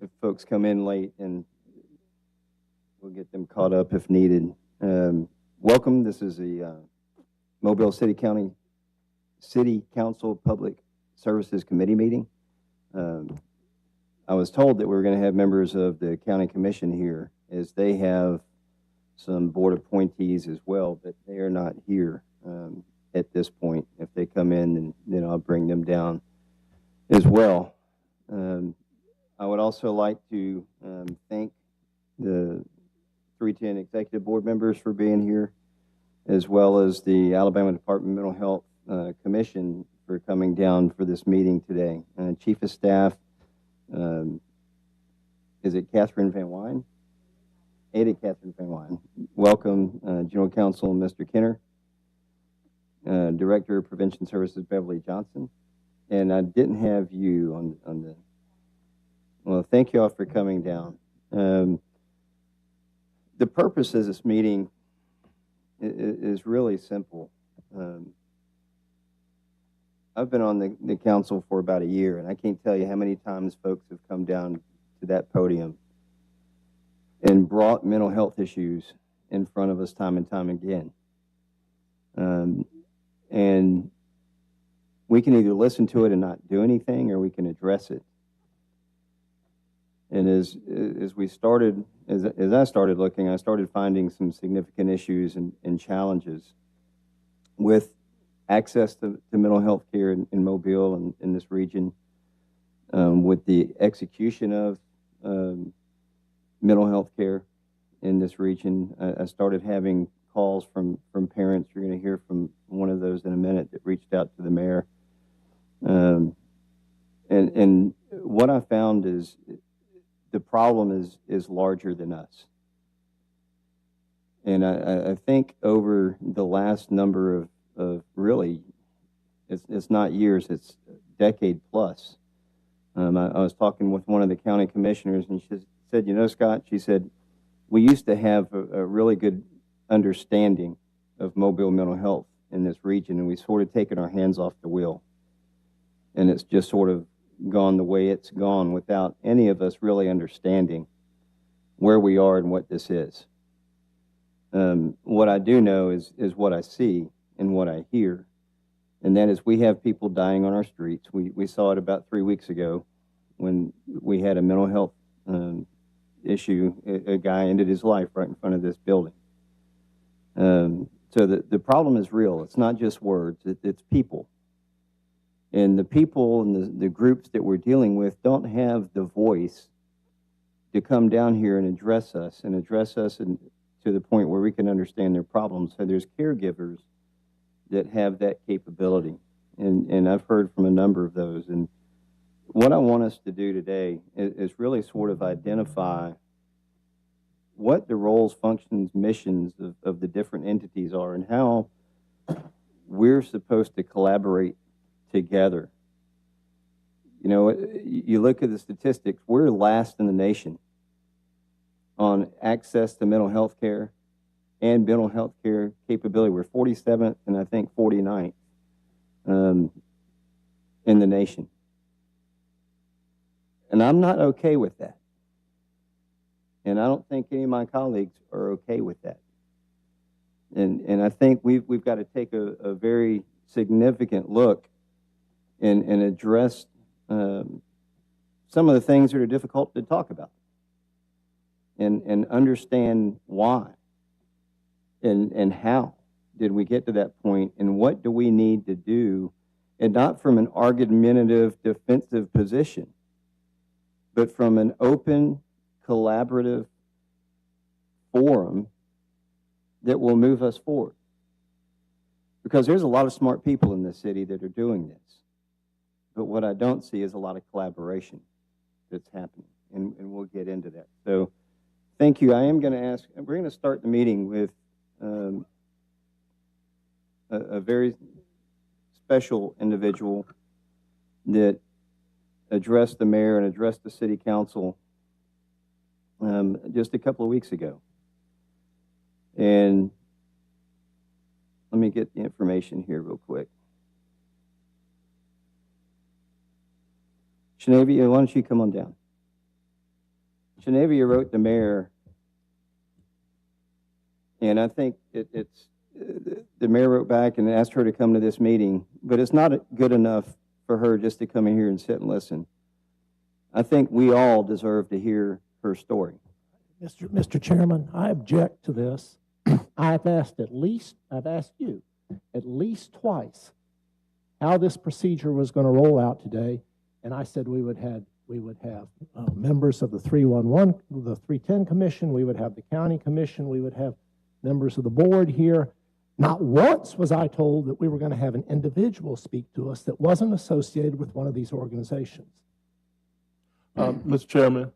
if folks come in late, and we'll get them caught up if needed. Welcome. This is the Mobile City Council Public Services Committee meeting. I was told that we were going to have members of the County Commission here, as they have some board appointees as well, but they are not here at this point. If they come in, then I'll bring them down as well. I would also like to thank the 310 Executive Board members for being here, as well as the Alabama Department of Mental Health Commission for coming down for this meeting today. Chief of Staff, is it Catherine Van Wine? Ada Catherine Van Wine. Welcome, General Counsel Mr. Kenner, Director of Prevention Services Beverly Johnson. And I didn't have you on the, well, thank you all for coming down. The purpose of this meeting is really simple. I've been on the council for about a year, and I can't tell you how many times folks have come down to that podium and brought mental health issues in front of us time and time again. And we can either listen to it and not do anything, or we can address it. And as I started looking, I started finding some significant issues and challenges with access to mental health care in Mobile and in this region, with the execution of mental health care in this region. I started having calls from parents. You're going to hear from one of those in a minute, that reached out to the mayor. And what I found is the problem is larger than us. And I think over the last number of really, it's not years, it's decade plus. I was talking with one of the county commissioners, and she said, you know, Scott, she said, we used to have a really good understanding of Mobile mental health in this region, and we sort of taken our hands off the wheel. And it's just sort of gone the way it's gone without any of us really understanding where we are and what this is. What I do know is what I see and what I hear, and that is we have people dying on our streets. We saw it about 3 weeks ago when we had a mental health issue. A guy ended his life right in front of this building. So the problem is real. It's not just words, it's people. And the people and the groups that we're dealing with don't have the voice to come down here and address us to the point where we can understand their problems. So there's caregivers that have that capability. And I've heard from a number of those. And what I want us to do today is really sort of identify what the roles, functions, missions of the different entities are, and how we're supposed to collaborate together. You know, you look at the statistics, we're last in the nation on access to mental health care and mental health care capability. We're 47th and I think 49th in the nation. And I'm not okay with that. And I don't think any of my colleagues are okay with that. And I think we've got to take a very significant look and address some of the things that are difficult to talk about, and understand why and how did we get to that point, and what do we need to do, and not from an argumentative, defensive position, but from an open, collaborative forum that will move us forward. Because there's a lot of smart people in this city that are doing this. But what I don't see is a lot of collaboration that's happening. And we'll get into that. So thank you. I am going to ask, we're going to start the meeting with a very special individual that addressed the mayor and addressed the city council just a couple of weeks ago. And let me get the information here real quick. Shanavia, why don't you come on down? Genevia wrote the mayor, and I think the mayor wrote back and asked her to come to this meeting, but it's not good enough for her just to come in here and sit and listen. I think we all deserve to hear her story. Mr. Chairman, I object to this. I've asked you at least twice how this procedure was going to roll out today, and I said we would have members of the 311, the 310 Commission, we would have the County Commission, we would have members of the board here. Not once was I told that we were going to have an individual speak to us that wasn't associated with one of these organizations. Mr. Chairman,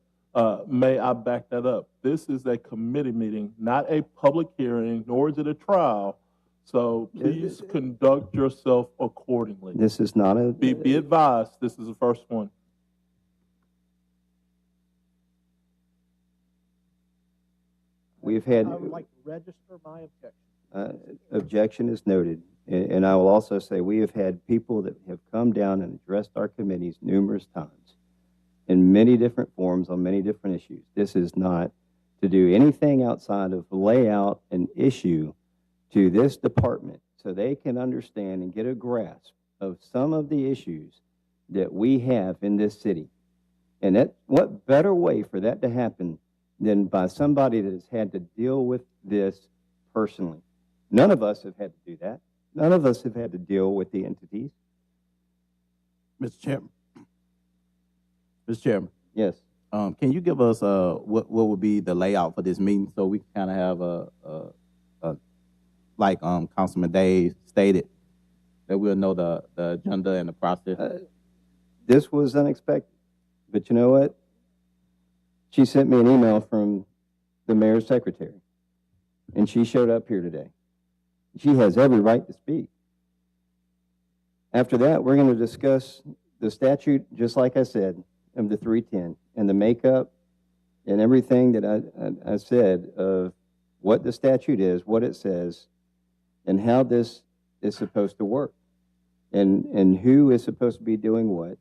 may I back that up? This is a committee meeting, not a public hearing, nor is it a trial. So please conduct yourself accordingly. This is not a... Be advised, this is the first one. We've had... I would like to register my objection. Objection is noted. And I will also say we have had people that have come down and addressed our committees numerous times in many different forms on many different issues. This is not to do anything outside of lay out an issue to this department so they can understand and get a grasp of some of the issues that we have in this city. And that, what better way for that to happen than by somebody that has had to deal with this personally? None of us have had to do that. None of us have had to deal with the entities. Mr. Chairman. Mr. Chairman. Yes. Can you give us what would be the layout for this meeting so we can kind of have like Councilman Dave stated, that we'll know the agenda and the process? This was unexpected, but you know what? She sent me an email from the mayor's secretary, and she showed up here today. She has every right to speak. After that, we're going to discuss the statute, just like I said, of the 310, and the makeup and everything that I said of what the statute is, what it says, and how this is supposed to work, and who is supposed to be doing what.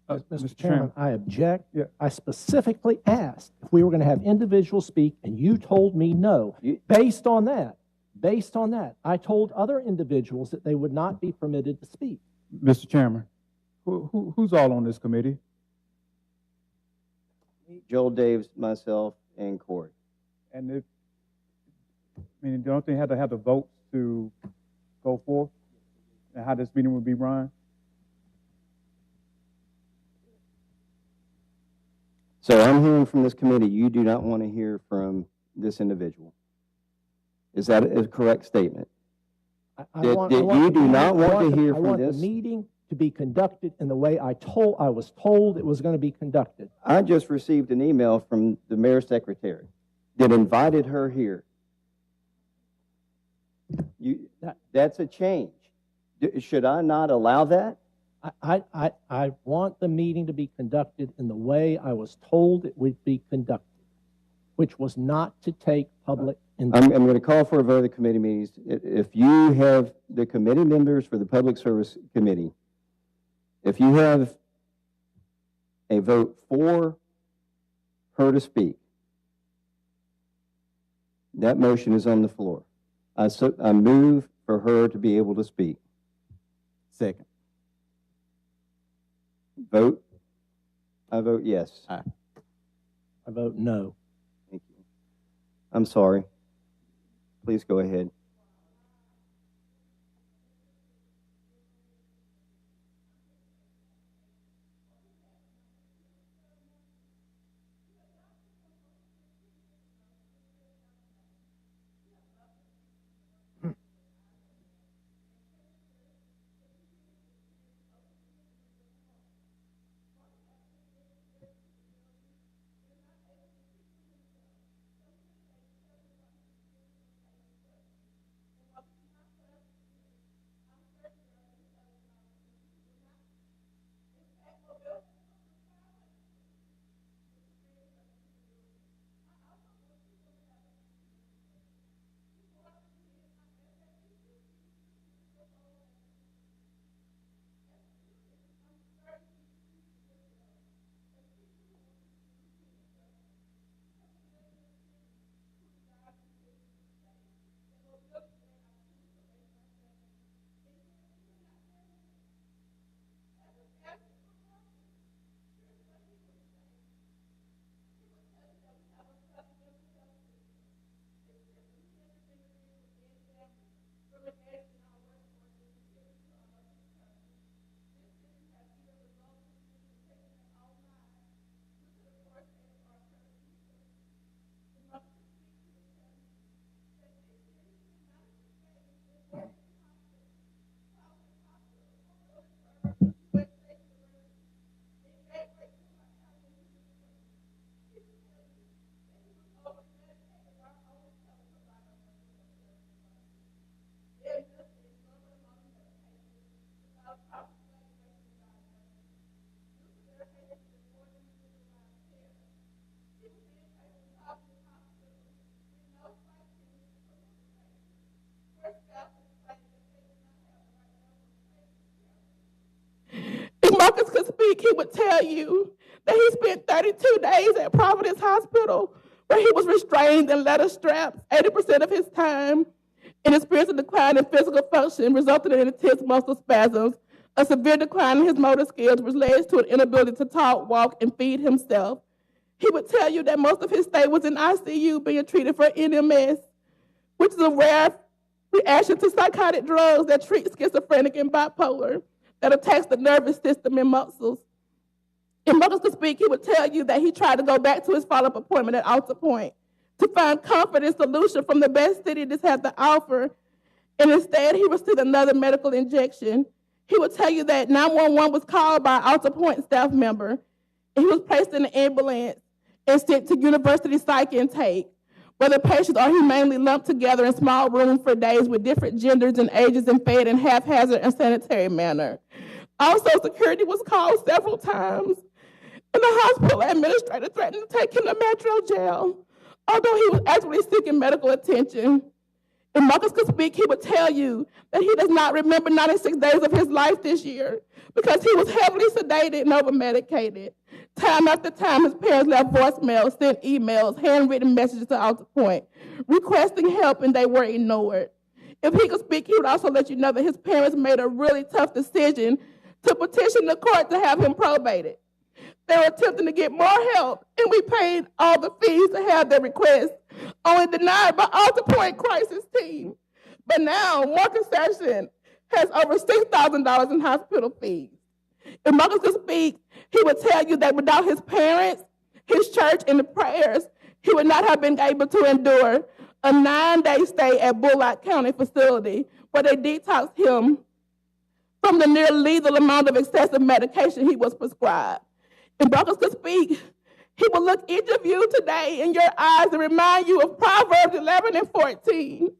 Mr. Chairman, I object. Yeah. I specifically asked if we were going to have individuals speak, and you told me no. Based on that, I told other individuals that they would not be permitted to speak. Mr. Chairman, who's all on this committee? Joel Daves, myself, and Corey. And if, don't they have to have the votes to go forth and how this meeting would be run? So I'm hearing from this committee, you do not want to hear from this individual. Is that a correct statement? You do not want to hear from this? I want the meeting to be conducted in the way I was told it was going to be conducted. I just received an email from the mayor's secretary that invited her here. That's a change. Should I not allow that? I want the meeting to be conducted in the way I was told it would be conducted, which was not to take public input. I'm going to call for a vote of the committee meetings. If you have the committee members for the Public Service Committee, if you have a vote for her to speak, that motion is on the floor. I move for her to be able to speak. Second. Vote. I vote yes. Aye. I vote no. Thank you. I'm sorry. Please go ahead. If Marcus could speak, he would tell you that he spent 32 days at Providence Hospital where he was restrained and leather strapped 80% of his time and experienced a decline in physical function, resulting in intense muscle spasms, a severe decline in his motor skills, which led to an inability to talk, walk, and feed himself. He would tell you that most of his stay was in ICU being treated for NMS, which is a rare reaction to psychotic drugs that treat schizophrenic and bipolar, that attacks the nervous system and muscles. If Marcus could speak, he would tell you that he tried to go back to his follow-up appointment at Alta Point to find comfort and solution from the best city this had to offer, and instead he received another medical injection. He would tell you that 911 was called by an Alta Point staff member, and he was placed in an ambulance and sent to university psych intake, where the patients are humanely lumped together in small rooms for days with different genders and ages and fed in haphazard and sanitary manner. Also, security was called several times, and the hospital administrator threatened to take him to Metro Jail, although he was actually seeking medical attention. If Marcus could speak, he would tell you that he does not remember 96 days of his life this year because he was heavily sedated and over-medicated. Time after time, his parents left voicemails, sent emails, handwritten messages to Alta Point, requesting help, and they were ignored. If he could speak, he would also let you know that his parents made a really tough decision to petition the court to have him probated. They were attempting to get more help, and we paid all the fees to have their request, only denied by Alta Point crisis team. But now, Marcus Session has over $6,000 in hospital fees. If Marcus could speak, he would tell you that without his parents, his church, and the prayers, he would not have been able to endure a 9-day stay at Bullock County facility where they detoxed him from the near lethal amount of excessive medication he was prescribed. If Marcus could speak, he will look each of you today in your eyes and remind you of Proverbs 11 and 14.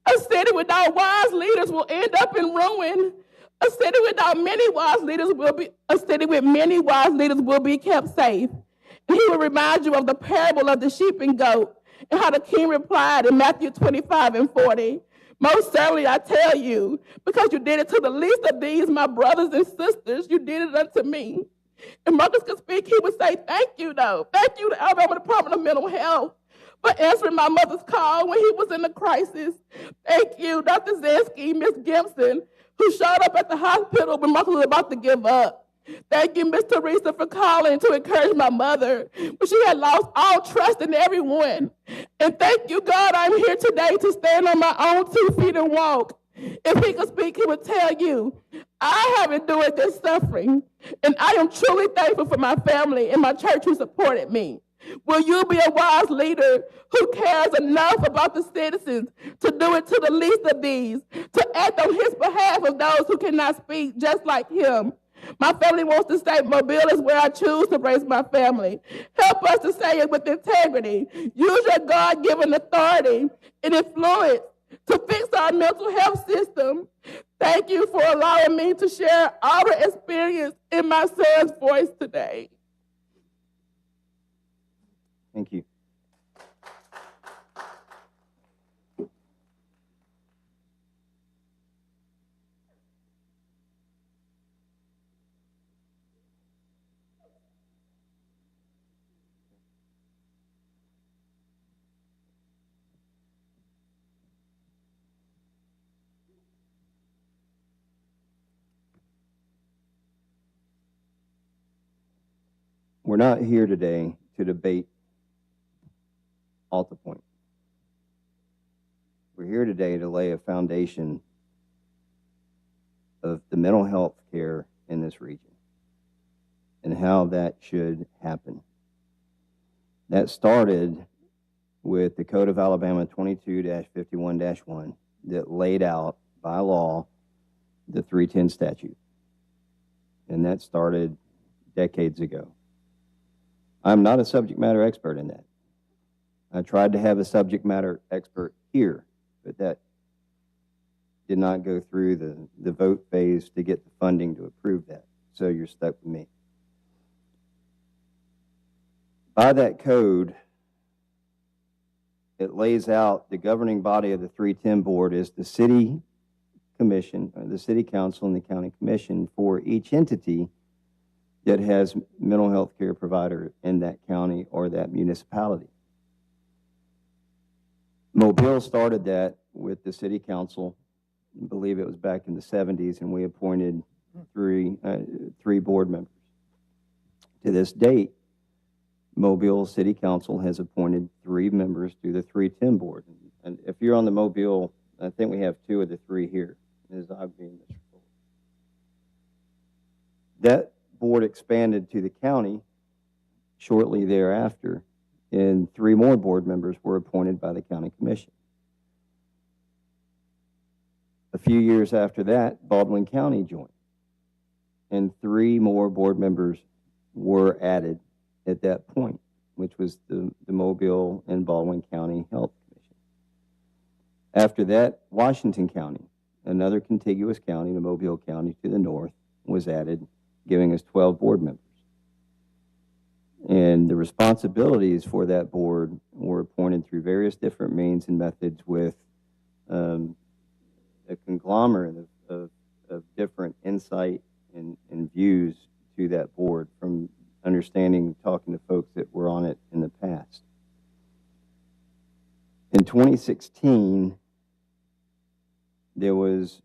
A city without wise leaders will end up in ruin. A city without many wise leaders will be, a city with many wise leaders will be kept safe. And he will remind you of the parable of the sheep and goat and how the king replied in Matthew 25 and 40. Most certainly I tell you, because you did it to the least of these, my brothers and sisters, you did it unto me. If Marcus could speak, he would say, thank you, though. Thank you to Alabama Department of Mental Health for answering my mother's call when he was in a crisis. Thank you, Dr. Zansky, Ms. Gibson, who showed up at the hospital when Marcus was about to give up. Thank you, Ms. Teresa, for calling to encourage my mother when she had lost all trust in everyone. And thank you, God, I'm here today to stand on my own 2 feet and walk. If he could speak, he would tell you, I have endured this suffering, and I am truly thankful for my family and my church who supported me. Will you be a wise leader who cares enough about the citizens to do it to the least of these, to act on his behalf of those who cannot speak just like him? My family wants to stay Mobile is where I choose to raise my family. Help us to say it with integrity. Use your God-given authority and influence to fix our mental health system. Thank you for allowing me to share our experience in my son's voice today. Thank you. We're not here today to debate Alta Point. We're here today to lay a foundation of the mental health care in this region and how that should happen. That started with the Code of Alabama 22-51-1 that laid out by law the 310 statute. And that started decades ago. I'm not a subject matter expert in that. I tried to have a subject matter expert here, but that did not go through the vote phase to get the funding to approve that. So you're stuck with me. By that code, it lays out the governing body of the 310 board is the city commission, or the city council and the county commission for each entity that has mental health care provider in that county or that municipality. Mobile started that with the city council. I believe it was back in the 70s, and we appointed three board members. To this date, Mobile City Council has appointed 3 members to the 310 board. And if you're on the Mobile, I think we have 2 of the 3 here, as I've been Mr. Fuller. That board expanded to the county shortly thereafter, and 3 more board members were appointed by the county commission. A few years after that, Baldwin County joined, and 3 more board members were added at that point, which was the Mobile and Baldwin County Health Commission. After that, Washington County, another contiguous county to Mobile County to the north, was added, giving us 12 board members. And the responsibilities for that board were appointed through various different means and methods with a conglomerate of different insight and views to that board, from understanding, talking to folks that were on it in the past. In 2016, there was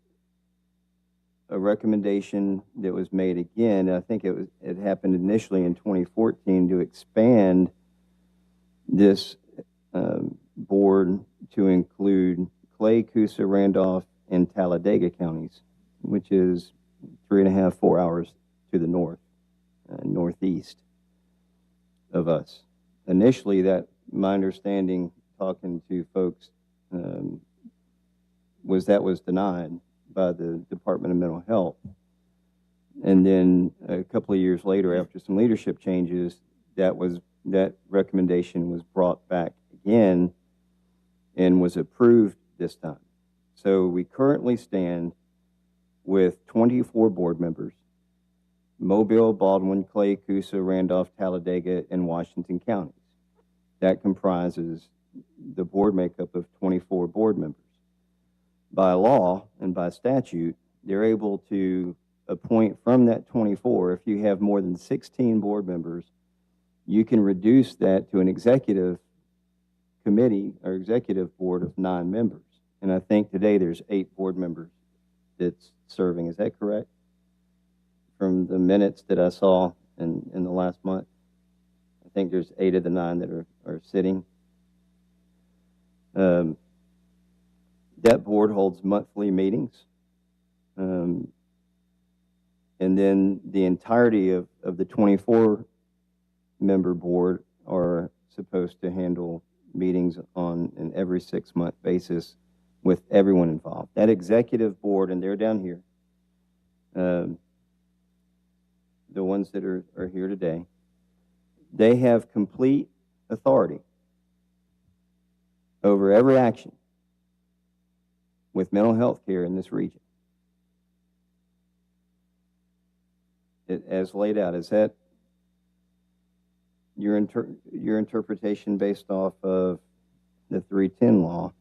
a recommendation that was made again. I think it happened initially in 2014 to expand this board to include Clay, Coosa, Randolph, and Talladega counties, which is 3.5, 4 hours to the north. Northeast of us. Initially, that my understanding, talking to folks, was denied by the Department of Mental Health. And then a couple of years later, after some leadership changes, that recommendation was brought back again and was approved this time. So we currently stand with 24 board members: Mobile, Baldwin, Clay, Coosa, Randolph, Talladega, and Washington counties. That comprises the board makeup of 24 board members. By law and by statute, they're able to appoint from that 24. If you have more than 16 board members, you can reduce that to an executive committee or executive board of 9 members. And I think today there's 8 board members that's serving. Is that correct? From the minutes that I saw in the last month, I think there's 8 of the 9 that are sitting. That board holds monthly meetings. And then the entirety of the 24-member board are supposed to handle meetings on an every 6-month basis with everyone involved. That executive board, and they're down here, the ones that are here today, they have complete authority over every action with mental health care in this region. As laid out, is that your interpretation based off of the 310 law?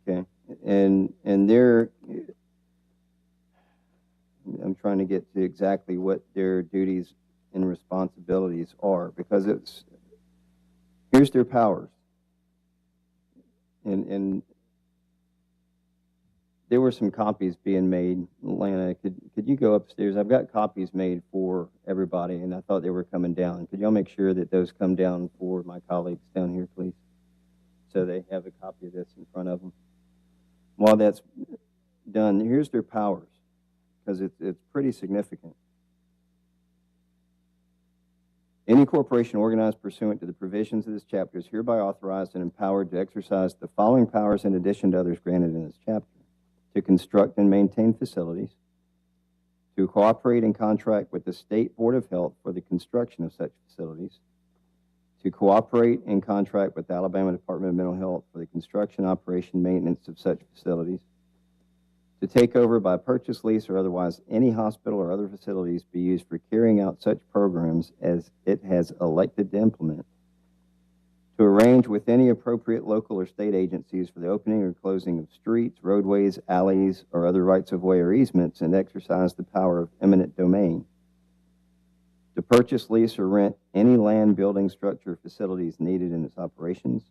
Okay, and I'm trying to get to exactly what their duties and responsibilities are, because here's their powers. And there were some copies being made. Lana, could you go upstairs? I've got copies made for everybody, and I thought they were coming down. Could y'all make sure that those come down for my colleagues down here, please? So they have a copy of this in front of them. While that's done, here's their powers, because it's pretty significant. Any corporation organized pursuant to the provisions of this chapter is hereby authorized and empowered to exercise the following powers in addition to others granted in this chapter: to construct and maintain facilities, to cooperate and contract with the State Board of Health for the construction of such facilities, to cooperate and contract with the Alabama Department of Mental Health for the construction, operation, maintenance of such facilities, to take over by purchase, lease, or otherwise any hospital or other facilities be used for carrying out such programs as it has elected to implement, to arrange with any appropriate local or state agencies for the opening or closing of streets, roadways, alleys, or other rights of way or easements, and exercise the power of eminent domain, to purchase, lease, or rent any land, building, structure, or facilities needed in its operations,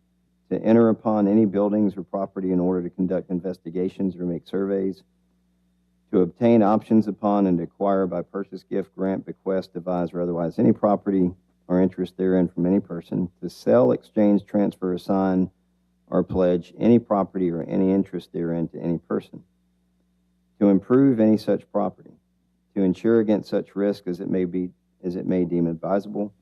to enter upon any buildings or property in order to conduct investigations or make surveys, to obtain options upon and to acquire by purchase, gift, grant, bequest, devise, or otherwise any property or interest therein from any person, to sell, exchange, transfer, assign, or pledge any property or any interest therein to any person, to improve any such property, to insure against such risk as it may deem advisable,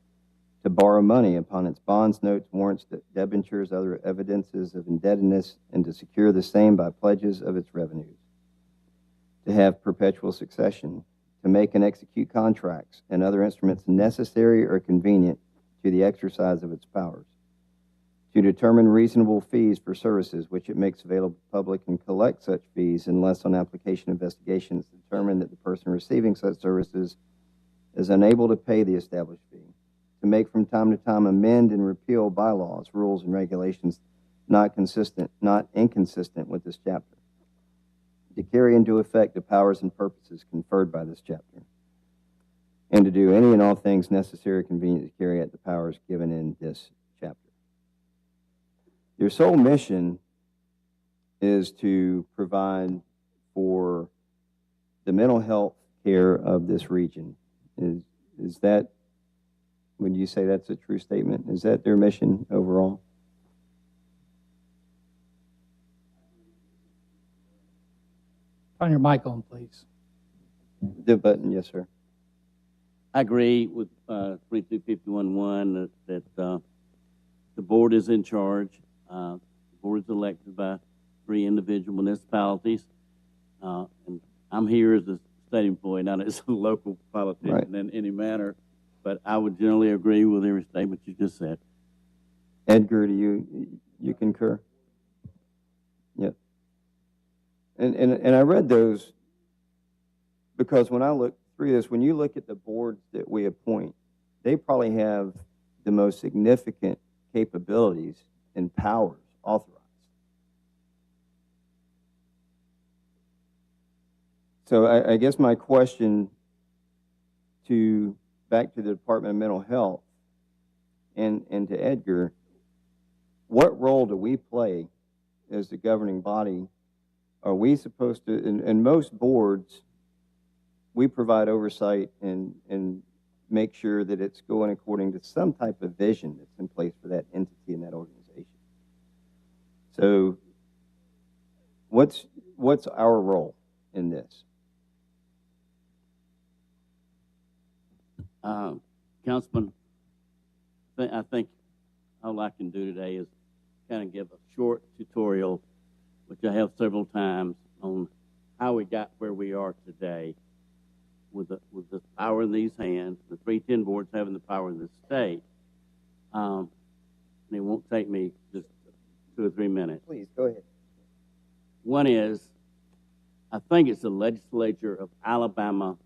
to borrow money upon its bonds, notes, warrants, debentures, other evidences of indebtedness, and to secure the same by pledges of its revenues, to have perpetual succession, to make and execute contracts and other instruments necessary or convenient to the exercise of its powers, to determine reasonable fees for services which it makes available to the public and collect such fees unless on application investigations determine that the person receiving such services is unable to pay the established fee, to make from time to time amend and repeal bylaws, rules, and regulations not inconsistent with this chapter, to carry into effect the powers and purposes conferred by this chapter, and to do any and all things necessary or convenient to carry out the powers given in this chapter. Your sole mission is to provide for the mental health care of this region. Is that, would you say that's a true statement? Is that their mission overall? Turn your mic on, please. The button, yes, sir. I agree with 32511 that the board is in charge. The board is elected by 3 individual municipalities. And I'm here as a state employee, not as a local politician in any manner. But I would generally agree with every statement you just said. Edgar, do you concur? Yep. And I read those because when I look through this, when you look at the boards that we appoint, they probably have the most significant capabilities and powers authorized. So I guess my question back to the Department of Mental Health and to Edgar, what role do we play as the governing body? Are we supposed to, in most boards, we provide oversight and make sure that it's going according to some type of vision that's in place for that entity and that organization. So what's our role in this? Councilman, I think all I can do today is kind of give a short tutorial, which I have several times, on how we got where we are today with the power in these hands, the 310 boards having the power in the state. And it won't take me just 2 or 3 minutes. Please, go ahead. One is, I think it's the legislature of Alabama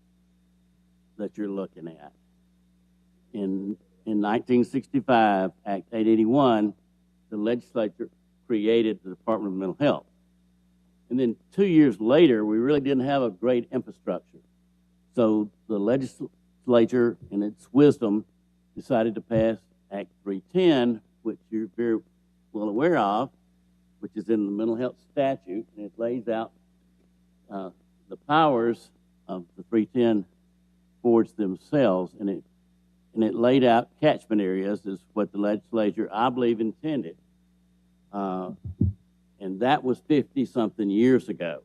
that you're looking at. In 1965, Act 881, the legislature created the Department of Mental Health. And then 2 years later, we really didn't have a great infrastructure. So the legislature, in its wisdom, decided to pass Act 310, which you're very well aware of, which is in the mental health statute, and it lays out the powers of the 310 boards themselves, and it laid out catchment areas is what the legislature, I believe, intended. And that was 50-something years ago.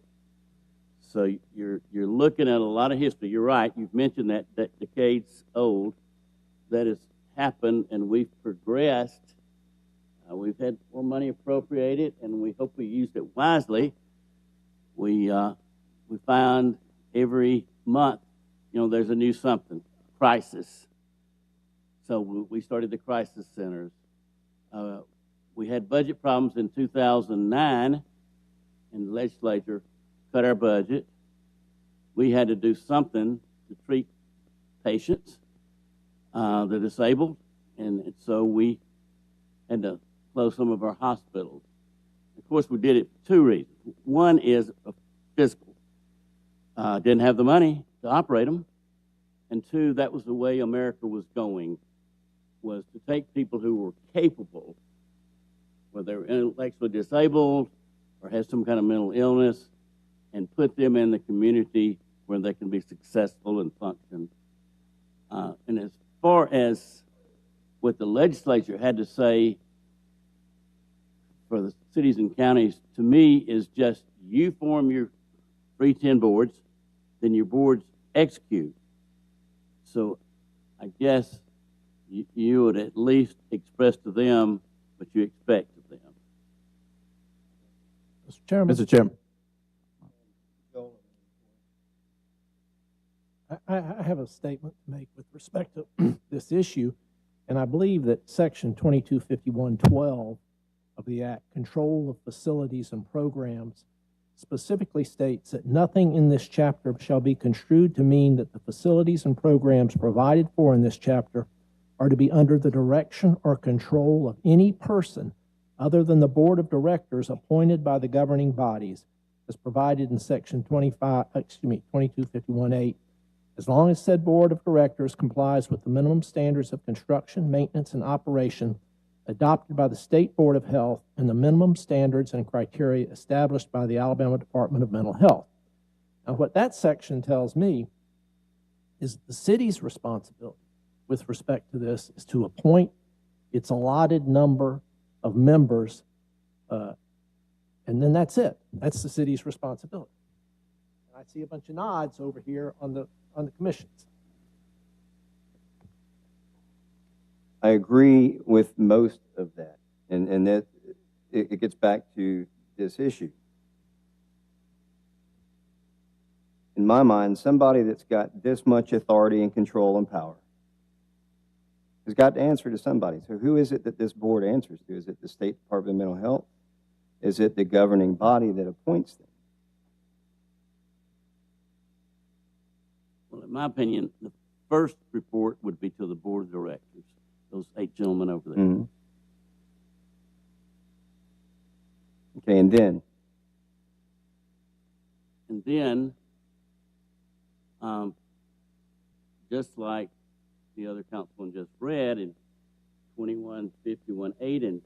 So you're looking at a lot of history. You're right. You've mentioned that decades old. That has happened, and we've progressed. We've had more money appropriated, and we hope we used it wisely. We find every month, there's a new something, crisis. So we started the crisis centers. We had budget problems in 2009, and the legislature cut our budget. We had to do something to treat patients, the disabled, and so we had to close some of our hospitals. Of course, we did it for two reasons. One is fiscal. Didn't have the money to operate them. And two, that was the way America was going, was to take people who were capable, whether they were intellectually disabled or had some kind of mental illness, and put them in the community where they can be successful and function. And as far as what the legislature had to say for the cities and counties, to me, is just you form your 310 boards, then your boards execute. So I guess you would at least express to them what you expect of them. Mr. Chairman. Mr. Chairman. I have a statement to make with respect to this issue, and I believe that Section 2251.12 of the Act, Control of Facilities and Programs, specifically states that nothing in this chapter shall be construed to mean that the facilities and programs provided for in this chapter are to be under the direction or control of any person other than the Board of Directors appointed by the governing bodies, as provided in Section 2251.8, as long as said Board of Directors complies with the minimum standards of construction, maintenance, and operation adopted by the State Board of Health and the minimum standards and criteria established by the Alabama Department of Mental Health. Now, what that section tells me is the city's responsibility with respect to this is to appoint its allotted number of members, and then that's it. That's the city's responsibility. And I see a bunch of nods over here on the commissions. I agree with most of that, and that it gets back to this issue. In my mind, somebody that's got this much authority and control and power has got to answer to somebody. So who is it that this board answers to? Is it the State Department of Mental Health? Is it the governing body that appoints them? Well, in my opinion, the first report would be to the Board of Directors, those 8 gentlemen over there. Mm-hmm. Okay, and then? And then, just like the other councilman just read in 2151.8 and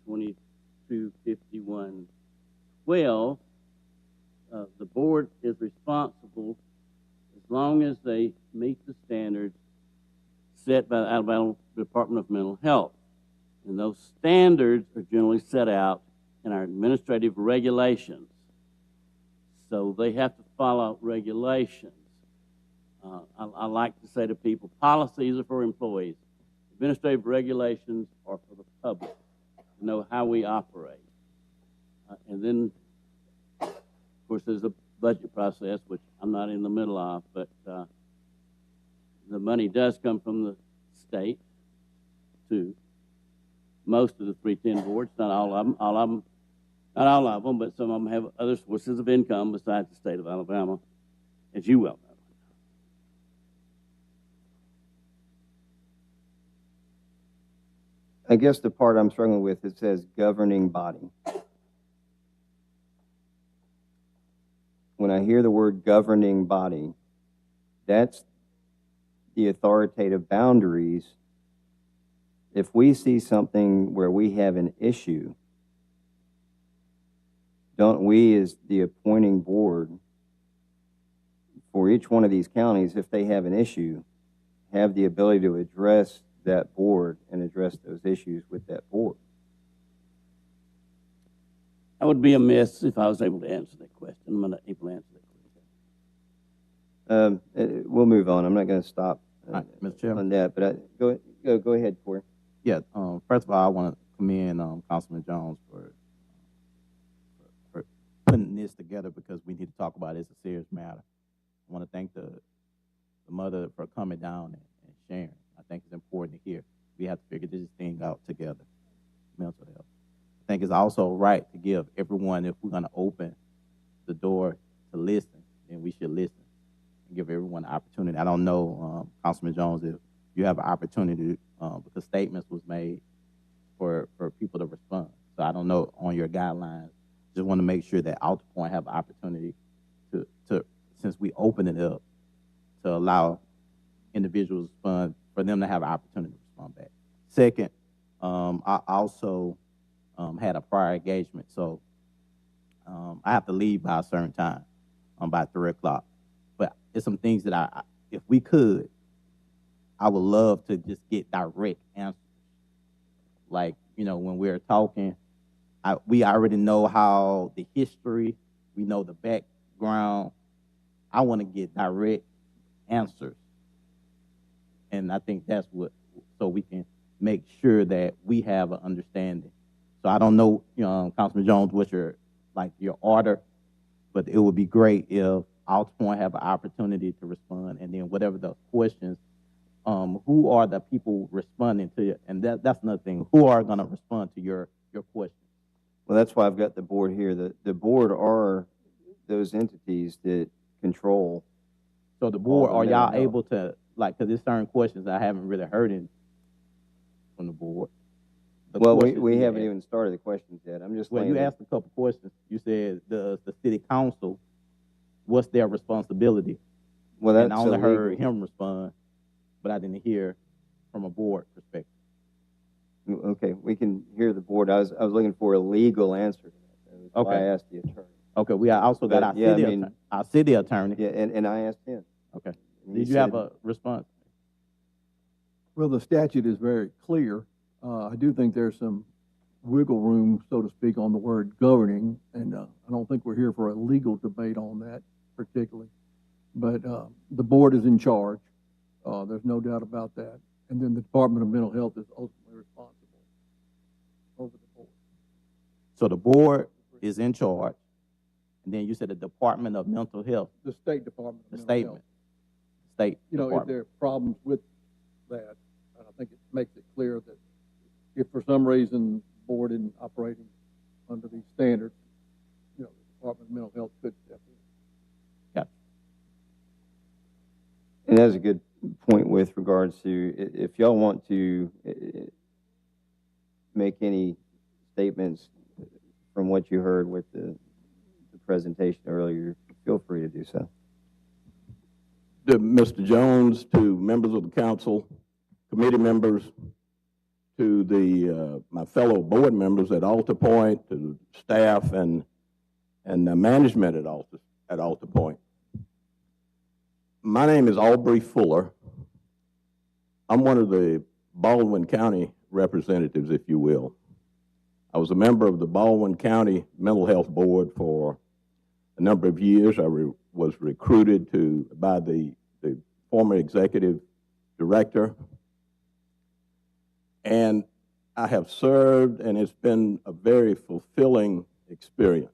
2251.12, the board is responsible as long as they meet the standards set by the Alabama Department of Mental Health. And those standards are generally set out in our administrative regulations. So they have to follow regulations. I like to say to people, policies are for employees. Administrative regulations are for the public to know how we operate. And then, of course, there's a budget process, which I'm not in the middle of, but the money does come from the state to most of the 310 boards, not all of them, not all of them, but some of them have other sources of income besides the state of Alabama, as you well know. I guess the part I'm struggling with, it says governing body. When I hear the word governing body, that's the authoritative boundaries. If we see something where we have an issue, don't we, as the appointing board for each one of these counties, if they have an issue, have the ability to address that board and address those issues with that board? I would be amiss if I was able to answer that question. I'm not able to answer that question. We'll move on. I'm not going to stop Mr. Chairman. on that, but go ahead, Corey. Yeah. First of all, I want to commend Councilman Jones for putting this together, because we need to talk about it. It's a serious matter. I want to thank the mother for coming down and sharing. I think it's important to hear. We have to figure this thing out together. Mental health. I think it's also right to give everyone, if we're going to open the door to listen, then we should listen and give everyone an opportunity. I don't know, Councilman Jones, if you have an opportunity, because statements was made for people to respond. So I don't know on your guidelines. Just want to make sure that Alta Point have an opportunity to since we open it up, to allow individuals to respond, for them to have an opportunity to respond back. Second, I also had a prior engagement, so I have to leave by a certain time, by 3 o'clock. But it's some things that if we could, I would love to just get direct answers. Like, when we're talking, we already know how the history, we know the background. I want to get direct answers. And I think that's so we can make sure that we have an understanding. So I don't know, Councilman Jones, what's your order, but it would be great if Alta Point have an opportunity to respond, and then whatever the questions, who are the people responding to it? And that's another thing. Who are going to respond to your questions? Well, that's why I've got the board here. The board are those entities that control. So the board, all are the y'all mental health. able to, because there's certain questions I haven't really heard from the board. Well, we haven't even started the questions yet. I'm just Well, laying you the- asked a couple questions. You said the city council, what's their responsibility? Well, that's And I only illegal. heard him respond, but I didn't hear from a board perspective. Okay, we can hear the board. I was looking for a legal answer to that. That's why I Okay. asked the attorney. Okay, we also got But, our yeah, I city mean- attorney. Our city attorney. Yeah, and I asked him. Okay. And he Did you have said- a response? Well, the statute is very clear. I do think there's some wiggle room, so to speak, on the word governing, and I don't think we're here for a legal debate on that particularly. But the board is in charge. There's no doubt about that. And then the Department of Mental Health is ultimately responsible over the board. So the board is in charge, and then you said the Department of Mental Health, The State Department the of Mental Health. statement, state You know, if department. there are problems with that, I think it makes it clear that if for some reason the board isn't operating under these standards, the Department of Mental Health could step in. And that's a good point with regards to if y'all want to make any statements from what you heard with the presentation earlier, feel free to do so. To Mr. Jones, to members of the council, committee members, to my fellow board members at Alta Point, to staff and management at Alta Point. My name is Aubrey Fuller. I'm one of the Baldwin County representatives, if you will. I was a member of the Baldwin County Mental Health Board for a number of years. I was recruited by the former executive director, and I have served, and it's been a very fulfilling experience.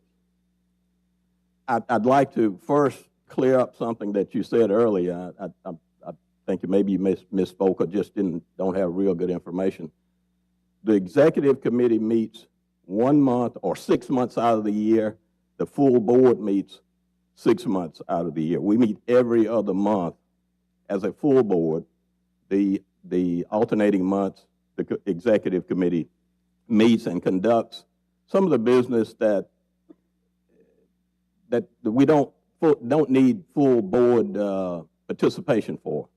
I'd like to first clear up something that you said earlier. I think maybe you misspoke or just don't have real good information. The executive committee meets 1 month or 6 months out of the year. The full board meets 6 months out of the year. We meet every other month as a full board. The alternating months, the executive committee meets and conducts some of the business that we don't need full board participation for.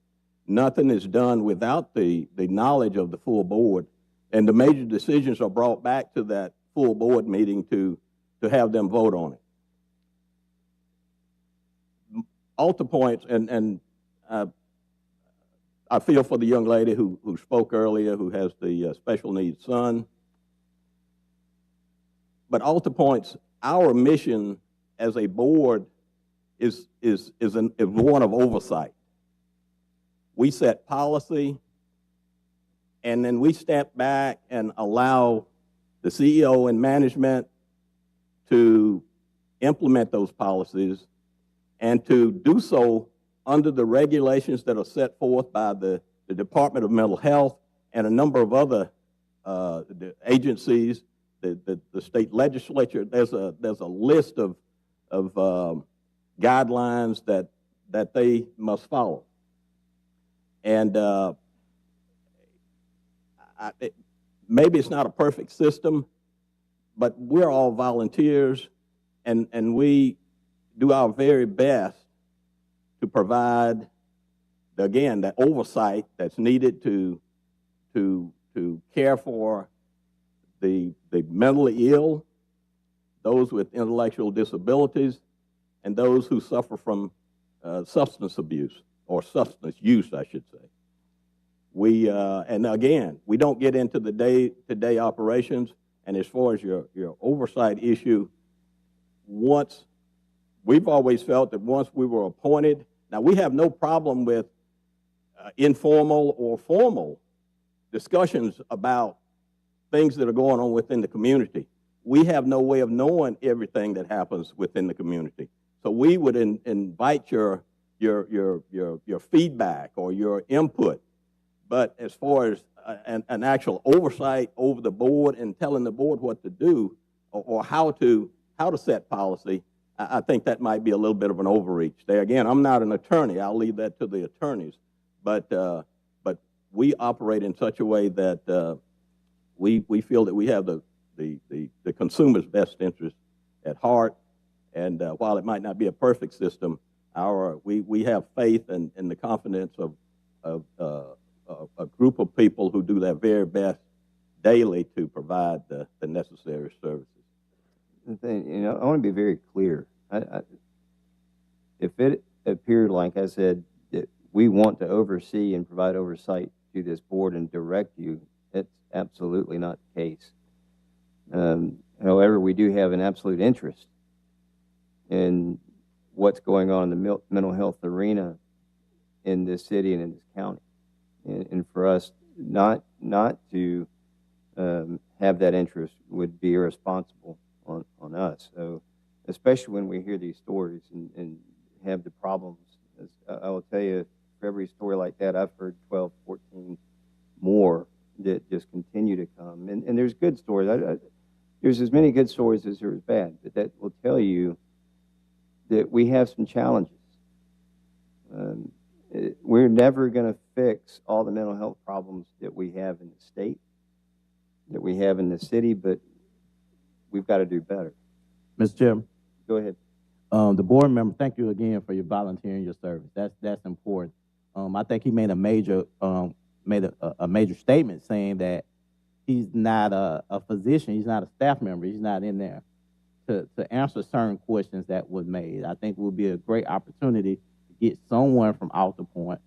Nothing is done without the knowledge of the full board, and the major decisions are brought back to that full board meeting to have them vote on it. Alta Point, and I feel for the young lady who spoke earlier, who has the special needs son. But Alta Point's, our mission as a board is one of oversight. We set policy, and then we step back and allow the CEO and management to implement those policies and to do so under the regulations that are set forth by the Department of Mental Health and a number of other the agencies, the state legislature. There's a list of guidelines that they must follow. And maybe it's not a perfect system, but we're all volunteers, and we do our very best to provide, again, that oversight that's needed to care for the mentally ill, those with intellectual disabilities, and those who suffer from substance abuse, or substance use, I should say. And again, we don't get into the day-to-day operations, and as far as your oversight issue, we've always felt that once we were appointed, now we have no problem with informal or formal discussions about things that are going on within the community. We have no way of knowing everything that happens within the community. So we would invite your feedback or your input. But as far as an actual oversight over the board and telling the board what to do or how to set policy, I think that might be a little bit of an overreach. There again, I'm not an attorney. I'll leave that to the attorneys. But we operate in such a way that we feel that we have the consumer's best interest at heart. And while it might not be a perfect system, we have faith in the confidence of a group of people who do their very best daily to provide the necessary services. I want to be very clear. If it appeared, like I said, that we want to oversee and provide oversight to this board and direct you, it's absolutely not the case. However, we do have an absolute interest in what's going on in the mental health arena in this city and in this county. And for us not to have that interest would be irresponsible on us. So, especially when we hear these stories and have the problems. I will tell you, for every story like that, I've heard 12, 14 more that just continue to come. And there's good stories. There's as many good stories as there is bad, but that will tell you that we have some challenges. We're never going to fix all the mental health problems that we have in the state, that we have in the city, but we've got to do better. Mr. Chairman. Go ahead. The board member, thank you again for your volunteering your service. That's important. I think he made a major statement saying that he's not a physician, he's not a staff member, he's not in there to answer certain questions that were made. I think it would be a great opportunity to get someone from AltaPoint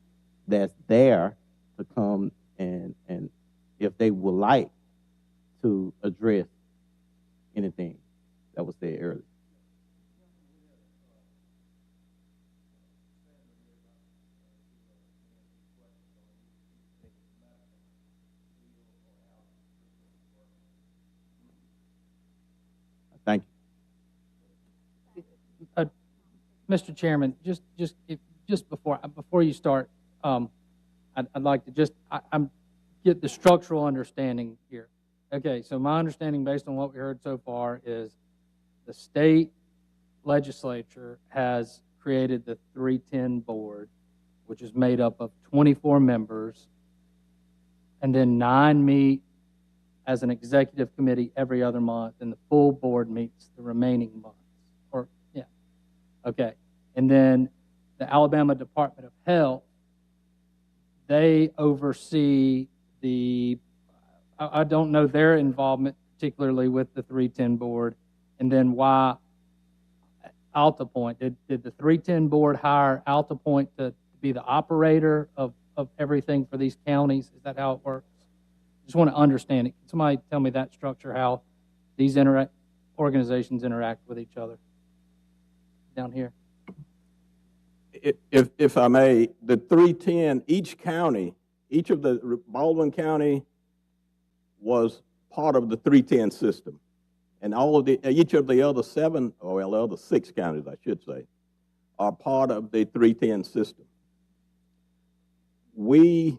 that's there to come and if they would like to address anything that was said earlier. Thank you. Mr. Chairman, just before you start, I'd like to I'm get the structural understanding here. Okay, so my understanding based on what we heard so far is the state legislature has created the 310 board, which is made up of 24 members, and then 9 meet as an executive committee every other month, and the full board meets the remaining months. Okay. And then the Alabama Department of Health, they oversee I don't know their involvement particularly with the 310 board, and then why AltaPoint. Did the 310 board hire AltaPoint to be the operator of everything for these counties? Is that how it works? Just want to understand it. Can somebody tell me that structure, how these organizations interact with each other down here? If I may, the 310, each of the Baldwin County was part of the 310 system. And each of the other 7, or the other 6 counties, I should say, are part of the 310 system. We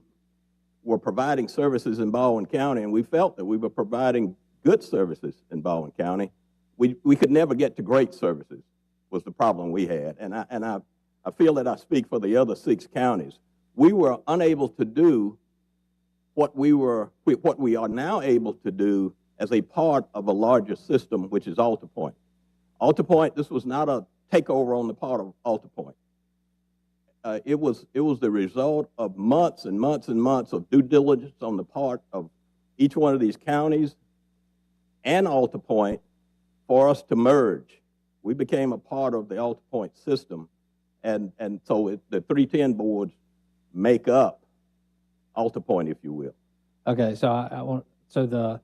were providing services in Baldwin County, and we felt that we were providing good services in Baldwin County. We could never get to great services was the problem we had. And I feel that I speak for the other 6 counties. We were unable to do what we are now able to do as a part of a larger system, which is AltaPoint. AltaPoint, this was not a takeover on the part of AltaPoint. It was the result of months and months and months of due diligence on the part of each one of these counties and AltaPoint for us to merge. We became a part of the AltaPoint system, and so the 310 boards make up AltaPoint, if you will. Okay, so so the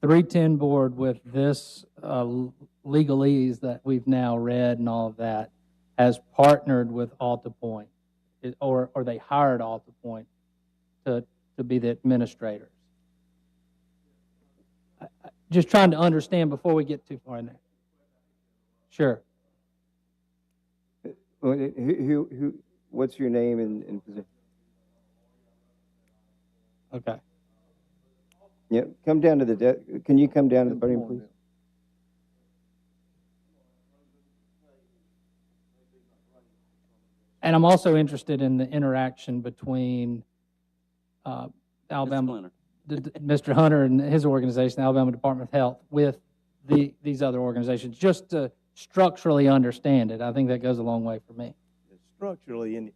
310 board with this legalese that we've now read and all of that has partnered with AltaPoint, or they hired AltaPoint to be the administrators. Just trying to understand before we get too far in there. Sure. What's your name and position? Okay. Yeah, come down to the desk. Can you come down to the podium, please? And I'm also interested in the interaction between Alabama, Mr. Hunter and his organization, the Alabama Department of Health, with these other organizations, just to structurally understand it. I think that goes a long way for me. Structurally, and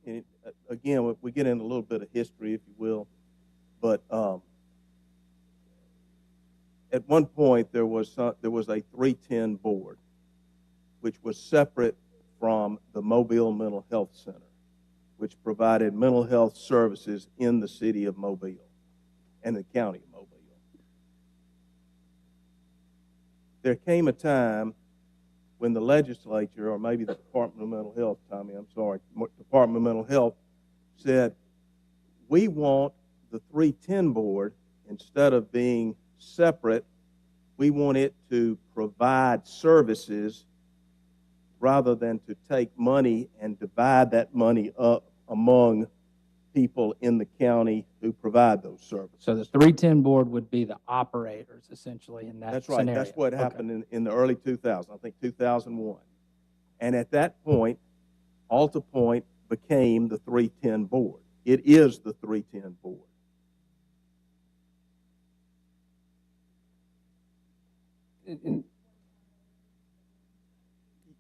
again, we get into a little bit of history, if you will, but at one point there was a 310 board, which was separate from the Mobile Mental Health Center, which provided mental health services in the city of Mobile and the county of Mobile. There came a time when the legislature, or maybe the Department of Mental Health, Tommy, I'm sorry, Department of Mental Health, said, we want the 310 board, instead of being separate, we want it to provide services rather than to take money and divide that money up among people in the county who provide those services. So the 310 board would be the operators, essentially, in that That's right. scenario. That's what happened in the early 2000s, I think 2001. And at that point, AltaPoint became the 310 board. It is the 310 board.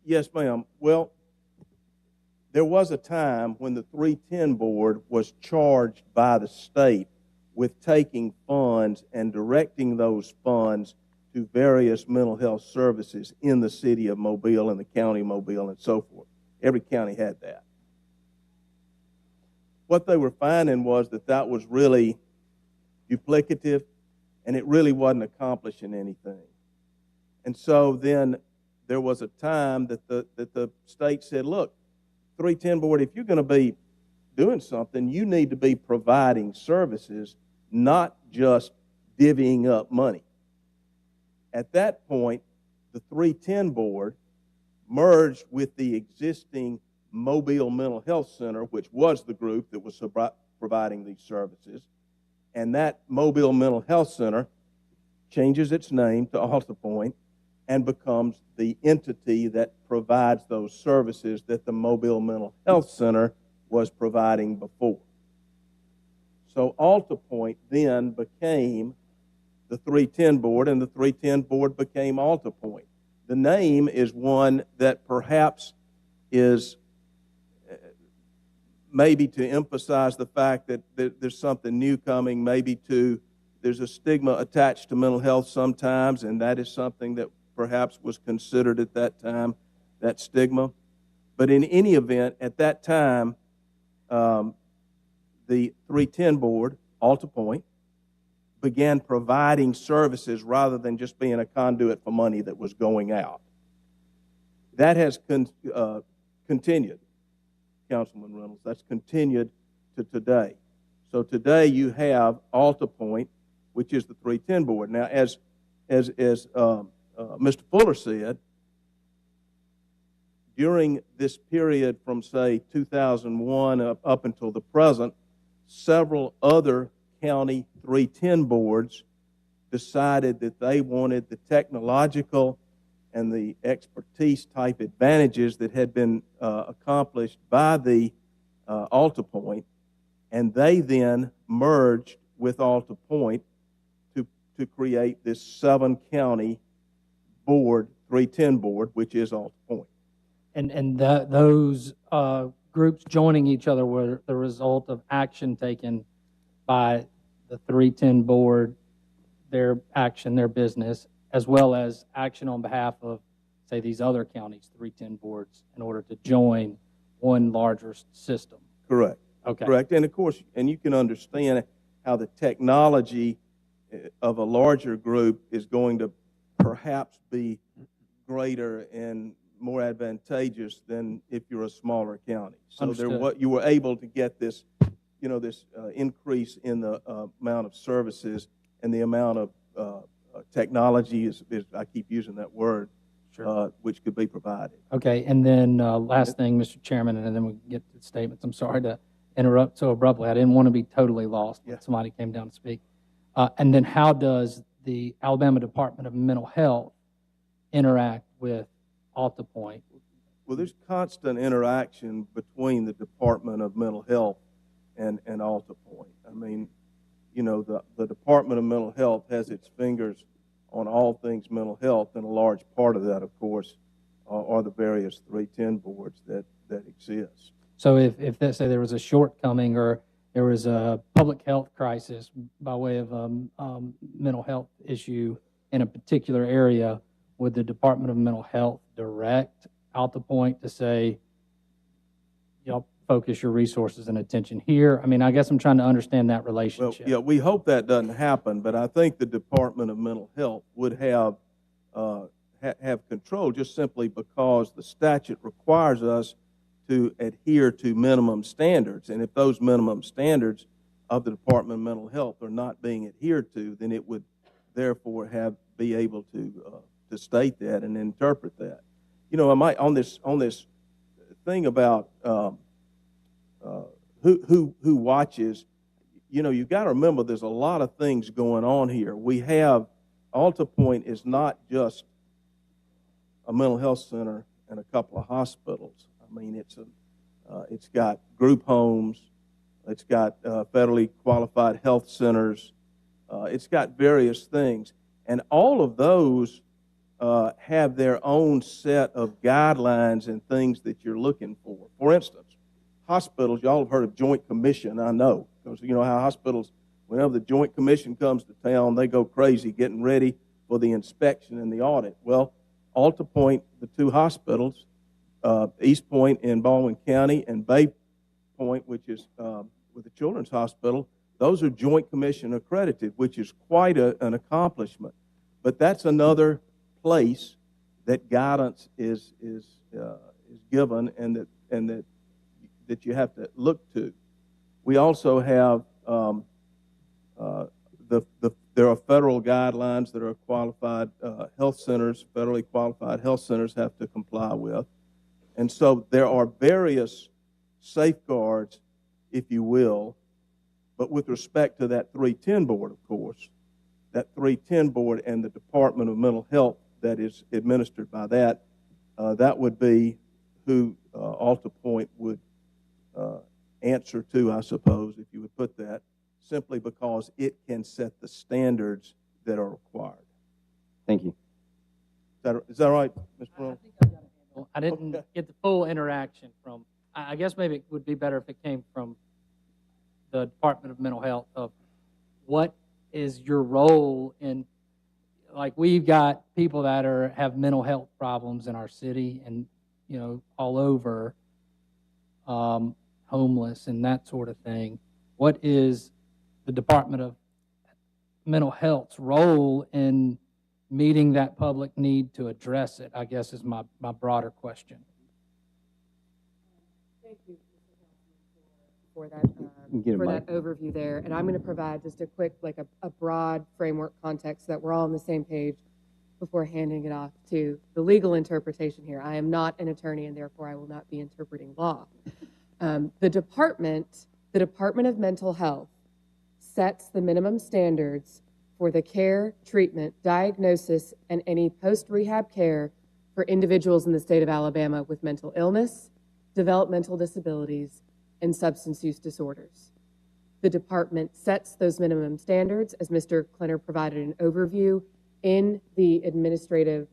Yes, ma'am. Well, there was a time when the 310 board was charged by the state with taking funds and directing those funds to various mental health services in the city of Mobile and the county of Mobile and so forth. Every county had that. What they were finding was that was really duplicative, and it really wasn't accomplishing anything. And so then there was a time that the state said, look, 310 board, if you're going to be doing something, you need to be providing services, not just divvying up money. At that point, the 310 board merged with the existing Mobile Mental Health Center, which was the group that was providing these services. And that Mobile Mental Health Center changes its name to AltaPoint and becomes the entity that provides those services that the Mobile Mental Health Center was providing before. So AltaPoint then became the 310 board, and the 310 board became AltaPoint. The name is one that perhaps is maybe to emphasize the fact that there's something new coming, there's a stigma attached to mental health sometimes, and that is something that perhaps was considered at that time, that stigma. But in any event, at that time, the 310 board, AltaPoint, began providing services rather than just being a conduit for money that was going out. That has continued, Councilman Reynolds. That's continued to today. So today you have AltaPoint, which is the 310 board. Now, as Mr. Fuller said, during this period from, say, 2001 up until the present, several other county 310 boards decided that they wanted the technological and the expertise type advantages that had been accomplished by the AltaPoint, and they then merged with AltaPoint to create this 7-county board, 310 board, which is AltaPoint. And those groups joining each other were the result of action taken by the 310 board, their action, their business, as well as action on behalf of, say, these other counties, 310 boards, in order to join one larger system. Correct. Okay. Correct. And of course, and you can understand how the technology of a larger group is going to perhaps be greater and more advantageous than if you're a smaller county. So you were able to get this, this increase in the amount of services and the amount of technology is I keep using that word, Sure. Which could be provided. Okay, and then last thing, Mr. Chairman, and then we can get to the statements. I'm sorry to interrupt so abruptly. I didn't want to be totally lost when somebody came down to speak. And then how does the Alabama Department of Mental Health interact with AltaPoint? Well, there's constant interaction between the Department of Mental Health and AltaPoint. I mean, the Department of Mental Health has its fingers on all things mental health, and a large part of that, of course, are the various 310 boards that exist. So if let's say there was a shortcoming or there was a public health crisis by way of mental health issue in a particular area, would the Department of Mental Health direct AltaPoint to say, y'all focus your resources and attention here? I mean, I guess I'm trying to understand that relationship. Well, yeah, we hope that doesn't happen, but I think the Department of Mental Health would have control just simply because the statute requires us to adhere to minimum standards. And if those minimum standards of the Department of Mental Health are not being adhered to, then it would therefore be able to state that and interpret that. I might on this thing about who watches. You've got to remember there's a lot of things going on here. We have AltaPoint is not just a mental health center and a couple of hospitals. I mean, it's got group homes, it's got federally qualified health centers, it's got various things, and all of those have their own set of guidelines and things that you're looking for. For instance, hospitals, y'all have heard of Joint Commission, I know, because you know how hospitals, whenever the Joint Commission comes to town, they go crazy getting ready for the inspection and the audit. Well, AltaPoint, the two hospitals, East Point in Baldwin County and Bay Point, which is with the Children's Hospital, those are Joint Commission accredited, which is quite an accomplishment. But that's another place that guidance is given and that you have to look to. We also have there are federal guidelines that are qualified health centers, federally qualified health centers have to comply with. And so there are various safeguards, if you will, but with respect to that 310 board, of course, that 310 board and the Department of Mental Health that is administered by that, that would be who AltaPoint would answer to, I suppose, if you would put that, simply because it can set the standards that are required. Thank you. Is that right, Ms. Pearl? I didn't get the full interaction from, I guess maybe it would be better if it came from the Department of Mental Health of what is your role in, like we've got people that have mental health problems in our city and, all over, homeless and that sort of thing. What is the Department of Mental Health's role in meeting that public need to address it, I guess is my broader question. Thank you, for that overview there. And I'm going to provide just a quick, a broad framework context so that we're all on the same page before handing it off to the legal interpretation here. I am not an attorney, and therefore I will not be interpreting law. The Department of Mental Health sets the minimum standards for the care, treatment, diagnosis, and any post-rehab care for individuals in the state of Alabama with mental illness, developmental disabilities, and substance use disorders. The department sets those minimum standards, as Mr. Klenner provided an overview, in the administrative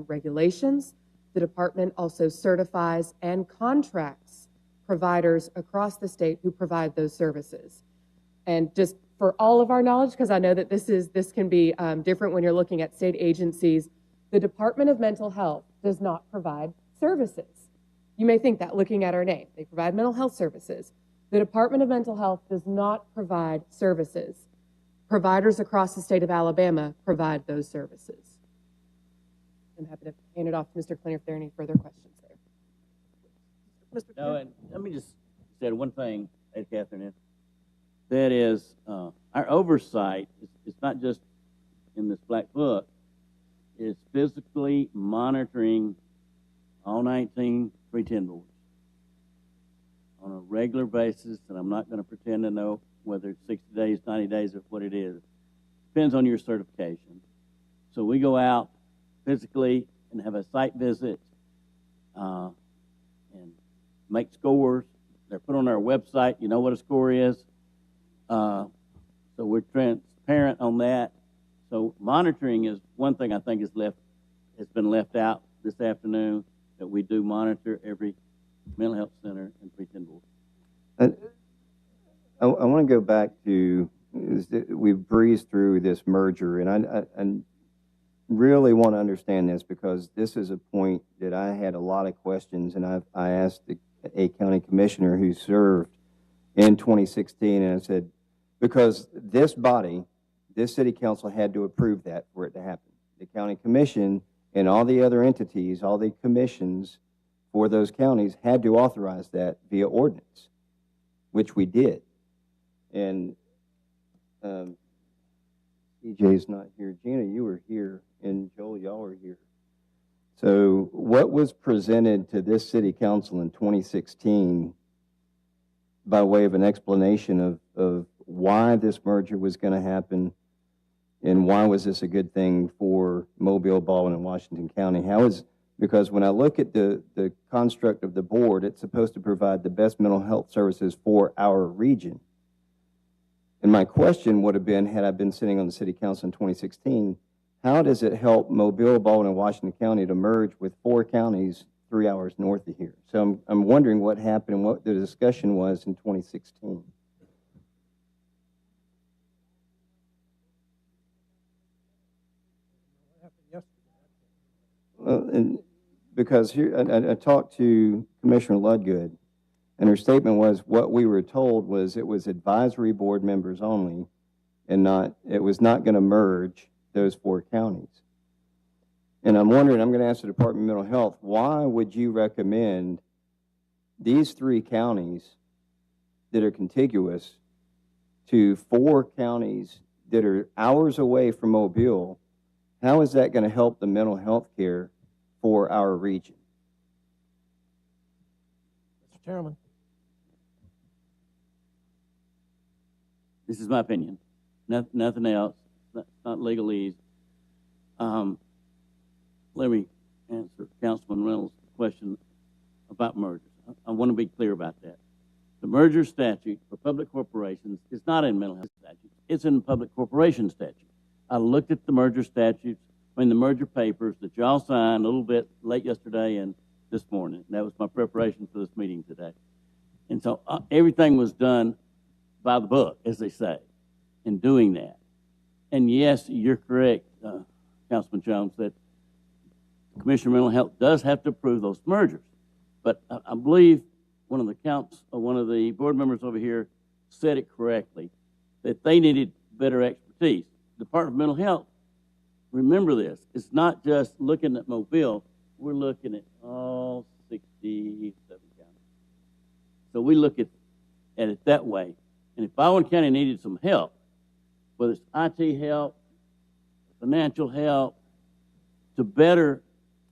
regulations. The department also certifies and contracts providers across the state who provide those services. And just for all of our knowledge, because I know that this can be different when you're looking at state agencies, the Department of Mental Health does not provide services. You may think that looking at our name. They provide mental health services. The Department of Mental Health does not provide services. Providers across the state of Alabama provide those services. I'm happy to hand it off to Mr. Klenner if there are any further questions there. Mr. No, and let me just say one thing, Catherine. That is, our oversight is not just in this black book. It's physically monitoring all 19 pretend boards on a regular basis, and I'm not going to pretend to know whether it's 60 days, 90 days, or what it is. Depends on your certification. So we go out physically and have a site visit and make scores. They're put on our website. You know what a score is. So we're transparent on that. So monitoring is one thing I think has been left out this afternoon, that we do monitor every mental health center and pretend board. I want to go back to, we've breezed through this merger, and I really want to understand this, because this is a point that I had a lot of questions, and I asked a county commissioner who served in 2016, and I said, because this body, this city council had to approve that for it to happen. The county commission and all the other entities, all the commissions for those counties had to authorize that via ordinance, which we did. And EJ's not here. Gina, you were here, and Joel, y'all were here. So what was presented to this city council in 2016 by way of an explanation of why this merger was going to happen and why was this a good thing for Mobile, Baldwin, and Washington County? Because when I look at the construct of the board, it's supposed to provide the best mental health services for our region. And my question would have been, had I been sitting on the city council in 2016, how does it help Mobile, Baldwin, and Washington County to merge with 4 counties 3 hours north of here? So I'm wondering what happened and what the discussion was in 2016. And because here, I talked to Commissioner Ludgood, and her statement was what we were told was it was advisory board members only, and it was not going to merge those 4 counties. And I'm wondering, I'm going to ask the Department of Mental Health, why would you recommend these 3 counties that are contiguous to 4 counties that are hours away from Mobile? How is that going to help the mental health care for our region? Mr. Chairman. This is my opinion. Nothing else. It's not legalese. Let me answer Councilman Reynolds' question about mergers. I want to be clear about that. The merger statute for public corporations is not in mental health statute. It's in public corporation statute. I looked at the merger statutes, the merger papers that y'all signed a little bit late yesterday and this morning. That was my preparation for this meeting today. And so everything was done by the book, as they say, in doing that. And yes, you're correct, Councilman Jones, that Commissioner of Mental Health does have to approve those mergers. But I believe one of the board members over here said it correctly, that they needed better expertise. The Department of Mental Health, remember this, it's not just looking at Mobile, we're looking at all 67 counties. So we look at it that way. And if Baldwin County needed some help, whether it's IT help, financial help, to better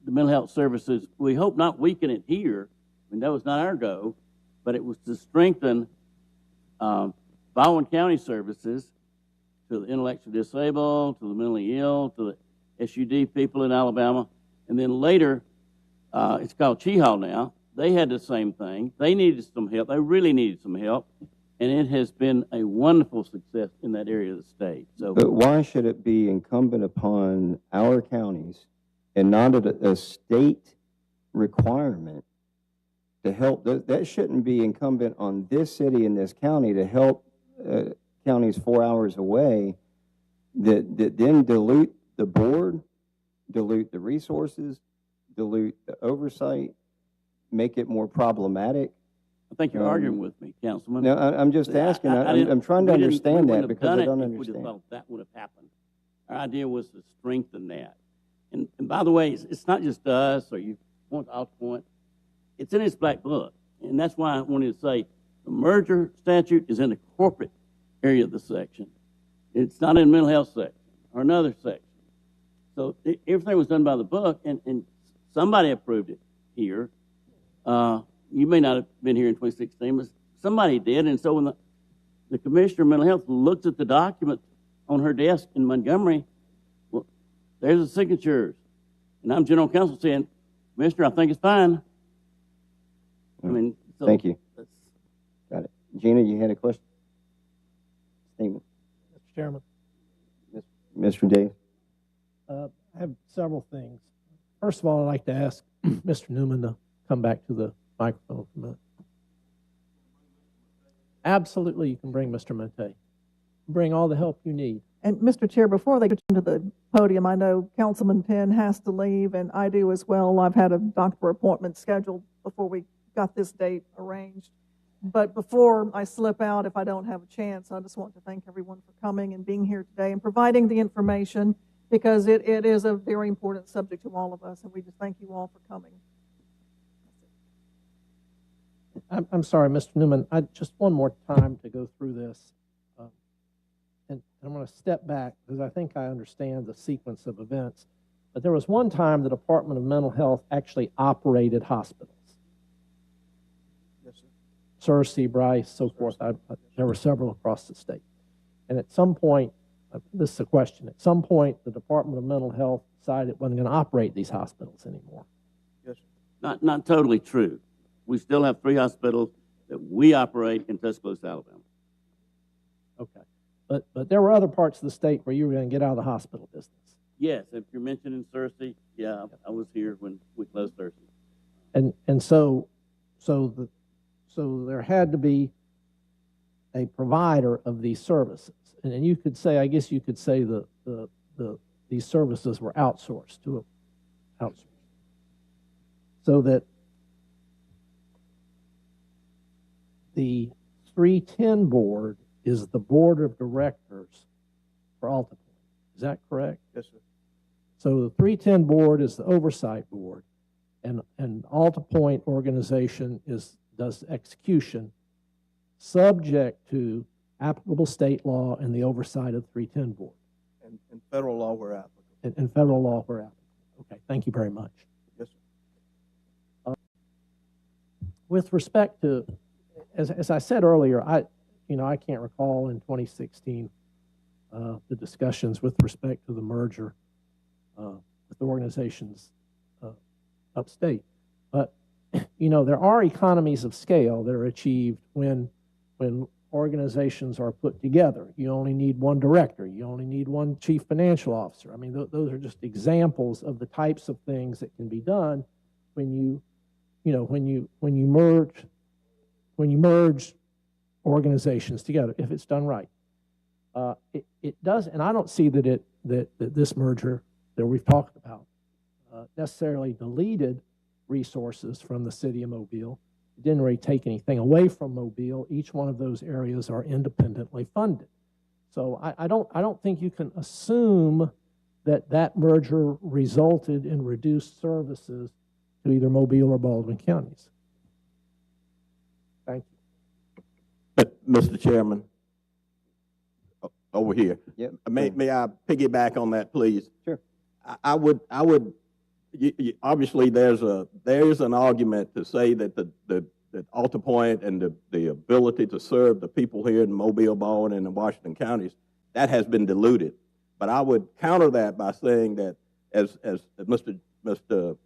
the mental health services, we hope not weaken it here. I mean, that was not our goal, but it was to strengthen Baldwin County services to the intellectually disabled, to the mentally ill, to the SUD people in Alabama. And then later, it's called Chehaw now. They had the same thing. They needed some help. They really needed some help. And it has been a wonderful success in that area of the state. So, But why should it be incumbent upon our counties and not a state requirement to help? That shouldn't be incumbent on this city and this county to help counties 4 hours away that then dilute the board, dilute the resources, dilute the oversight, make it more problematic. I think you're arguing with me, Councilman. No, I'm just asking. I'm trying to understand that because I don't We'd have understand. thought that would have happened. Our idea was to strengthen that. And by the way, it's not just us or you want to point. It's in its black book. And that's why I wanted to say the merger statute is in the corporate area of the section. It's not in the mental health section or another section. So everything was done by the book, and somebody approved it here. You may not have been here in 2016, but somebody did. And so when the Commissioner of Mental Health looked at the document on her desk in Montgomery, well, there's the signatures. And I'm General Counsel saying, Commissioner, I think it's fine. I mean, so Thank you. Got it. Gina, you had a question? Statement. Mr. Chairman, Mr. Davis? I have several things. First of all, I'd like to ask Mr. Newman to come back to the microphone for a minute. Absolutely, you can bring Mr. Mente. Bring all the help you need. And Mr. Chair, before they get to the podium, I know Councilman Penn has to leave, and I do as well. I've had a doctor appointment scheduled before we got this date arranged. But before I slip out, if I don't have a chance, I just want to thank everyone for coming and being here today and providing the information, because it is a very important subject to all of us, and we just thank you all for coming. I'm sorry, Mr. Newman, just one more time to go through this. And I'm going to step back because I think I understand the sequence of events. But there was one time the Department of Mental Health actually operated hospitals. Yes, sir. Searcy, Bryce, so forth. There were several across the state. And at some point, this is a question, at some point the Department of Mental Health decided it wasn't going to operate these hospitals anymore. Yes, sir. not totally true. We still have 3 hospitals that we operate in Tuscaloosa, Alabama. Okay. But there were other parts of the state where you were going to get out of the hospital business. Yes, if you're mentioning Searcy, yeah, I was here when we closed Searcy. And so there had to be a provider of these services. And you could say, I guess you could say these services were outsourced to outsource. So that the 310 board is the board of directors for AltaPoint. Is that correct? Yes, sir. So the 310 board is the oversight board, and AltaPoint organization does execution, subject to applicable state law and the oversight of the 310 board. And federal law where applicable. And federal law where applicable. Okay, thank you very much. Yes, sir. With respect to, as I said earlier, I can't recall in 2016 the discussions with respect to the merger with organizations upstate. But, there are economies of scale that are achieved when organizations are put together. You only need one director. You only need one chief financial officer. I mean, those are just examples of the types of things that can be done when you merge organizations together, if it's done right. It does, and I don't see that this merger that we've talked about necessarily deleted resources from the city of Mobile. It didn't really take anything away from Mobile. Each one of those areas are independently funded. So I don't think you can assume that merger resulted in reduced services to either Mobile or Baldwin counties. Thank you. Mr. Chairman, over here. Yep. May I piggyback on that, please? Sure. I would. Obviously, there's an argument to say that that AltaPoint and the ability to serve the people here in Mobile, Baldwin, and the Washington counties that has been diluted. But I would counter that by saying that, as Mr.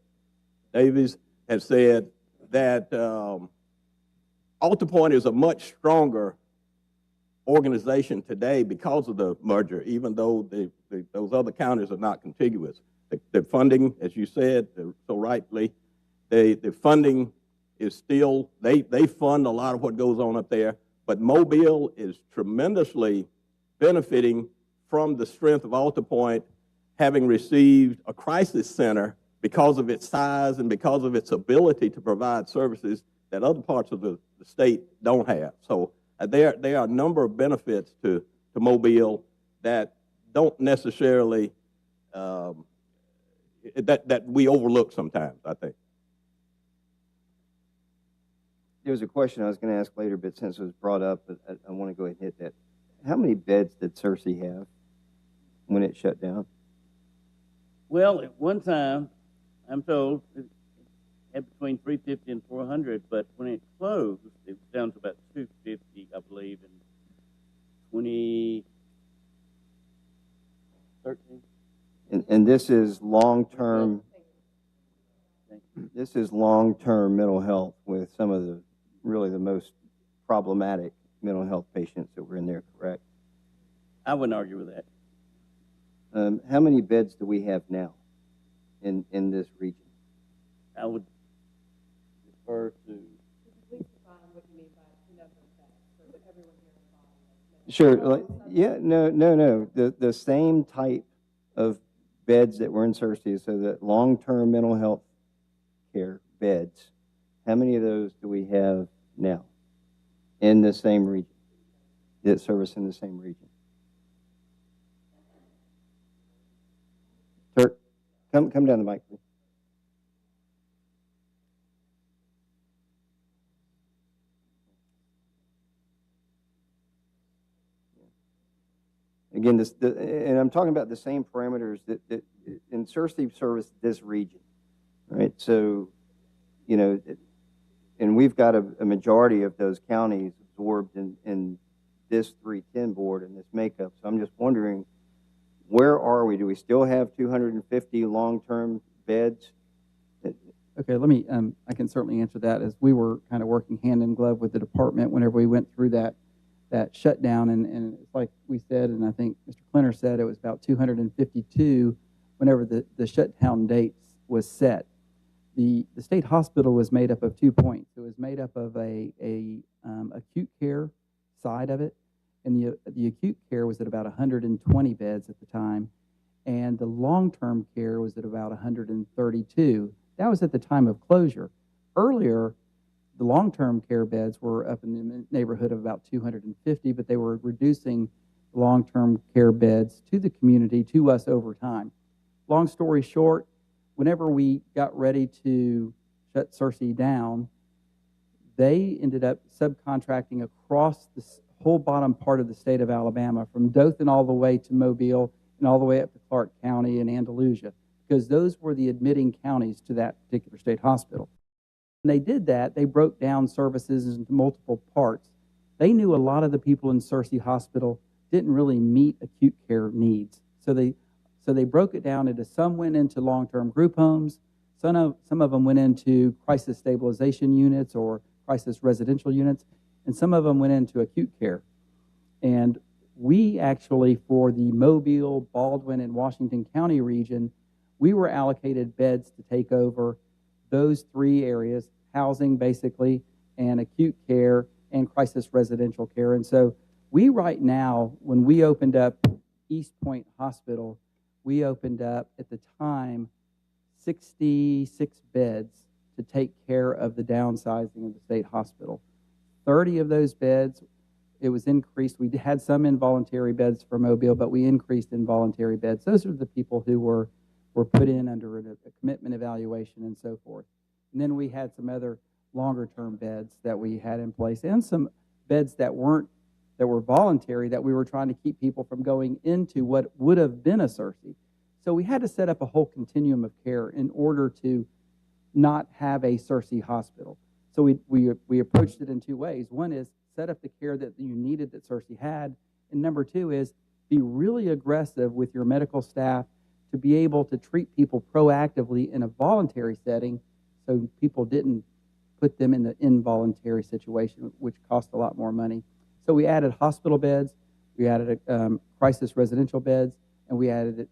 Davies has said, that Alta Point is a much stronger organization today because of the merger, even though those other counties are not contiguous. The funding, as you said so rightly, the funding is still, they fund a lot of what goes on up there, but Mobile is tremendously benefiting from the strength of Alta Point having received a crisis center because of its size and because of its ability to provide services that other parts of the state don't have. So there are a number of benefits to Mobile that don't necessarily, that we overlook sometimes, I think. There was a question I was going to ask later, but since it was brought up, I want to go ahead and hit that. How many beds did Searcy have when it shut down? Well, at one time, I'm told it had between 350 and 400, but when it closed, it was down to about 250, I believe, in 2013. And this is long-term. This is long-term mental health with some of the really the most problematic mental health patients that were in there, correct? I wouldn't argue with that. How many beds do we have now in this region? I would defer to. Sure. Like, yeah. No. The same type of beds that were in Searcy, so that long-term mental health care beds. How many of those do we have now in the same region? That service in the same region? Turk, come down the mic, please. Again, and I'm talking about the same parameters that in Searcy service this region, right? So, you know, and we've got a majority of those counties absorbed in this 310 board and this makeup. So I'm just wondering, where are we? Do we still have 250 long-term beds? Okay, let me, I can certainly answer that, as we were kind of working hand in glove with the department whenever we went through that shutdown, and it's like we said, and I think Mr. Klenner said, it was about 252 whenever the shutdown dates was set. The state hospital was made up of 2 points. It was made up of a acute care side of it, and the acute care was at about 120 beds at the time, and the long-term care was at about 132. That was at the time of closure. Earlier, the long-term care beds were up in the neighborhood of about 250, but they were reducing long-term care beds to the community, to us over time. Long story short, whenever we got ready to shut Searcy down, they ended up subcontracting across the whole bottom part of the state of Alabama, from Dothan all the way to Mobile and all the way up to Clark County and Andalusia, because those were the admitting counties to that particular state hospital. When they did that, they broke down services into multiple parts. They knew a lot of the people in Searcy Hospital didn't really meet acute care needs. So they broke it down into, some went into long-term group homes, some of them went into crisis stabilization units or crisis residential units, and some of them went into acute care. And we actually, for the Mobile, Baldwin, and Washington County region, we were allocated beds to take over those 3 areas: housing, basically, and acute care, and crisis residential care. And so we right now, when we opened up East Point Hospital, we opened up, at the time, 66 beds to take care of the downsizing of the state hospital. 30 of those beds, it was increased. We had some involuntary beds for Mobile, but we increased involuntary beds. Those are the people who were put in under a commitment evaluation and so forth. And then we had some other longer-term beds that we had in place, and some beds that were voluntary, that we were trying to keep people from going into what would have been a Searcy. So we had to set up a whole continuum of care in order to not have a Searcy hospital. So we approached it in 2 ways. One is set up the care that you needed that Searcy had, and number 2 is be really aggressive with your medical staff to be able to treat people proactively in a voluntary setting so people didn't put them in the involuntary situation, which cost a lot more money. So we added hospital beds, we added crisis residential beds, and we added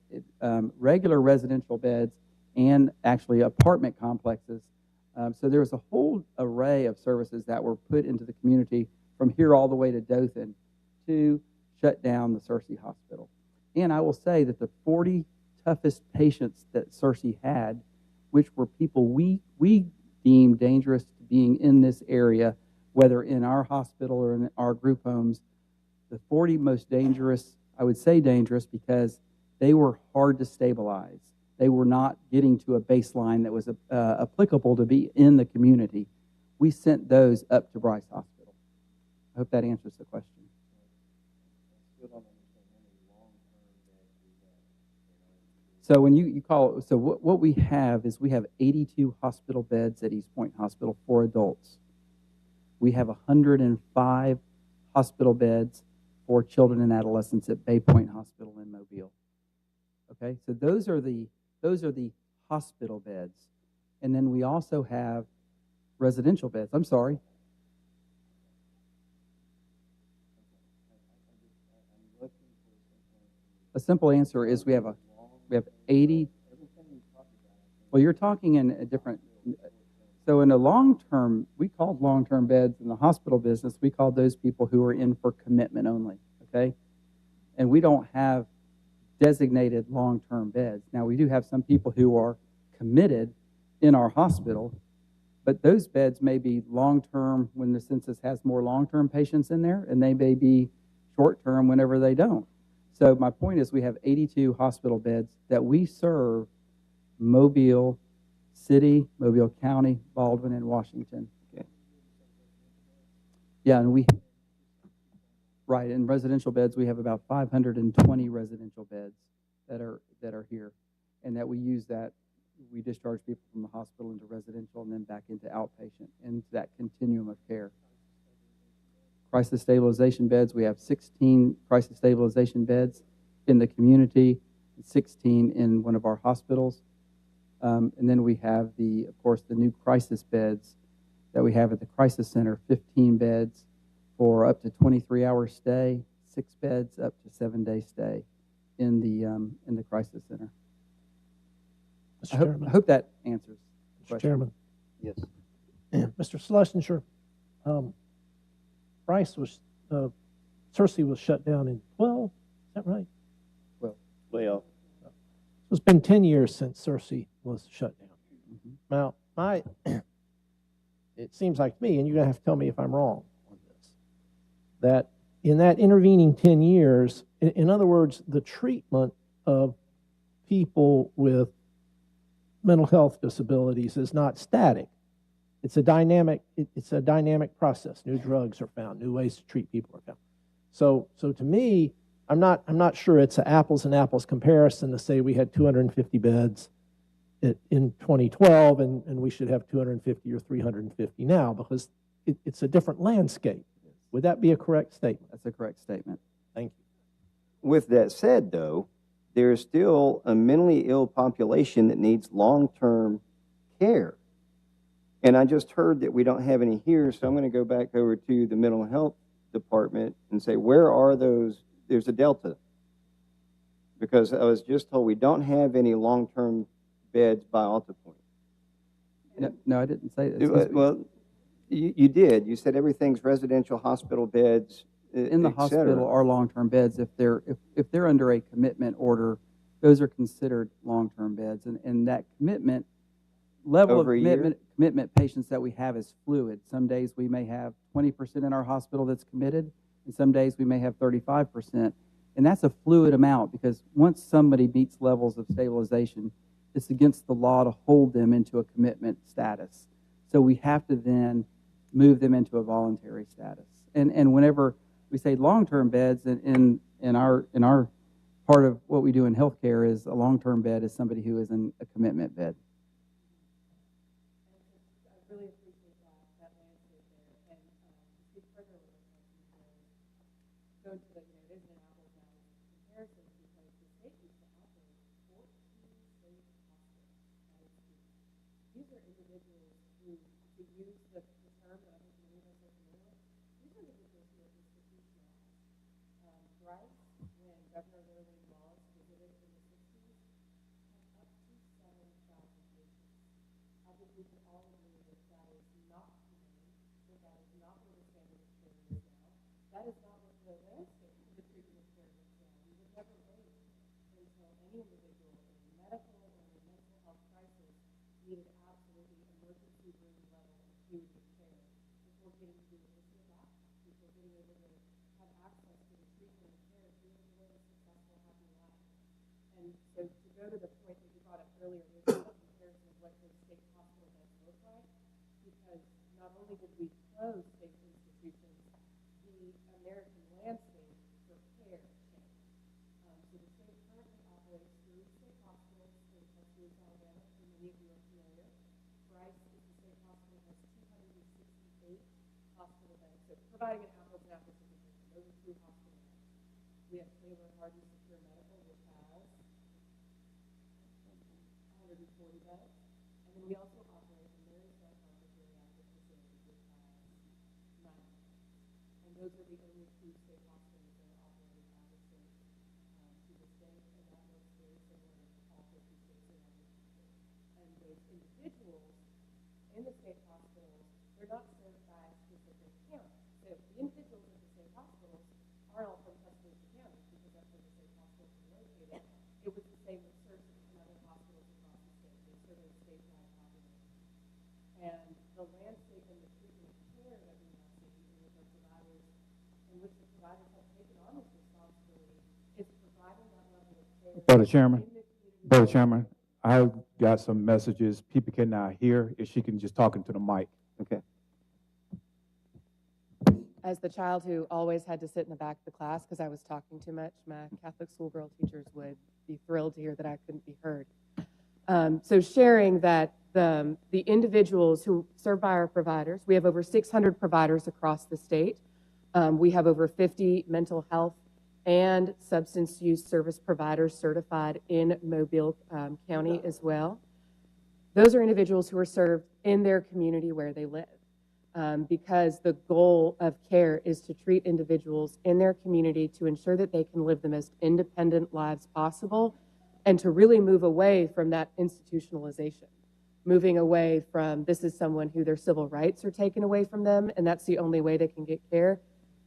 regular residential beds and actually apartment complexes. So there was a whole array of services that were put into the community from here all the way to Dothan to shut down the Searcy Hospital. And I will say that the 40 toughest patients that Searcy had, which were people we deemed dangerous to being in this area, whether in our hospital or in our group homes, the 40 most dangerous, I would say dangerous because they were hard to stabilize. They were not getting to a baseline that was applicable to be in the community. We sent those up to Bryce Hospital. I hope that answers the question. So when you call, so what we have is we have 82 hospital beds at East Point Hospital for adults. We have 105 hospital beds for children and adolescents at Bay Point Hospital in Mobile. Okay, so those are the hospital beds. And then we also have residential beds. I'm sorry. A simple answer is we have 80. Well, you're talking in a different. So in a long-term, we called long-term beds in the hospital business, we called those people who are in for commitment only, okay? And we don't have designated long-term beds. Now, we do have some people who are committed in our hospital, but those beds may be long-term when the census has more long-term patients in there, and they may be short-term whenever they don't. So my point is we have 82 hospital beds that we serve Mobile City, Mobile County, Baldwin, and Washington. Okay. Yeah, and right, in residential beds, we have about 520 residential beds that are here, and that we use that. We discharge people from the hospital into residential and then back into outpatient, into that continuum of care. Crisis stabilization beds, we have 16 crisis stabilization beds in the community, 16 in one of our hospitals. And then we have of course, the new crisis beds that we have at the crisis center, 15 beds for up to 23-hour stay, 6 beds up to 7-day stay in the crisis center. I hope that answers the question. Mr. Chairman. Yes. Mr. Schlesinger, Searcy was shut down in 12, is that right? Well, It's been 10 years since Searcy was shut down. Mm-hmm. Now, it seems like to me, and you're going to have to tell me if I'm wrong on this, that in that intervening 10 years, in other words, the treatment of people with mental health disabilities is not static. It's a dynamic process. New drugs are found, new ways to treat people are found. So to me, I'm not sure it's an apples and apples comparison to say we had 250 beds in 2012 and we should have 250 or 350 now, because it's a different landscape. Would that be a correct statement? That's a correct statement. Thank you. With that said, though, there's still a mentally ill population that needs long-term care. And I just heard that we don't have any here, so I'm going to go back over to the mental health department and say, where are those? There's a delta. Because I was just told we don't have any long-term beds by Alta Point. No, I didn't say that. Well, you did. You said everything's residential, hospital beds, in the hospital are long-term beds. If they're under a commitment order, those are considered long-term beds. And that commitment level Over of commitment patients that we have is fluid. Some days we may have 20% in our hospital that's committed, and some days we may have 35%. And that's a fluid amount, because once somebody meets levels of stabilization, it's against the law to hold them into a commitment status. So we have to then move them into a voluntary status. And whenever we say long-term beds, in our part of what we do in healthcare is a long-term bed is somebody who is in a commitment bed. I really appreciate that landscape there. And to speak further with what you go to the, it isn't an apples and apples these are individuals who, to use the term that I think many of us are familiar with, these are individuals who are institutionalized. Bryce, when Governor Lillian Wallace visited in the 60s, had up to 7,000 patients. I think we can all agree that that is not humane, that is not where the standard of care is now. That is not what the landscape of the treatment of care is now. We would never wait until any individual in a medical or in a mental health crisis needed absolutely emergency room level acuity of care before getting to a back, before being able to have access to the treatment and care to be able to live a successful, happy life. And so to go to the point that you brought up earlier, there's a comparison of what those state hospital beds look like, because not only did we close state institutions, the American landscape for care changed. So the state currently operates 3 state hospitals in Tuscaloosa, Alabama, and many of you are familiar. Bryce is the state hospital, has 268 hospital beds. So providing an apples and apples comparison, those are 2 hospital beds. We have Taylor Hardy Secure Medical, which has 140 beds. And then we also operate the Marysville Harvard Geriatric Facility, which has 9 beds. And those are the only 2 state hospitals that are operated by the state to this day, and that looks very similar in all 50 states around the country. And those individuals in the state hospitals, they're not served by a specific county. So the individuals at the state hospitals are all from Tuscaloosa County because that's where the state hospitals are located. It was the same with CERS and other hospitals across the state. They serve a statewide population. And the landscape and the treatment of care that we now see in which our providers, in which the providers have taken on this responsibility, is providing that level of care. Brother Chairman, I've got some messages. People cannot hear. If she can just talk into the mic. Okay. As the child who always had to sit in the back of the class because I was talking too much, my Catholic schoolgirl teachers would be thrilled to hear that I couldn't be heard. So sharing that the individuals who served by our providers, we have over 600 providers across the state. We have over 50 mental health and substance use service providers certified in Mobile County as well. Those are individuals who are served in their community where they live. Because the goal of care is to treat individuals in their community to ensure that they can live the most independent lives possible and to really move away from that institutionalization, moving away from this is someone who their civil rights are taken away from them and that's the only way they can get care.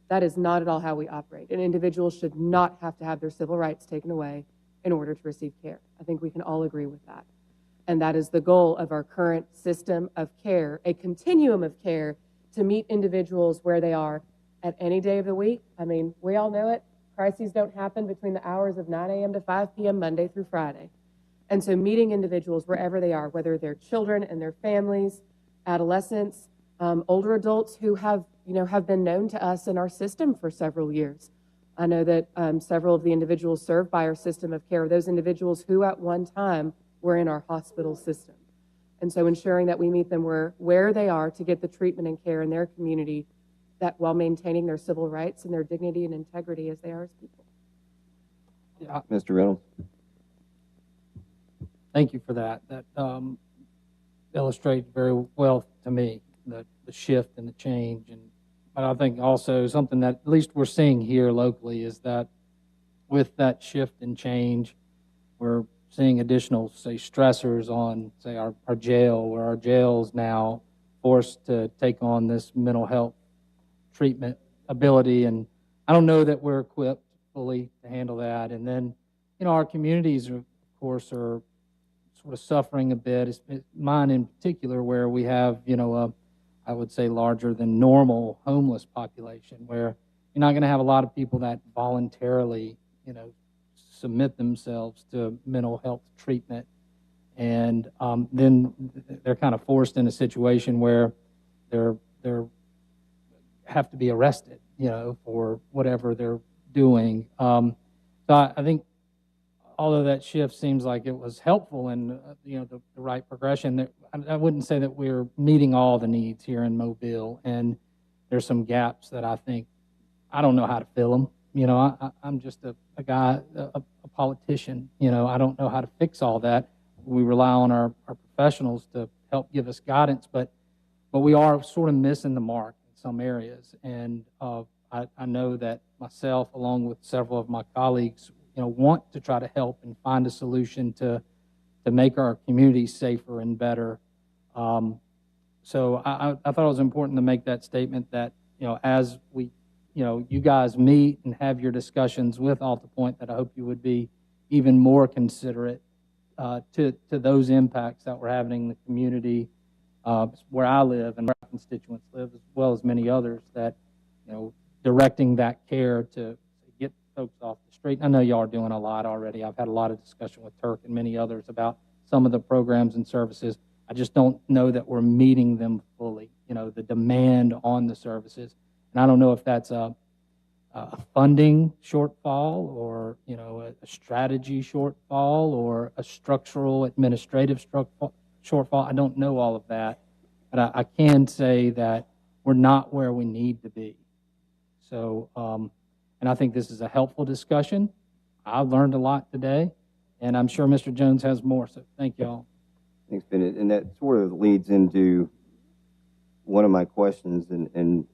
That is not at all how we operate. An individual should not have to have their civil rights taken away in order to receive care. I think we can all agree with that. And that is the goal of our current system of care, a continuum of care to meet individuals where they are at any day of the week. I mean, we all know it. Crises don't happen between the hours of 9 a.m. to 5 p.m. Monday through Friday. And so meeting individuals wherever they are, whether they're children and their families, adolescents, older adults who have been known to us in our system for several years. I know that several of the individuals served by our system of care are those individuals who at one time were in our hospital system. And so ensuring that we meet them where they are to get the treatment and care in their community, that while maintaining their civil rights and their dignity and integrity as they are as people. Yeah. Mr. Reynolds. Thank you for that. That illustrates very well to me the shift and the change. But I think also something that at least we're seeing here locally is that with that shift and change, we're seeing additional, say, stressors on, say, our jail, where our jail's now forced to take on this mental health treatment ability. And I don't know that we're equipped fully to handle that. And then, our communities, of course, are sort of suffering a bit. Mine in particular, where we have, I would say larger than normal homeless population, where you're not going to have a lot of people that voluntarily, submit themselves to mental health treatment. And then they're kind of forced in a situation where they're have to be arrested, for whatever they're doing. So I think although that shift seems like it was helpful and the right progression, I wouldn't say that we're meeting all the needs here in Mobile, and there's some gaps that I think I don't know how to fill them. I'm just a guy, a politician. I don't know how to fix all that. We rely on our professionals to help give us guidance, but we are sort of missing the mark in some areas. And I know that myself, along with several of my colleagues, want to try to help and find a solution to make our communities safer and better. So I thought it was important to make that statement that, as we, you guys meet and have your discussions with AltaPoint, that I hope you would be even more considerate to those impacts that we're having in the community where I live and where our constituents live, as well as many others, that, directing that care to get folks off the street. I know y'all are doing a lot already. I've had a lot of discussion with Turk and many others about some of the programs and services. I just don't know that we're meeting them fully, the demand on the services. And I don't know if that's a funding shortfall or, a strategy shortfall or a structural administrative shortfall. I don't know all of that, but I can say that we're not where we need to be. So, and I think this is a helpful discussion. I learned a lot today, and I'm sure Mr. Jones has more, so thank you all. Thanks, Bennett. And that sort of leads into one of my questions and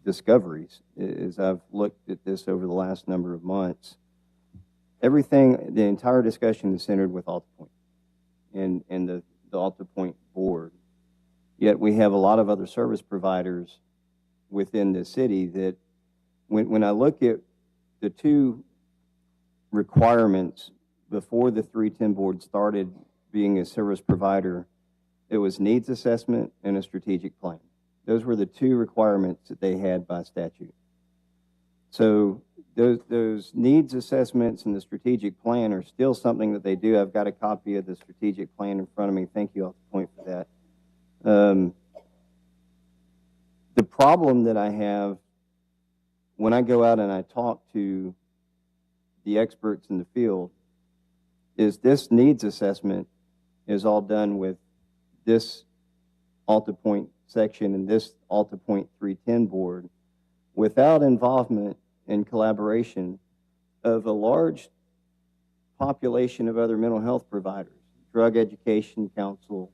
discoveries. As I've looked at this over the last number of months, the entire discussion is centered with AltaPoint and the AltaPoint board. Yet we have a lot of other service providers within the city that when I look at the two requirements before the 310 board started being a service provider, it was needs assessment and a strategic plan. Those were the two requirements that they had by statute. So those needs assessments and the strategic plan are still something that they do. I've got a copy of the strategic plan in front of me. Thank you, AltaPoint, for that. The problem that I have when I go out and I talk to the experts in the field is this needs assessment is all done with this AltaPoint section and this AltaPoint 310 board without involvement and collaboration of a large population of other mental health providers, drug education council,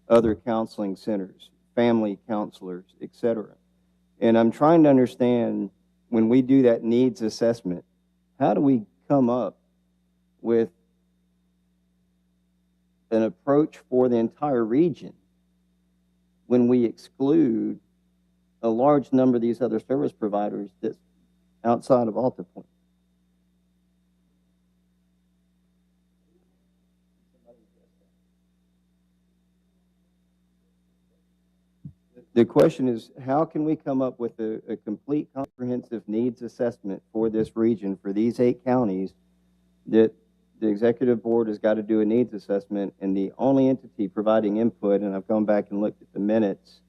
other counseling centers, family counselors, etc. And I'm trying to understand, when we do that needs assessment, how do we come up with an approach for the entire region when we exclude a large number of these other service providers that's outside of AltaPoint? The question is, how can we come up with a complete comprehensive needs assessment for this region, for these 8 counties, that the executive board has got to do a needs assessment, and the only entity providing input, and I've gone back and looked at the minutes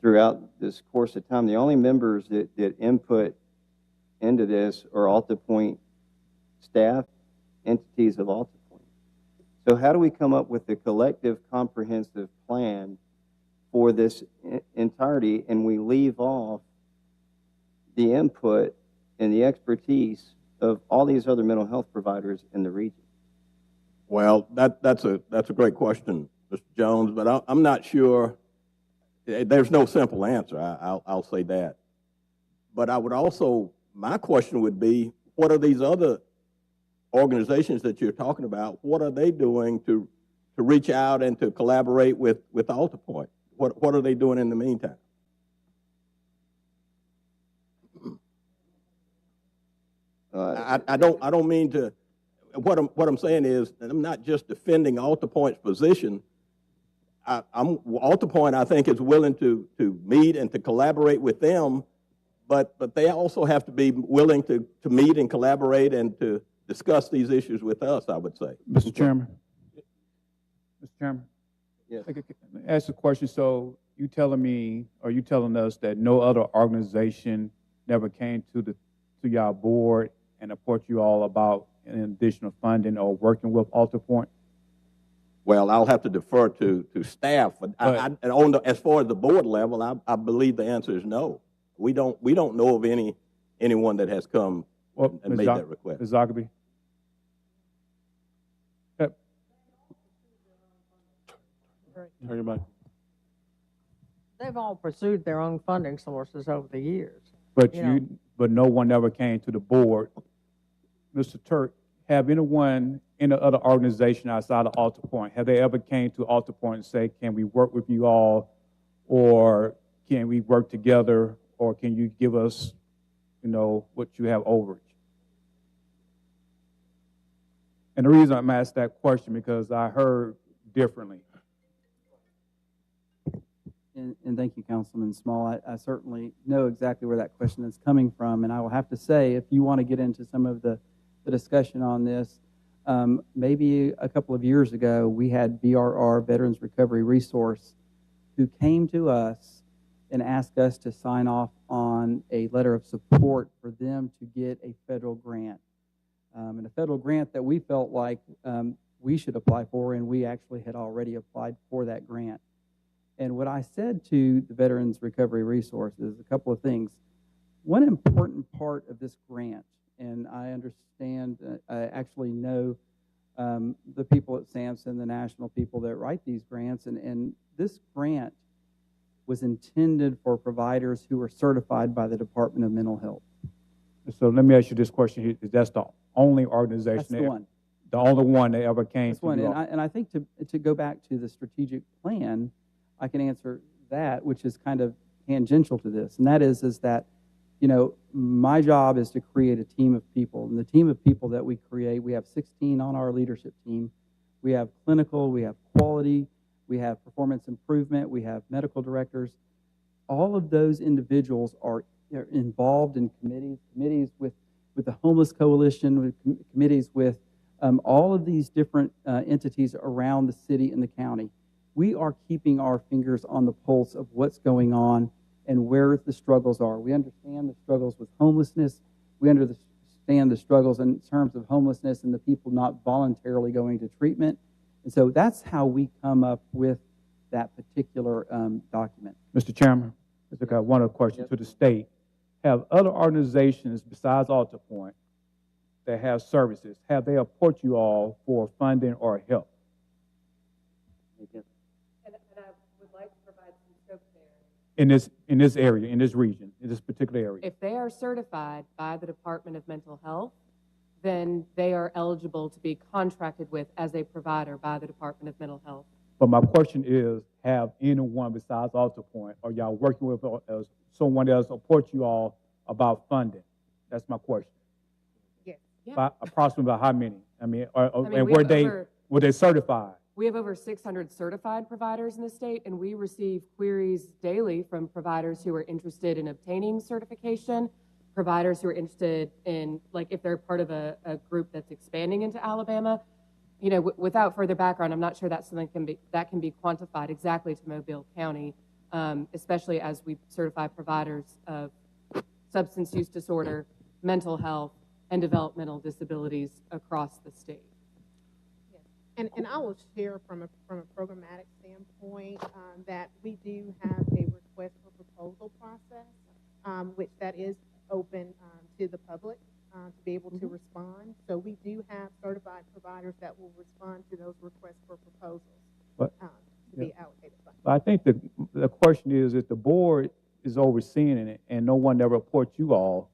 throughout this course of time, the only members that input into this are AltaPoint staff, entities of AltaPoint. So how do we come up with a collective comprehensive plan for this entirety, and we leave off the input and the expertise of all these other mental health providers in the region? Well, that's a great question, Mr. Jones, but I'm not sure. There's no simple answer. I'll say that. But I would also, my question would be, what are these other organizations that you're talking about? What are they doing to reach out and to collaborate with AltaPoint? What are they doing in the meantime? I don't mean to. What I'm saying is, that I'm not just defending AltaPoint's position. AltaPoint, I think, is willing to meet and to collaborate with them, but they also have to be willing to meet and collaborate and to discuss these issues with us, I would say. Mr. Chairman. Mr. Chairman. Yes. I ask a question. So you telling me, or you telling us that no other organization never came to y'all board and approached you all about an additional funding or working with AltaPoint? Well, I'll have to defer to staff, but as far as the board level, I believe the answer is no. We don't know of anyone that has come and made that request. Ms. Zogby? Turn your mic. They've all pursued their own funding sources over the years. But You but no one ever came to the board. Mr. Turk, have anyone in the other organization outside of Alta Point, have they ever came to Alta Point and say, can we work with you all, or can we work together, or can you give us, what you have overage? And the reason I'm asked that question because I heard differently. And thank you, Councilman Small. I certainly know exactly where that question is coming from, and I will have to say, if you want to get into some of the discussion on this, maybe a couple of years ago, we had VRR, Veterans Recovery Resource, who came to us and asked us to sign off on a letter of support for them to get a federal grant. And a federal grant that we felt like we should apply for, and we actually had already applied for that grant. And what I said to the Veterans Recovery Resource is a couple of things. One important part of this grant, and I understand, I actually know the people at SAMHSA, the national people that write these grants, and this grant was intended for providers who are certified by the Department of Mental Health. So let me ask you this question here. Is that the only organization? That's the one. The only one that ever came That's to one. you? And I think to go back to the strategic plan, I can answer that, which is kind of tangential to this. And that is that, my job is to create a team of people. And the team of people that we create, we have 16 on our leadership team. We have clinical, we have quality, we have performance improvement, we have medical directors. All of those individuals are involved in committees with the Homeless Coalition, with committees with all of these different entities around the city and the county. We are keeping our fingers on the pulse of what's going on and where the struggles are. We understand the struggles with homelessness. We understand the struggles in terms of homelessness and the people not voluntarily going to treatment. And so that's how we come up with that particular document. Mr. Chairman, I got one other question to the state. Have other organizations besides Alta Point that have services, have they approached you all for funding or help? And I would like to provide some scope there. In this area, in this region, in this particular area? If they are certified by the Department of Mental Health, then they are eligible to be contracted with as a provider by the Department of Mental Health. But my question is, have anyone besides Alta Point, or y'all working with someone else approach you all about funding? That's my question. Yes. By approximately about how many? And were they certified? We have over 600 certified providers in the state, and we receive queries daily from providers who are interested in obtaining certification, providers who are interested in, like, if they're part of a group that's expanding into Alabama. Without further background, I'm not sure that's something that can be quantified exactly to Mobile County, especially as we certify providers of substance use disorder, mental health, and developmental disabilities across the state. And I will share from a programmatic standpoint that we do have a request for proposal process, which that is open to the public to be able to respond. So we do have certified providers that will respond to those requests for proposals to be allocated funds. I think the question is, if the board is overseeing it and no one ever reports you all,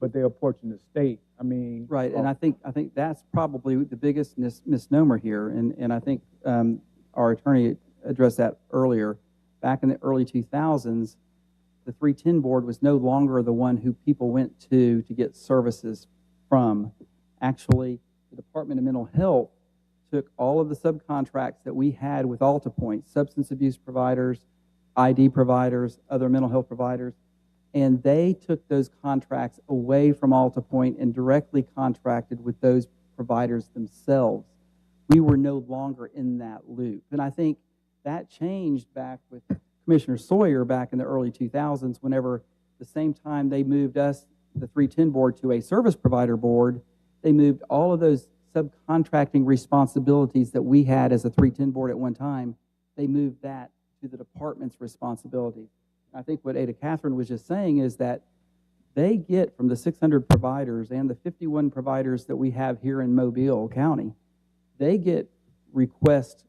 but they're approaching the state, I mean. Right, and I think that's probably the biggest misnomer here, and I think our attorney addressed that earlier. Back in the early 2000s, the 310 board was no longer the one who people went to get services from. Actually, the Department of Mental Health took all of the subcontracts that we had with Alta Point, substance abuse providers, ID providers, other mental health providers, and they took those contracts away from Alta Point and directly contracted with those providers themselves. We were no longer in that loop. And I think that changed back with Commissioner Sawyer back in the early 2000s, whenever the same time they moved us, the 310 board, to a service provider board, they moved all of those subcontracting responsibilities that we had as a 310 board at one time, they moved that to the department's responsibility. I think what Ada Catherine was just saying is that they get from the 600 providers and the 51 providers that we have here in Mobile County, they get requests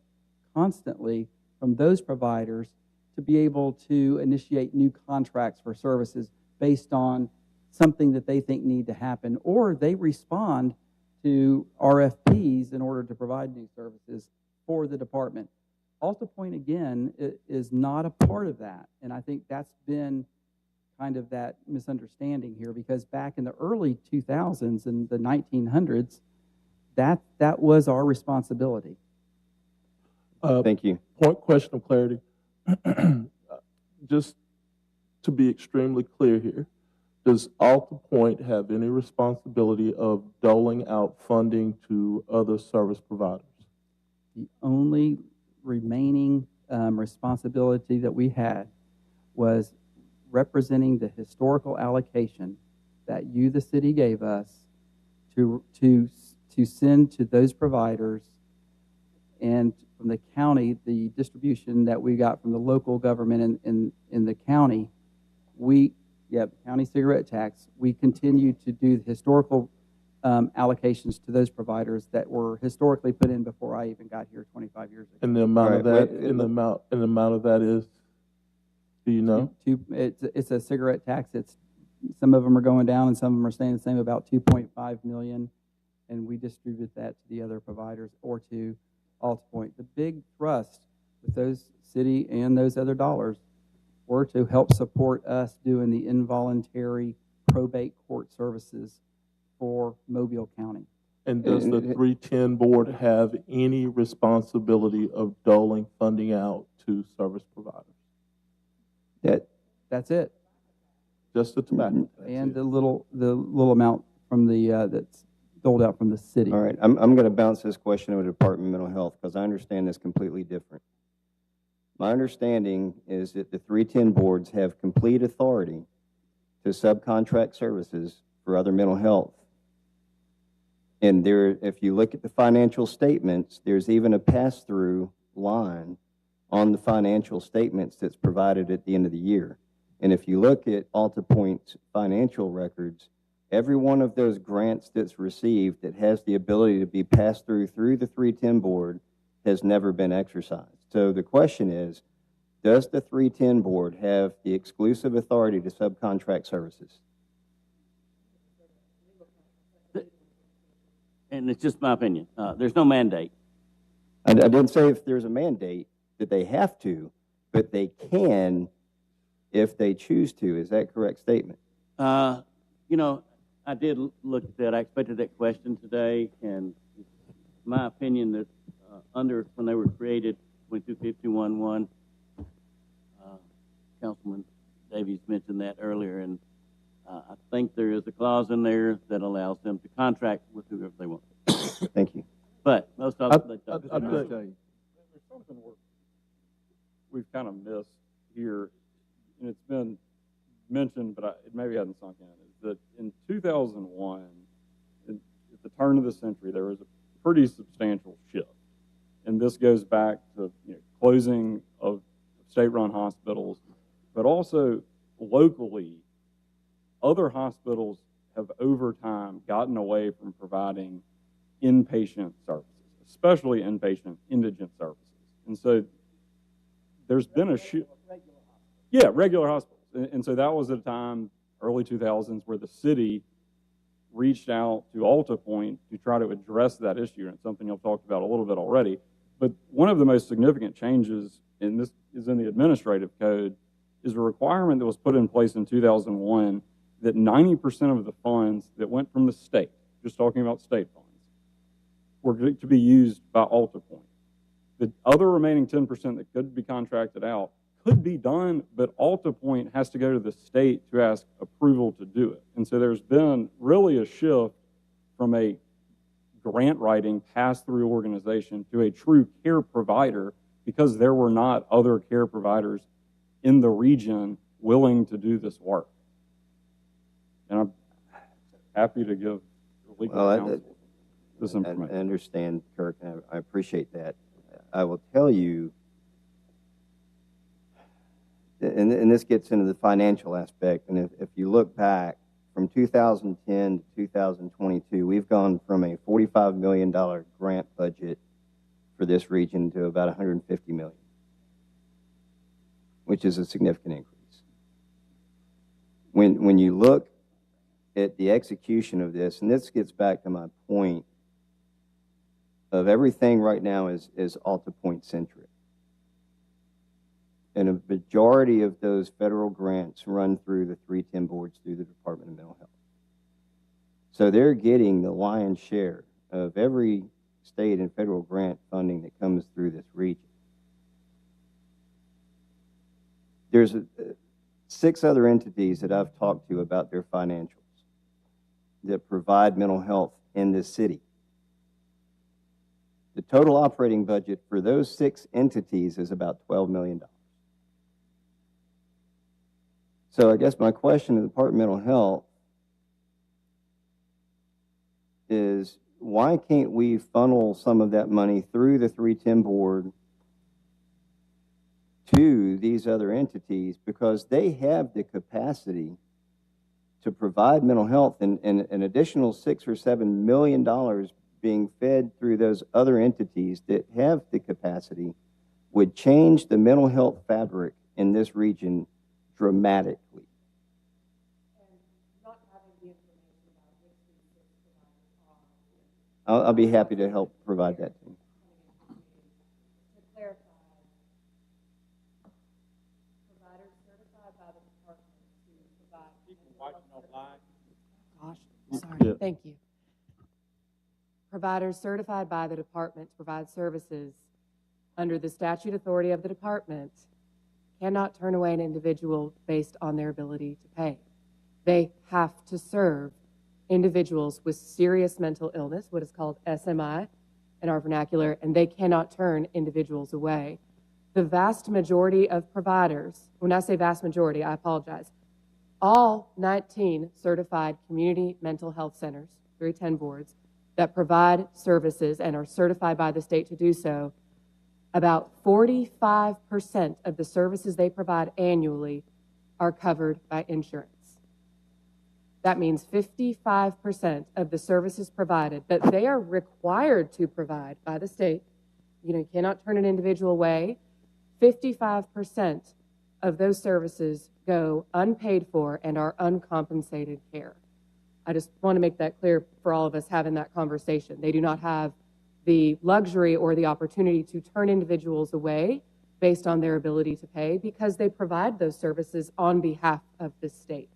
constantly from those providers to be able to initiate new contracts for services based on something that they think need to happen, or they respond to RFPs in order to provide new services for the department. AltaPoint, again, is not a part of that, and I think that's been kind of that misunderstanding here, because back in the early 2000s and the 1900s, that was our responsibility. Thank you. Question of clarity. Just to be extremely clear here, does AltaPoint have any responsibility of doling out funding to other service providers? The only remaining responsibility that we had was representing the historical allocation that you, the city, gave us to send to those providers, and from the county, the distribution that we got from the local government in the county, county cigarette tax, we continue to do the historical allocations to those providers that were historically put in before I even got here 25 years ago. And the amount of that, and the amount of that is, do you know? It's a cigarette tax. Some of them are going down and some of them are staying the same, about 2.5 million, and we distribute that to the other providers or to AltaPoint. The big thrust with those city and those other dollars were to help support us doing the involuntary probate court services for Mobile County. And does the 310 board have any responsibility of doling funding out to service providers? That's it. Just the tobacco tax. And the little amount from the that's doled out from the city. All right, I'm going to bounce this question over to the Department of Mental Health because I understand this completely different. My understanding is that the 310 boards have complete authority to subcontract services for other mental health. And if you look at the financial statements, there's even a pass-through line on the financial statements that's provided at the end of the year. And if you look at AltaPoint's financial records, every one of those grants that's received that has the ability to be passed through the 310 board has never been exercised. So the question is, does the 310 board have the exclusive authority to subcontract services? And it's just my opinion. There's no mandate. I didn't say if there's a mandate that they have to, but they can if they choose to. Is that a correct statement? You know, I did look at that. I expected that question today, and it's my opinion that when they were created, 2251-1, Councilman Davies mentioned that earlier, and I think there is a clause in there that allows them to contract with whoever they want. Thank you. But most of them, There's something we've kind of missed here, and it's been mentioned, but it maybe hasn't sunk in, is that in 2001, at the turn of the century, there was a pretty substantial shift. And this goes back to closing of state-run hospitals, but also locally, other hospitals have over time gotten away from providing inpatient services, especially inpatient indigent services. And so there's been a shift. Yeah, regular hospitals. And so that was at a time, early 2000s, where the city reached out to AltaPoint to try to address that issue. And it's something you've talked about a little bit already. But one of the most significant changes, and this is in the administrative code, is a requirement that was put in place in 2001 that 90% of the funds that went from the state, just talking about state funds, were to be used by AltaPoint. The other remaining 10% that could be contracted out could be done, but AltaPoint has to go to the state to ask approval to do it. And so there's been really a shift from a grant writing pass-through organization to a true care provider, because there were not other care providers in the region willing to do this work. And I'm happy to give legal counsel this information. I understand, Kirk, and I appreciate that. I will tell you, and this gets into the financial aspect, and if you look back from 2010 to 2022, we've gone from a $45 million grant budget for this region to about $150 million. which is a significant increase. When you look at the execution of this, and this gets back to my point of everything right now is Alta Point centric. And a majority of those federal grants run through the 310 boards through the Department of Mental Health. So they're getting the lion's share of every state and federal grant funding that comes through this region. There's 6 other entities that I've talked to about their financials that provide mental health in this city. The total operating budget for those 6 entities is about $12 million. So I guess my question to the Department of Mental Health is, why can't we funnel some of that money through the 310 board to these other entities, because they have the capacity to provide mental health, and an additional $6 or $7 million being fed through those other entities that have the capacity would change the mental health fabric in this region dramatically. I'll be happy to help provide that to you. To clarify, providers certified by the department to provide. Gosh, sorry. Yeah. Thank you. Providers certified by the department to provide services under the statute authority of the department cannot turn away an individual based on their ability to pay. They have to serve individuals with serious mental illness, what is called SMI in our vernacular, and they cannot turn individuals away. The vast majority of providers, when I say vast majority, I apologize, all 19 certified community mental health centers, 310 boards, that provide services and are certified by the state to do so, about 45% of the services they provide annually are covered by insurance. That means 55% of the services provided that they are required to provide by the state, you cannot turn an individual away, 55% of those services go unpaid for and are uncompensated care. I just want to make that clear for all of us having that conversation. They do not have the luxury or the opportunity to turn individuals away based on their ability to pay, because they provide those services on behalf of the state.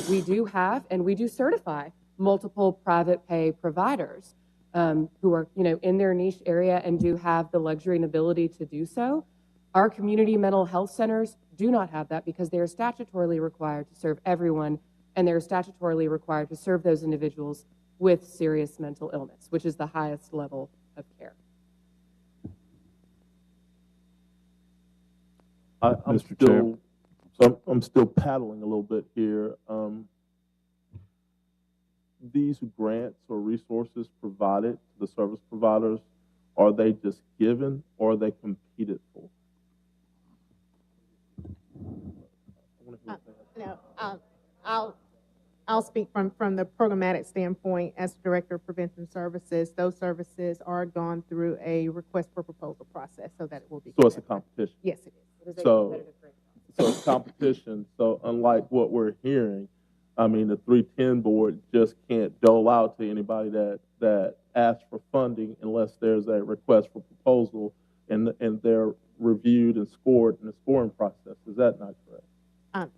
We do have, and we do certify multiple private pay providers who are, in their niche area and do have the luxury and ability to do so. Our community mental health centers do not have that because they are statutorily required to serve everyone, and they're statutorily required to serve those individuals with serious mental illness, which is the highest level of care. Mr. Chair. So I'm still paddling a little bit here. These grants or resources provided to the service providers, are they just given or are they competed for? I'll speak from the programmatic standpoint. As Director of Prevention Services, those services are gone through a request for proposal process so that it will be. So it's a competition. Yes, it is. So it's competition. So unlike what we're hearing, I mean, the 310 board just can't dole out to anybody that asks for funding unless there's a request for proposal and they're reviewed and scored in the scoring process. Is that not correct?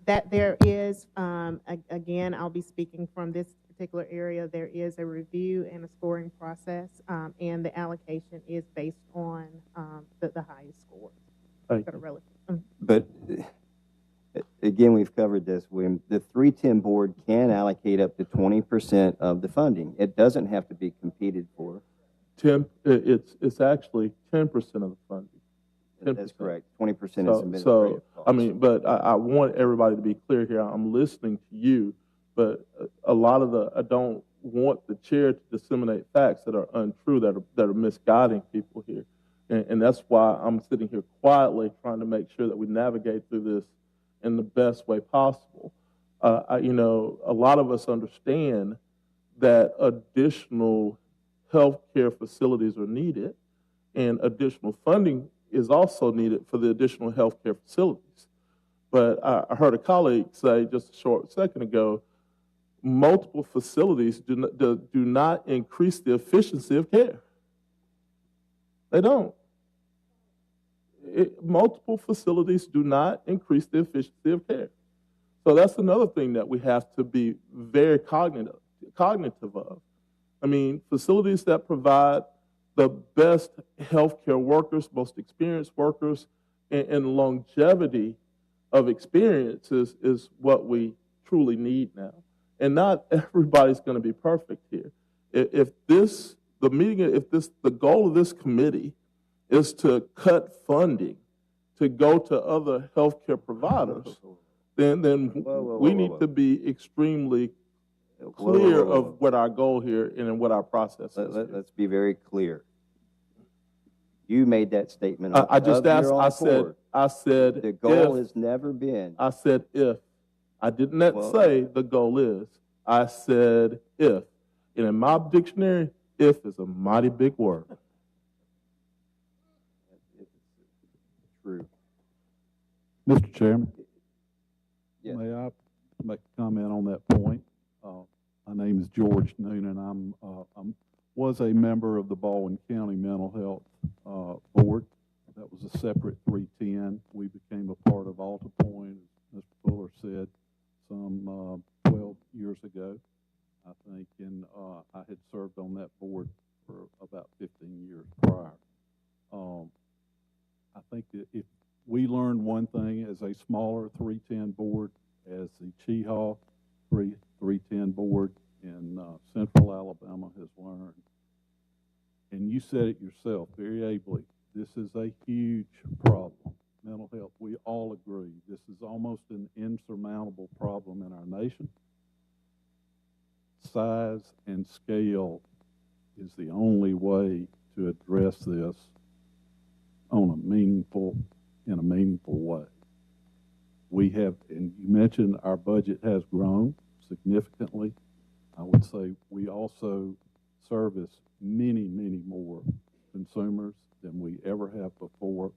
That there is, again, I'll be speaking from this particular area, there is a review and a scoring process, and the allocation is based on the highest score. But again, we've covered this, William. The 310 board can allocate up to 20% of the funding. It doesn't have to be competed for. It's actually 10% of the funding. 10%. That's correct. 20% is administrative So, costs. I mean, but I want everybody to be clear here. I'm listening to you, but a lot of I don't want the chair to disseminate facts that are untrue, that are misguiding people here. And that's why I'm sitting here quietly trying to make sure that we navigate through this in the best way possible. A lot of us understand that additional healthcare facilities are needed and additional funding is also needed for the additional healthcare facilities. But I heard a colleague say just a short second ago, multiple facilities do not increase the efficiency of care. They don't. Multiple facilities do not increase the efficiency of care. So that's another thing that we have to be very cognitive of. I mean, facilities that provide the best healthcare workers, most experienced workers, and longevity of experiences is what we truly need now. And not everybody's going to be perfect here. If the goal of this committee is to cut funding to go to other healthcare providers, then we need to be extremely clear of what our goal here and what our process is. Let's be very clear. You made that statement. I just asked. I said the goal has never been. I said if. I did not say the goal is. I said if. And in my dictionary, if is a mighty big word. True. Mr. Chairman, yes. May I make a comment on that point? My name is George Noonan. I was a member of the Baldwin County Mental Health Board. That was a separate 310. We became a part of Alta Point, as Mr. Fuller said, some 12 years ago, I think, and I had served on that board for about 15 years prior. I think that if we learned one thing as a smaller 310 board, as the Chehaw 310 board in Central Alabama has learned, and you said it yourself very ably, this is a huge problem. Mental health, we all agree, this is almost an insurmountable problem in our nation. Size and scale is the only way to address this in a meaningful way. We have, and you mentioned our budget has grown significantly. I would say we also service many, many more consumers than we ever have before.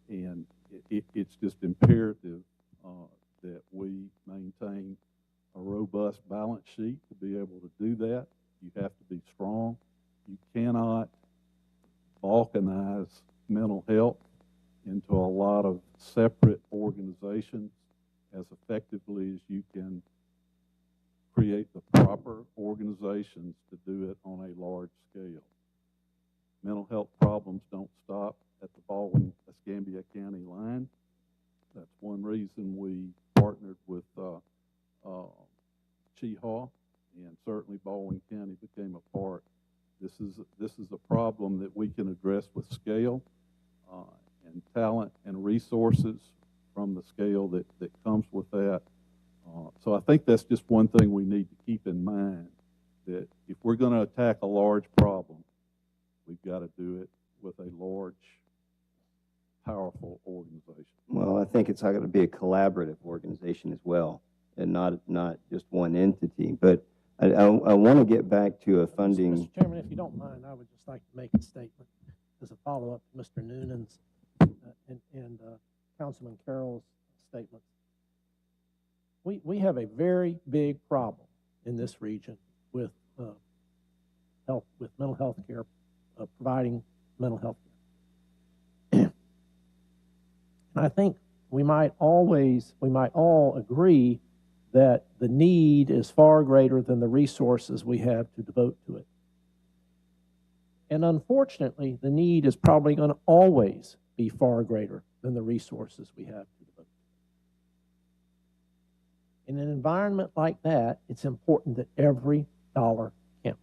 And it's just imperative that we maintain a robust balance sheet to be able to do that. You have to be strong. You cannot balkanize mental health into a lot of separate organizations as effectively as you can create the proper organizations to do it on a large scale. Mental health problems don't stop at the Baldwin-Escambia County line. That's one reason we partnered with Chehaw, and certainly Baldwin County became a part. This is a problem that we can address with scale and talent and resources from the scale that comes with that. So I think that's just one thing we need to keep in mind, that if we're going to attack a large problem, we've got to do it with a large, powerful organization. Well, I think it's going to be a collaborative organization as well, and not just one entity. But I want to get back to a funding. Mr. Chairman, if you don't mind, I would just like to make a statement as a follow-up to Mr. Noonan's and Councilman Carroll's statements. We have a very big problem in this region with mental health care, providing mental health care. And I think we might all agree that the need is far greater than the resources we have to devote to it. And unfortunately, the need is probably going to always be far greater than the resources we have to devote. In an environment like that, it's important that every dollar counts.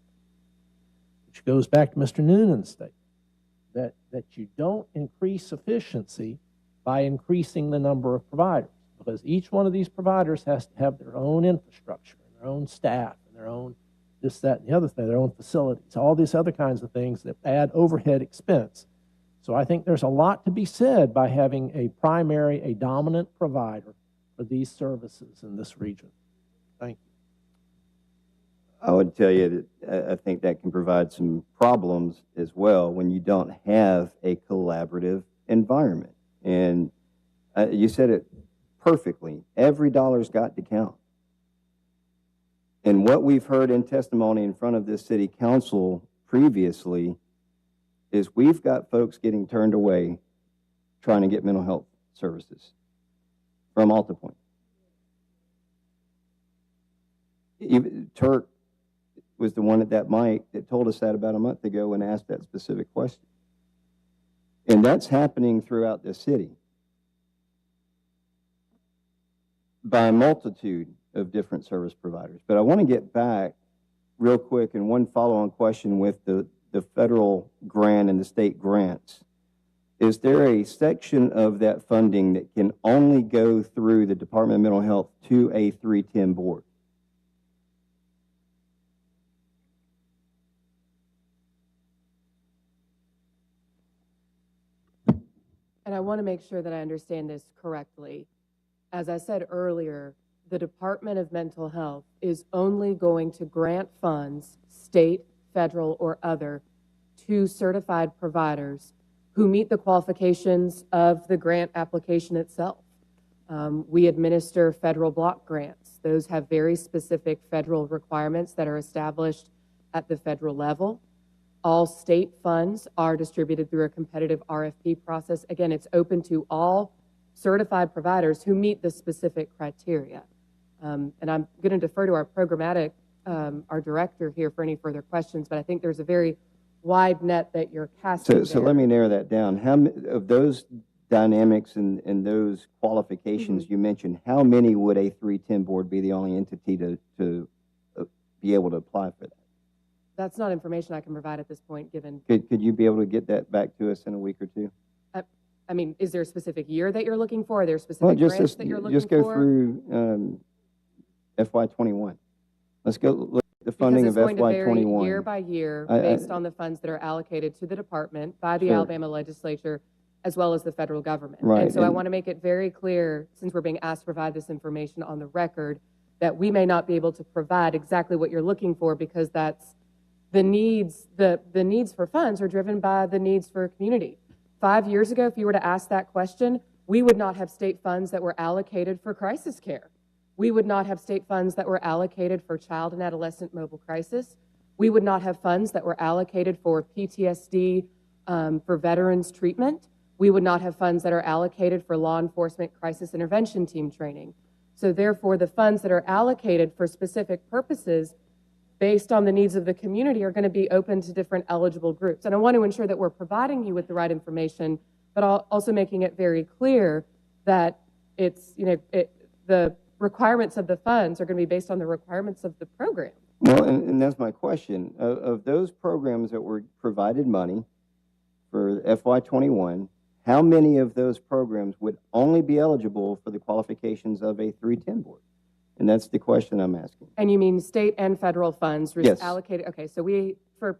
Which goes back to Mr. Noonan's statement, that you don't increase efficiency by increasing the number of providers, because each one of these providers has to have their own infrastructure, and their own staff, and their own this, that, and the other thing, their own facilities, all these other kinds of things that add overhead expense. So I think there's a lot to be said by having a primary, a dominant provider for these services in this region. Thank you. I would tell you that I think that can provide some problems as well when you don't have a collaborative environment. And you said it perfectly. Every dollar's got to count. And what we've heard in testimony in front of this city council previously is we've got folks getting turned away trying to get mental health services from AltaPoint. Even Turk was the one at that mic that told us that about a month ago and asked that specific question. And that's happening throughout the city by a multitude of different service providers. But I want to get back real quick and one follow-on question with the federal grant and the state grants. Is there a section of that funding that can only go through the Department of Mental Health to a 310 board? And I want to make sure that I understand this correctly. As I said earlier, the Department of Mental Health is only going to grant funds, state, federal, or other, to certified providers who meet the qualifications of the grant application itself. We administer federal block grants. Those have very specific federal requirements that are established at the federal level. All state funds are distributed through a competitive RFP process. Again, it's open to all certified providers who meet the specific criteria. And I'm going to defer to our programmatic, our director here for any further questions, but I think there's a very wide net that you're casting. So let me narrow that down. How of those dynamics and those qualifications you mentioned, how many would a 310 board be the only entity to be able to apply for that? That's not information I can provide at this point, given. Could you be able to get that back to us in a week or two? I mean, is there a specific year that you're looking for? Are there specific grants that you're looking for? Just go through FY21. Let's go look at the funding of FY21. Because it's going to vary year by year based on the funds that are allocated to the department by the Alabama legislature as well as the federal government. Right. And so I want to make it very clear, since we're being asked to provide this information on the record, that we may not be able to provide exactly what you're looking for because that's the needs for funds are driven by the needs for a community. 5 years ago, if you were to ask that question, we would not have state funds that were allocated for crisis care. We would not have state funds that were allocated for child and adolescent mobile crisis. We would not have funds that were allocated for PTSD for veterans treatment. We would not have funds that are allocated for law enforcement crisis intervention team training. So therefore, the funds that are allocated for specific purposes based on the needs of the community are going to be open to different eligible groups. And I want to ensure that we're providing you with the right information, but also making it very clear that it's, the requirements of the funds are going to be based on the requirements of the program. Well, and that's my question. Of those programs that were provided money for FY21, how many of those programs would only be eligible for the qualifications of a 310 board? And that's the question I'm asking. And you mean state and federal funds Yes. allocated? Okay, so we, for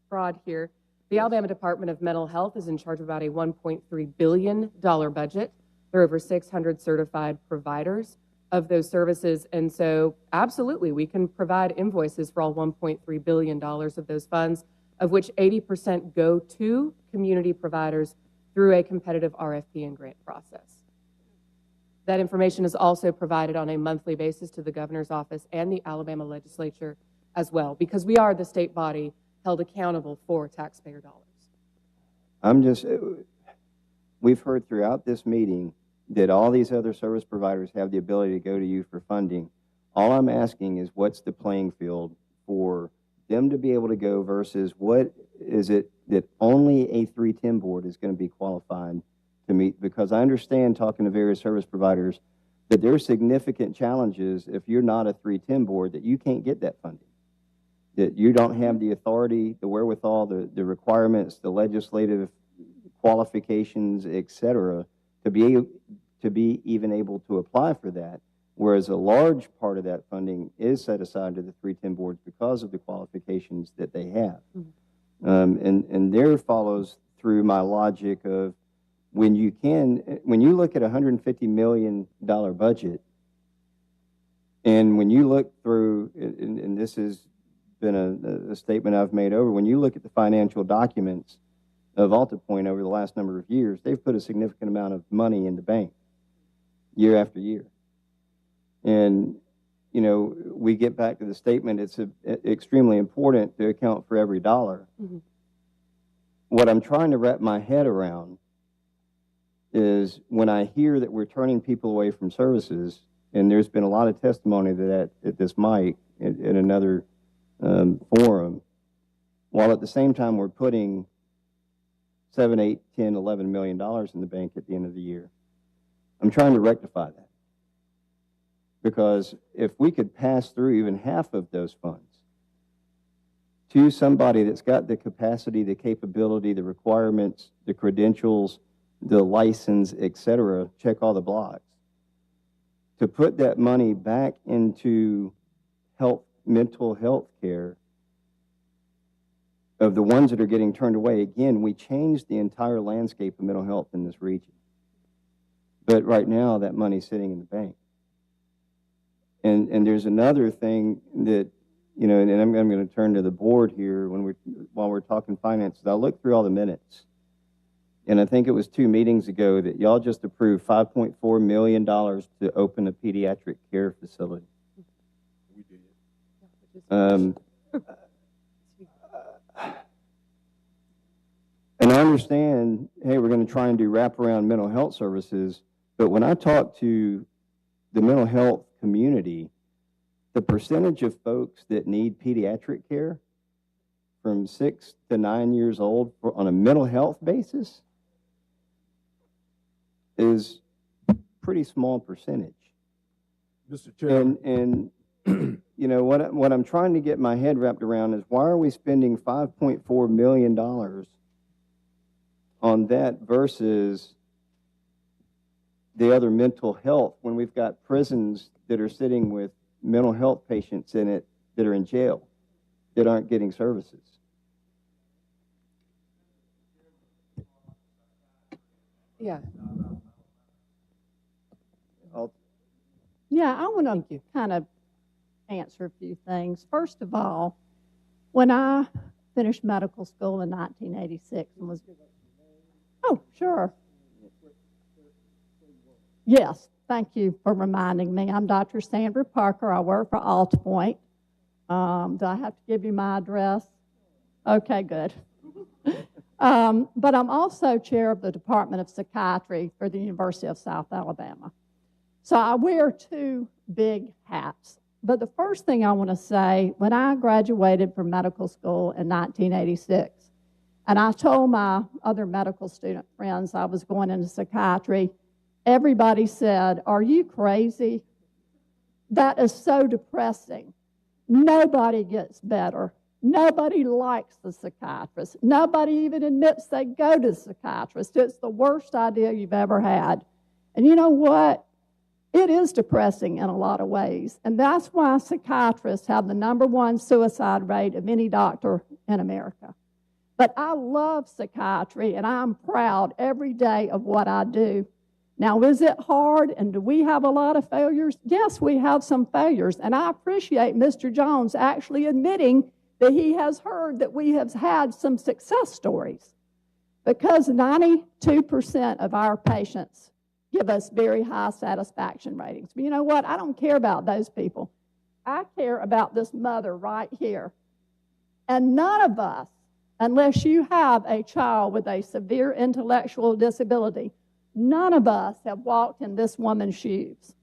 broad here, the Alabama Department of Mental Health is in charge of about a $1.3 billion budget. There are over 600 certified providers of those services. And so absolutely, we can provide invoices for all $1.3 billion of those funds, of which 80% go to community providers through a competitive RFP and grant process. That information is also provided on a monthly basis to the governor's office and the Alabama legislature as well, because we are the state body held accountable for taxpayer dollars. We've heard throughout this meeting that all these other service providers have the ability to go to you for funding. All I'm asking is what's the playing field for them to be able to go versus what is it that only a 310 board is going to be qualified to meet? Because I understand, talking to various service providers, that there are significant challenges if you're not a 310 board that you can't get that funding, that you don't have the authority, the wherewithal, the requirements, the legislative qualifications, et cetera, to be even able to apply for that, whereas a large part of that funding is set aside to the 310 boards because of the qualifications that they have. And there follows through my logic of when you look at a $150 million budget, and when you look through, and this is been a statement I've made over. When you look at the financial documents of AltaPoint over the last number of years, they've put a significant amount of money in the bank year after year. And, you know, we get back to the statement, it's extremely important to account for every dollar. Mm-hmm. What I'm trying to wrap my head around is when I hear that we're turning people away from services, and there's been a lot of testimony to that at this mic in another forum, while at the same time we're putting $7, $8, $10, $11 million in the bank at the end of the year. I'm trying to rectify that. Because if we could pass through even half of those funds to somebody that's got the capacity, the capability, the requirements, the credentials, the license, et cetera, check all the blocks, to put that money back into mental health care of the ones that are getting turned away, again, we changed the entire landscape of mental health in this region. But right now, that money's sitting in the bank. And there's another thing that, you know, and I'm going to turn to the board here while we're talking finances. I looked through all the minutes, and I think it was 2 meetings ago that y'all just approved $5.4 million to open a pediatric care facility. We did. And I understand, hey, we're going to try and do wraparound mental health services, but when I talk to the mental health community, the percentage of folks that need pediatric care from 6 to 9 years old on a mental health basis is pretty small percentage. Mr. Chairman. And you know, what I'm trying to get my head wrapped around is why are we spending $5.4 million on that versus the other mental health when we've got prisons that are sitting with mental health patients in it that are in jail that aren't getting services? Yeah. Yeah, I want to kind of answer a few things. First of all, when I finished medical school in 1986 and was, oh, sure. Yes, thank you for reminding me. I'm Dr. Sandra Parker. I work for AltaPoint. Do I have to give you my address? Okay, good. But I'm also chair of the Department of Psychiatry for the University of South Alabama. So I wear 2 big hats. But the first thing I want to say, when I graduated from medical school in 1986, and I told my other medical student friends I was going into psychiatry, everybody said, "Are you crazy? That is so depressing. Nobody gets better. Nobody likes the psychiatrist. Nobody even admits they go to the psychiatrist. It's the worst idea you've ever had." And you know what? It is depressing in a lot of ways. And that's why psychiatrists have the #1 suicide rate of any doctor in America. But I love psychiatry, and I'm proud every day of what I do. Now, is it hard, and do we have a lot of failures? Yes, we have some failures, and I appreciate Mr. Jones actually admitting that he has heard that we have had some success stories, because 92% of our patients give us very high satisfaction ratings. But you know what? I don't care about those people. I care about this mother right here. And none of us, unless you have a child with a severe intellectual disability, none of us have walked in this woman's shoes.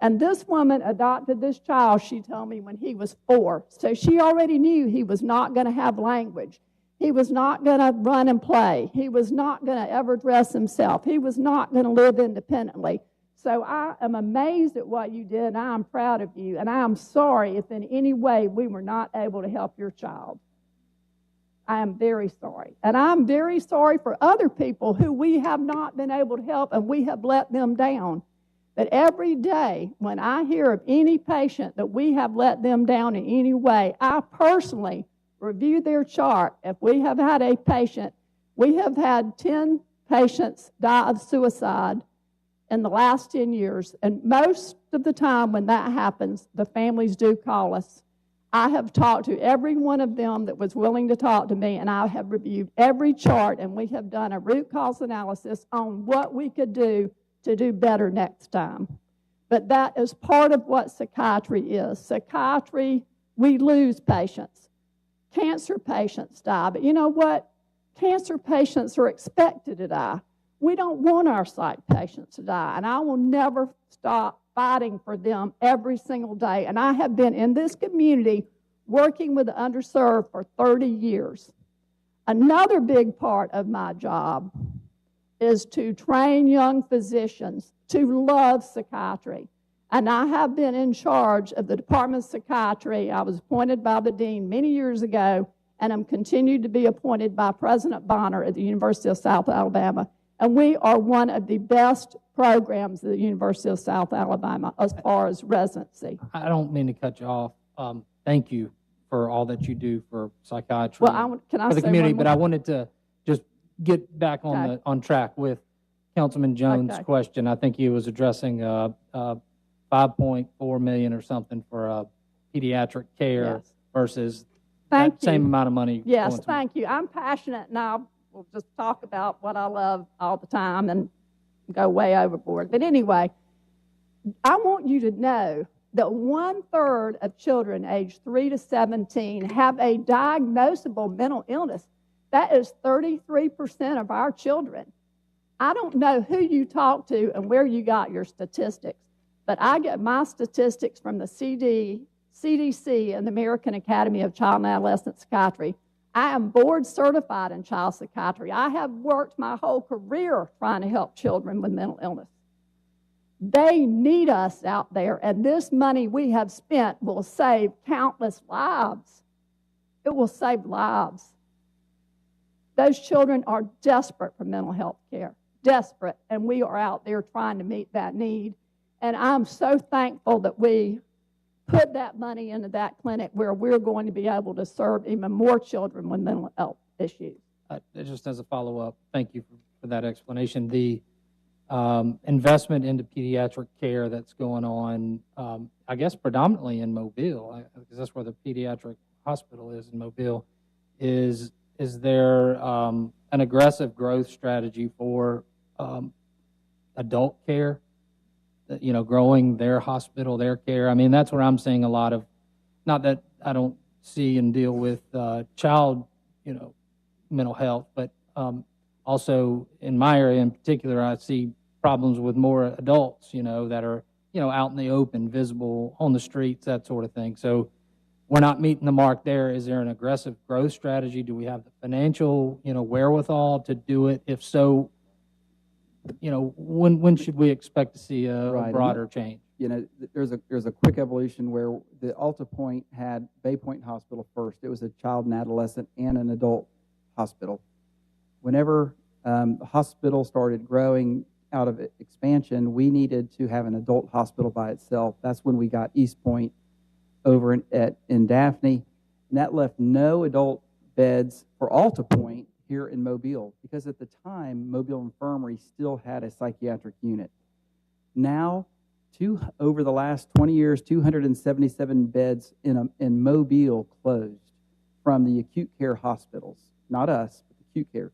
And this woman adopted this child, she told me, when he was 4. So she already knew he was not going to have language. He was not going to run and play. He was not going to ever dress himself. He was not going to live independently. So I am amazed at what you did, and I am proud of you. And I am sorry if in any way we were not able to help your child. I am very sorry. And I'm very sorry for other people who we have not been able to help, and we have let them down. But every day when I hear of any patient that we have let them down in any way, I personally review their chart. If we have had a patient, we have had 10 patients die of suicide in the last 10 years. And most of the time when that happens, the families do call us. I have talked to every one of them that was willing to talk to me, and I have reviewed every chart, and we have done a root cause analysis on what we could do to do better next time. But that is part of what psychiatry is. Psychiatry, we lose patients. Cancer patients die, but you know what? Cancer patients are expected to die. We don't want our psych patients to die, and I will never stop fighting for them every single day. And I have been in this community working with the underserved for 30 years. Another big part of my job is to train young physicians to love psychiatry. And I have been in charge of the Department of Psychiatry. I was appointed by the dean many years ago, and I'm continued to be appointed by President Bonner at the University of South Alabama. And we are one of the best programs at the University of South Alabama as far as residency. I don't mean to cut you off. Thank you for all that you do for psychiatry Well, can I for the say community, one more? but I wanted to just get back on track with Councilman Jones' Okay. question. I think he was addressing $5.4 million or something for pediatric care Yes. versus Thank that same you. amount of money. Yes, going to- thank you. I'm passionate, and I will just talk about what I love all the time and go way overboard. But anyway, I want you to know that 1/3 of children aged 3 to 17 have a diagnosable mental illness. That is 33% of our children. I don't know who you talk to and where you got your statistics, but I get my statistics from the CDC and the American Academy of Child and Adolescent Psychiatry. I am board certified in child psychiatry. I have worked my whole career trying to help children with mental illness. They need us out there, and this money we have spent will save countless lives. It will save lives. Those children are desperate for mental health care, desperate, and we are out there trying to meet that need. And I'm so thankful that we put that money into that clinic where we're going to be able to serve even more children with mental health issues. Just as a follow-up, thank you for that explanation. The investment into pediatric care that's going on, I guess predominantly in Mobile, because that's where the pediatric hospital is in Mobile, is there an aggressive growth strategy for adult care? You know, growing their hospital, their care. I mean, that's where I'm seeing a lot of, not that I don't see and deal with child, mental health, but also in my area in particular, I see problems with more adults, that are, out in the open, visible on the streets, that sort of thing. So we're not meeting the mark there. Is there an aggressive growth strategy? Do we have the financial, wherewithal to do it? If so, when should we expect to see a broader change? There's a quick evolution where the Alta Point had Bay Point Hospital first. It was a child and adolescent and an adult hospital. Whenever the hospital started growing out of expansion, we needed to have an adult hospital by itself. That's when we got East Point over in Daphne, and that left no adult beds for Alta Point here in Mobile, because at the time, Mobile Infirmary still had a psychiatric unit. Now, over the last 20 years, 277 beds in Mobile closed from the acute care hospitals. Not us, but acute care.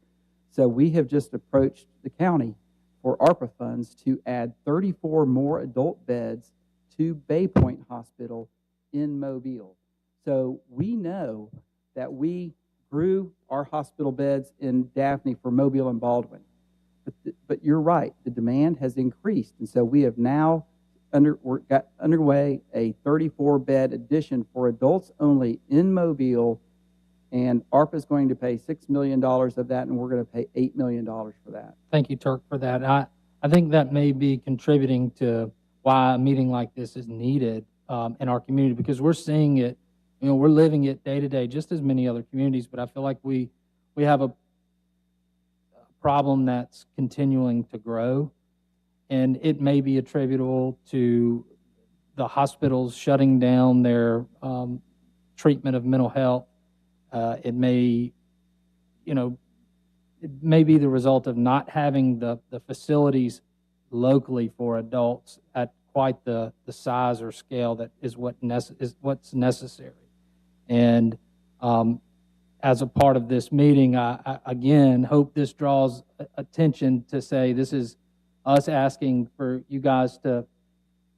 So we have just approached the county for ARPA funds to add 34 more adult beds to Bay Point Hospital in Mobile. So we know that we grew our hospital beds in Daphne for Mobile and Baldwin. But you're right, the demand has increased. And so we have now got underway a 34-bed addition for adults only in Mobile, and ARPA is going to pay $6 million of that, and we're going to pay $8 million for that. Thank you, Turk, for that. I think that may be contributing to why a meeting like this is needed in our community, because we're seeing it, we're living it day to day, just as many other communities, but I feel like we have a problem that's continuing to grow, and it may be attributable to the hospitals shutting down their treatment of mental health. It may be the result of not having the facilities locally for adults at quite the size or scale that is what's necessary. And as a part of this meeting, I again hope this draws attention to say this is us asking for you guys to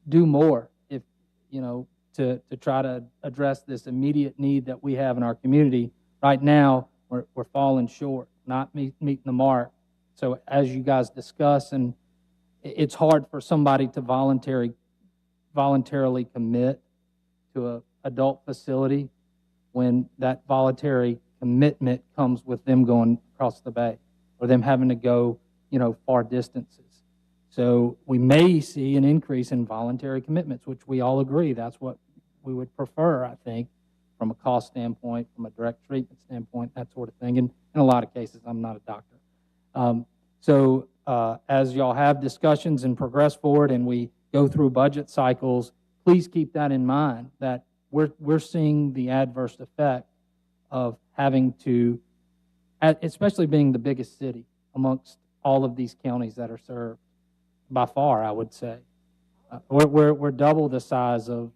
do more, if you know, to try to address this immediate need that we have in our community. Right now, we're falling short, not meeting the mark. So as you guys discuss, and it's hard for somebody to voluntarily commit to an adult facility when that voluntary commitment comes with them going across the bay or them having to go, you know, far distances. So we may see an increase in voluntary commitments, which we all agree that's what we would prefer, I think, from a cost standpoint, from a direct treatment standpoint, that sort of thing. And in a lot of cases, I'm not a doctor. As y'all have discussions and progress forward and we go through budget cycles, please keep that in mind, that we're seeing the adverse effect of having to, especially being the biggest city amongst all of these counties that are served, by far, I would say. We're double the size of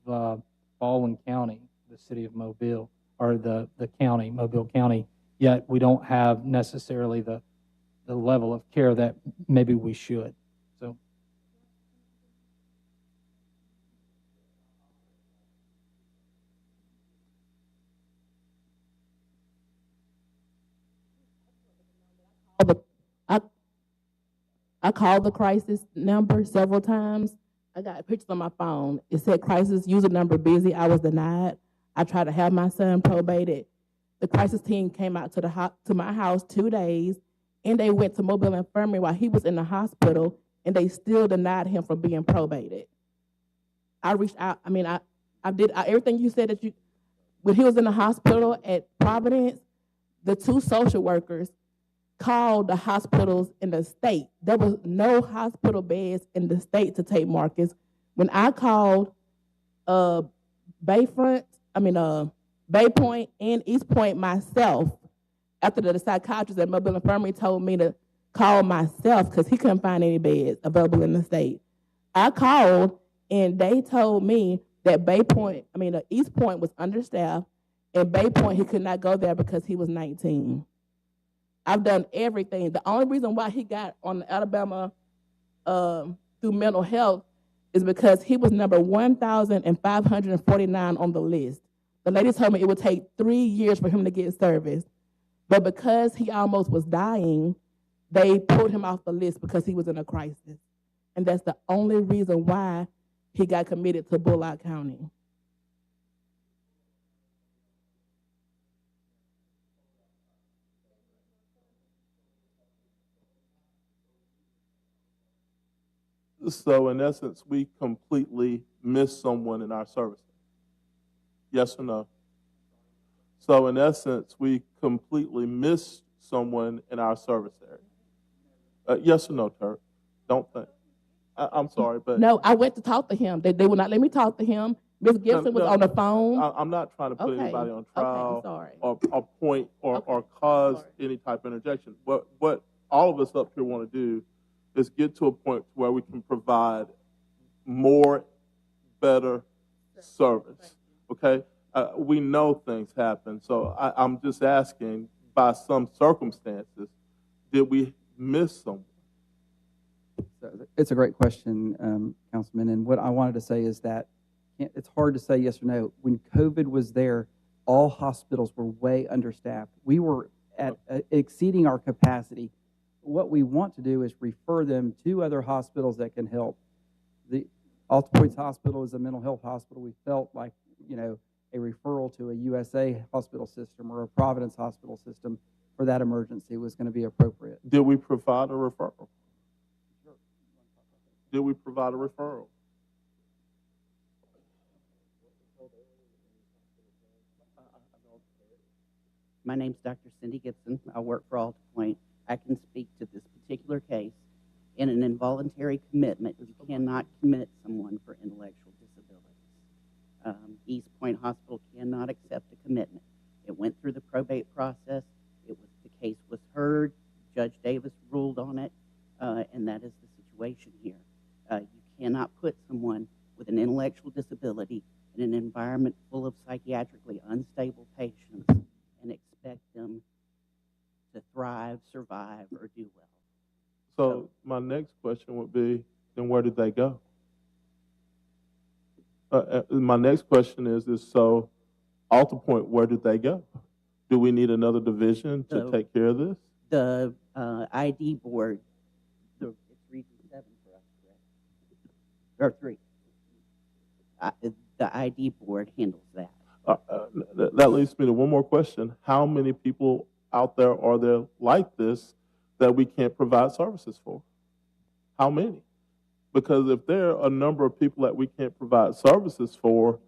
Baldwin County, the city of Mobile, or the county, Mobile County, yet we don't have necessarily the level of care that maybe we should. So. I called the crisis number several times. I got pictures on my phone. It said crisis user number busy. I was denied. I tried to have my son probated. The crisis team came out to my house 2 days, and they went to Mobile Infirmary while he was in the hospital, and they still denied him from being probated. I reached out. I mean, I did everything you said that you. When he was in the hospital at Providence, the 2 social workers called the hospitals in the state. There was no hospital beds in the state to take Marcus. When I called Baypoint and East Point myself, after the psychiatrist at Mobile Infirmary told me to call myself because he couldn't find any beds available in the state. I called and they told me that East Point was understaffed, and Baypoint he could not go there because he was 19. I've done everything. The only reason why he got on the Alabama through mental health is because he was number 1,549 on the list. The lady told me it would take 3 years for him to get service. But because he almost was dying, they pulled him off the list because he was in a crisis. And that's the only reason why he got committed to Bullock County. So in essence, we completely miss someone in our service. Yes or no? So in essence, we completely missed someone in our service area. Yes or no, Turk? Don't think. I'm sorry, but no, I went to talk to him. They would not let me talk to him. Ms. Gibson was on the phone. I'm not trying to put anybody on trial sorry. or point or cause any type of interjection. What all of us up here want to do is get to a point where we can provide more, better service. Okay? We know things happen, so I'm just asking, by some circumstances, did we miss someone? It's a great question, Councilman. And what I wanted to say is that it's hard to say yes or no. When COVID was there, all hospitals were way understaffed. We were at exceeding our capacity. What we want to do is refer them to other hospitals that can help. The Alta Points Hospital is a mental health hospital. We felt like, a referral to a USA hospital system or a Providence hospital system for that emergency was going to be appropriate. Did we provide a referral? Did we provide a referral? My name's Dr. Cindy Gibson. I work for Alta Point. I can speak to this particular case. In an involuntary commitment, you cannot commit someone for intellectual disabilities. East Point Hospital cannot accept a commitment. It went through the probate process. The case was heard. Judge Davis ruled on it, and that is the situation here. You cannot put someone with an intellectual disability in an environment full of psychiatrically unstable patients and expect them to thrive, survive, or do well. So my next question would be, then where did they go? My next question is so Alta Point, where did they go? Do we need another division to take care of this? The ID board, it's Region 7 for us, correct? Or 3. The ID board handles that. That leads me to one more question. How many people out there are there like this that we can't provide services for? How many? Because if there are a number of people that we can't provide services for,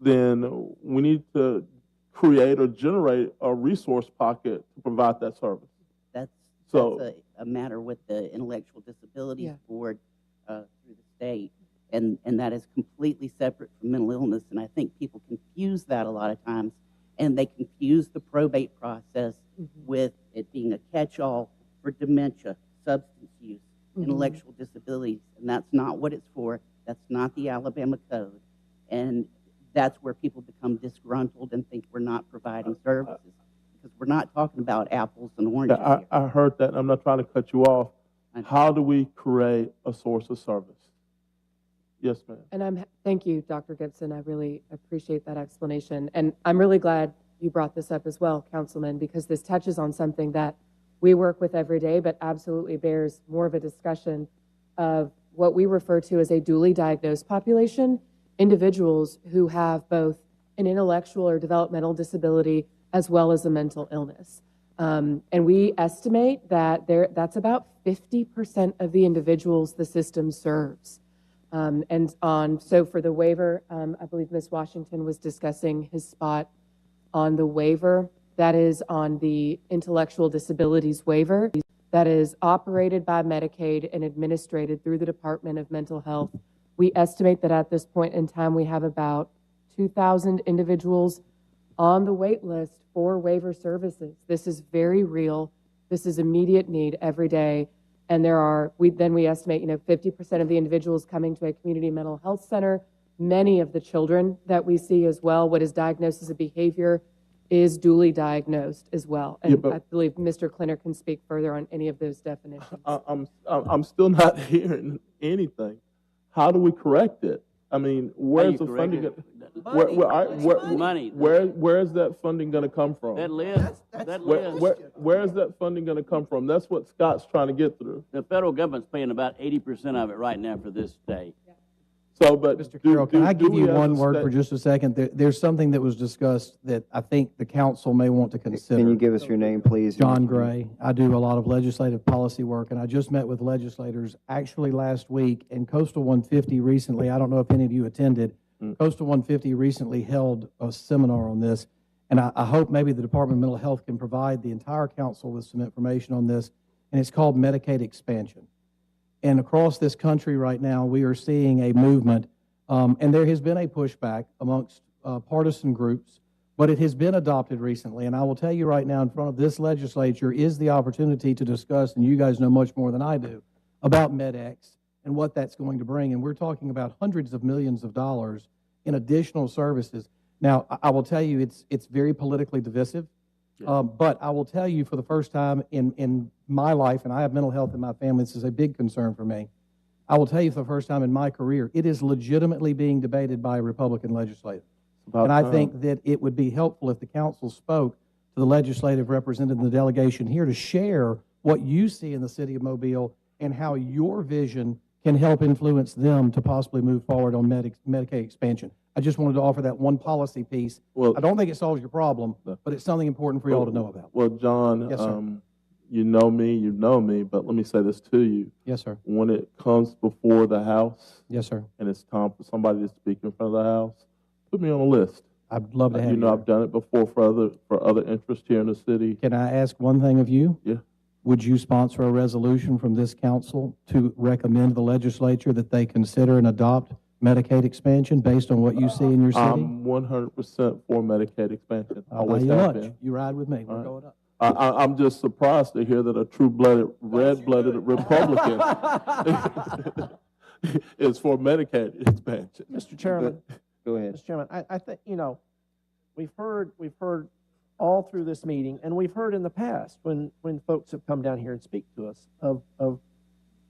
then we need to create or generate a resource pocket to provide that service. That's So a matter with the Intellectual Disabilities Board through the state, and that is completely separate from mental illness. And I think people confuse that a lot of times, and they confuse the probate process with it being a catch-all for dementia, substance use, intellectual disabilities, and that's not what it's for. That's not the Alabama Code, and that's where people become disgruntled and think we're not providing services, because we're not talking about apples and oranges here. I heard that, and I'm not trying to cut you off. How do we create a source of service? Yes, ma'am. And thank you, Dr. Gibson. I really appreciate that explanation. And I'm really glad you brought this up as well, Councilman, because this touches on something that we work with every day, but absolutely bears more of a discussion of what we refer to as a dually diagnosed population, individuals who have both an intellectual or developmental disability as well as a mental illness. And we estimate that that's about 50% of the individuals the system serves. So for the waiver, I believe Ms. Washington was discussing his spot on the waiver. That is on the intellectual disabilities waiver that is operated by Medicaid and administered through the Department of Mental Health. We estimate that at this point in time, we have about 2,000 individuals on the wait list for waiver services. This is very real. This is immediate need every day. And we estimate, 50% of the individuals coming to a community mental health center, many of the children that we see as well, what is diagnosed as a behavior is dually diagnosed as well. And I believe Mr. Klenner can speak further on any of those definitions. I'm still not hearing anything. How do we correct it? I mean, where's the funding? Where is that funding going to come from? That list. Where is that funding going to come from? That's what Scott's trying to get through. The federal government's paying about 80% of it right now for this state. So, but Mr. Carroll, can I give you one word for just a second? There's something that was discussed that I think the council may want to consider. Can you give us your name, please? John Gray. I do a lot of legislative policy work, and I just met with legislators actually last week, and Coastal 150 recently, I don't know if any of you attended, Coastal 150 recently held a seminar on this, and I hope maybe the Department of Mental Health can provide the entire council with some information on this, and it's called Medicaid expansion. And across this country right now, we are seeing a movement, and there has been a pushback amongst partisan groups, but it has been adopted recently. And I will tell you right now, in front of this legislature is the opportunity to discuss, and you guys know much more than I do, about MedX and what that's going to bring. And we're talking about hundreds of millions of dollars in additional services. Now, I will tell you, it's very politically divisive. But I will tell you, for the first time in my life, and I have mental health in my family, this is a big concern for me. I will tell you, for the first time in my career, it is legitimately being debated by a Republican legislator. And I think that it would be helpful if the council spoke to the legislative representative in the delegation here to share what you see in the city of Mobile and how your vision can help influence them to possibly move forward on Medicaid expansion. I just wanted to offer that one policy piece. Well, I don't think it solves your problem, but it's something important for you all to know about. Well, John, yes, sir. You know me, but let me say this to you. Yes, sir. When it comes before the House, yes, sir, and it's time for somebody to speak in front of the House, put me on a list. I'd love to have you. I've done it before for other interests here in the city. Can I ask one thing of you? Yeah. Would you sponsor a resolution from this council to recommend to the legislature that they consider and adopt Medicaid expansion based on what you see in your city? I'm 100% for Medicaid expansion. I'll buy you lunch. You ride with me. We're going up. I'm just surprised to hear that a true-blooded, red-blooded Republican is for Medicaid expansion. Mr. Chairman, Go ahead. Mr. Chairman, I think, we've heard all through this meeting, and we've heard in the past when folks have come down here and speak to us of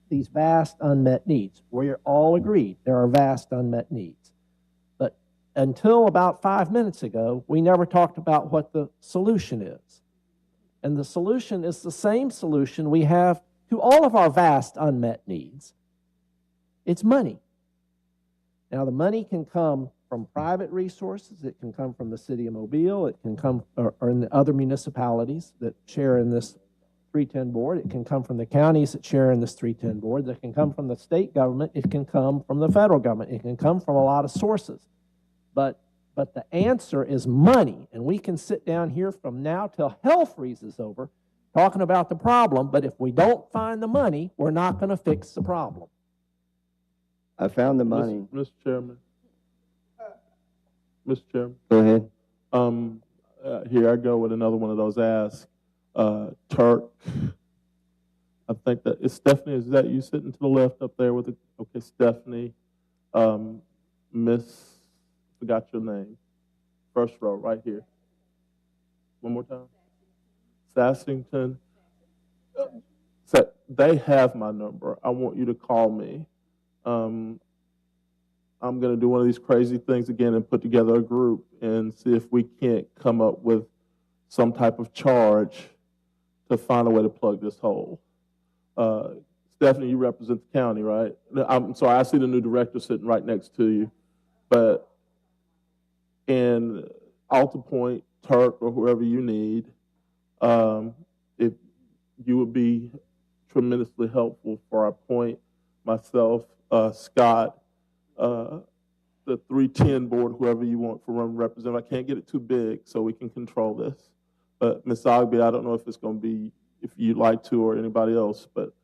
these vast unmet needs. We're all agreed there are vast unmet needs. But until about 5 minutes ago, we never talked about what the solution is. And the solution is the same solution we have to all of our vast unmet needs. It's money. Now, the money can come from private resources. It can come from the city of Mobile. It can come or in the other municipalities that share in this 310 board. It can come from the counties that share in this 310 board. It can come from the state government. It can come from the federal government. It can come from a lot of sources. But the answer is money. And we can sit down here from now till hell freezes over talking about the problem. But if we don't find the money, we're not going to fix the problem. I found the money. Mr. Chairman. Mr. Chairman. Go ahead. Here I go with another one of those asks. Turk. I think that it's Stephanie. Is that you sitting to the left up there with the? Okay, Stephanie. Miss. Forgot your name. First row, right here. One more time. Sassington. So they have my number. I want you to call me. I'm going to do one of these crazy things again and put together a group and see if we can't come up with some type of charge to find a way to plug this hole. Stephanie, you represent the county, right? I'm sorry, I see the new director sitting right next to you. But in Alta Point, Turk, or whoever you need, if you would be tremendously helpful for our point, myself, Scott, the 310 board, whoever you want for representative. I can't get it too big so we can control this. But Ms. Ogby, I don't know if it's going to be, if you'd like to or anybody else, but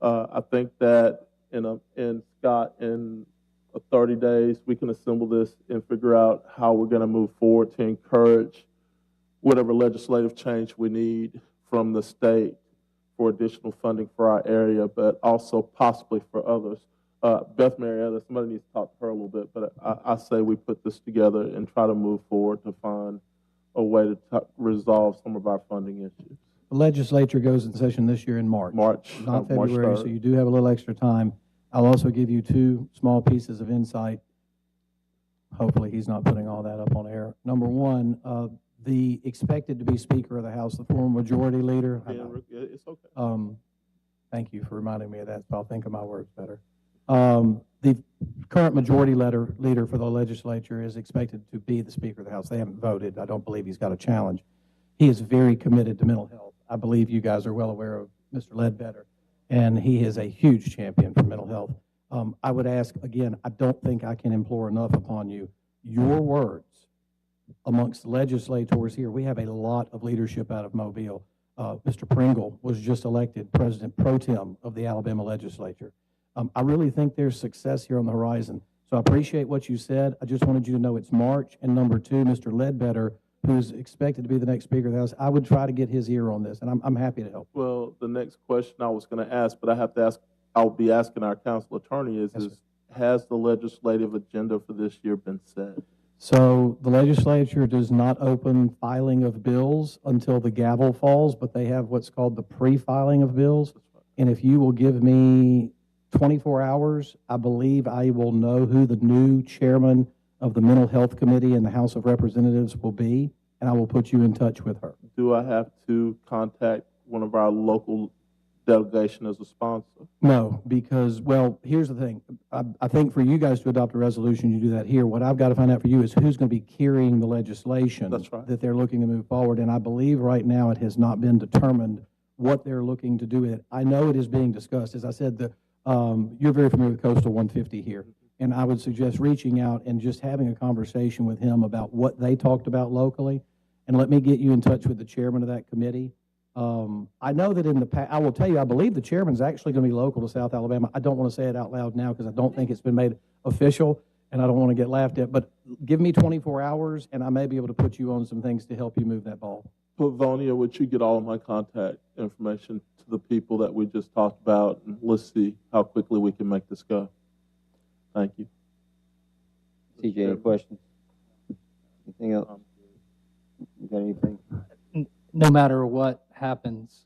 I think that in Scott, in 30 days, we can assemble this and figure out how we're going to move forward to encourage whatever legislative change we need from the state for additional funding for our area, but also possibly for others. Beth Marietta, somebody needs to talk to her a little bit, but I say we put this together and try to move forward to find a way to resolve some of our funding issues. The legislature goes in session this year in March. Not February, March so you do have a little extra time. I'll also give you two small pieces of insight. Hopefully he's not putting all that up on air. Number one, the expected to be Speaker of the House, the former Majority Leader. Yeah, it's okay. Thank you for reminding me of that, so I'll think of my words better. The current Majority Leader for the legislature is expected to be the Speaker of the House. They haven't voted. I don't believe he's got a challenge. He is very committed to mental health. I believe you guys are well aware of Mr. Ledbetter, and he is a huge champion for mental health. I would ask, again, I don't think I can implore enough upon you, your words amongst legislators here. We have a lot of leadership out of Mobile. Mr. Pringle was just elected President Pro Tem of the Alabama legislature. I really think there's success here on the horizon. So I appreciate what you said. I just wanted you to know it's March. And number two, Mr. Ledbetter, who's expected to be the next Speaker of the House, I would try to get his ear on this, and I'm happy to help. Well, the next question I was going to ask, but I have to ask, I'll be asking our council attorney is has the legislative agenda for this year been set? So the legislature does not open filing of bills until the gavel falls, but they have what's called the pre-filing of bills. And if you will give me 24 hours, I believe I will know who the new chairman of the Mental Health Committee in the House of Representatives will be, and I will put you in touch with her. Do I have to contact one of our local delegation as a sponsor? No, because, well, here's the thing. I think for you guys to adopt a resolution, you do that here. What I've got to find out for you is who's going to be carrying the legislation that they're looking to move forward. And I believe right now it has not been determined what they're looking to do with it. I know it is being discussed. As I said, you're very familiar with Coastal 150 here. And I would suggest reaching out and just having a conversation with him about what they talked about locally. And let me get you in touch with the chairman of that committee. I know that in the past, I will tell you, I believe the chairman's actually going to be local to South Alabama. I don't want to say it out loud now because I don't think it's been made official and I don't want to get laughed at. But give me 24 hours and I may be able to put you on some things to help you move that ball. Pavonia, would you get all of my contact information to the people that we just talked about? And let's see how quickly we can make this go. Thank you. CJ, any questions? Anything else? You got anything? No matter what happens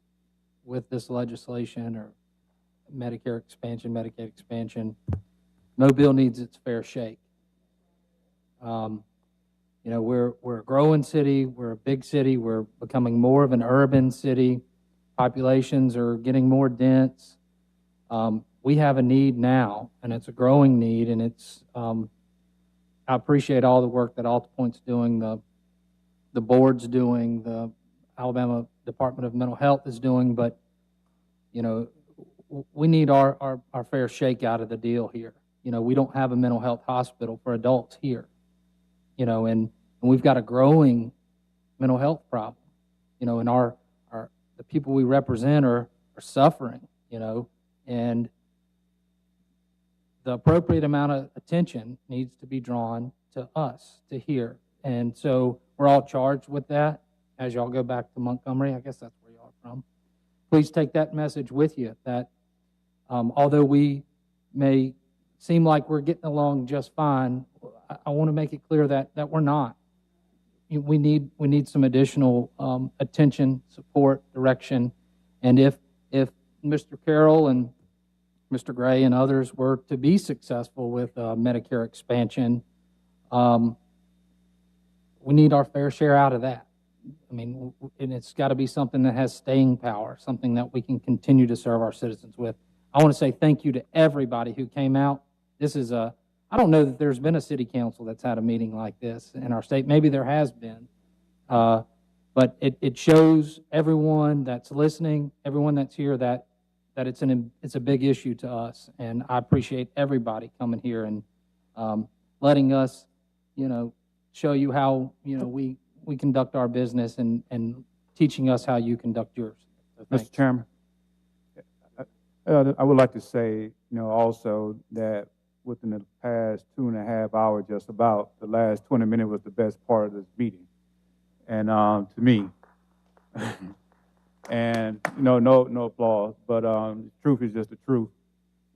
with this legislation or Medicare expansion, Medicaid expansion, Mobile needs its fair shake. You know, we're a growing city, we're a big city, we're becoming more of an urban city. Populations are getting more dense. We have a need now, and it's a growing need, and it's, I appreciate all the work that AltaPoint's doing, the board's doing, the Alabama Department of Mental Health is doing, but, you know, we need our fair shake out of the deal here. You know, we don't have a mental health hospital for adults here, you know, and we've got a growing mental health problem, you know, and the people we represent are suffering, you know, and the appropriate amount of attention needs to be drawn to us, to here. And so we're all charged with that. As y'all go back to Montgomery, I guess that's where y'all are from. Please take that message with you that although we may seem like we're getting along just fine, I want to make it clear that we're not. We need some additional attention, support, direction, and if Mr. Carroll and Mr. Gray and others were to be successful with Medicare expansion, we need our fair share out of that. I mean, and it's got to be something that has staying power, something that we can continue to serve our citizens with. I want to say thank you to everybody who came out. This is I don't know that there's been a city council that's had a meeting like this in our state. Maybe there has been. But it shows everyone that's listening, everyone that's here, that it's a big issue to us. And I appreciate everybody coming here and letting us, you know, show you how, you know, we conduct our business and teaching us how you conduct yours. So thanks. Mr. Chairman, I would like to say, you know, also that within the past 2.5 hours, just about, the last 20 minutes was the best part of this meeting. And to me, and, you know, no applause, but the truth is just the truth.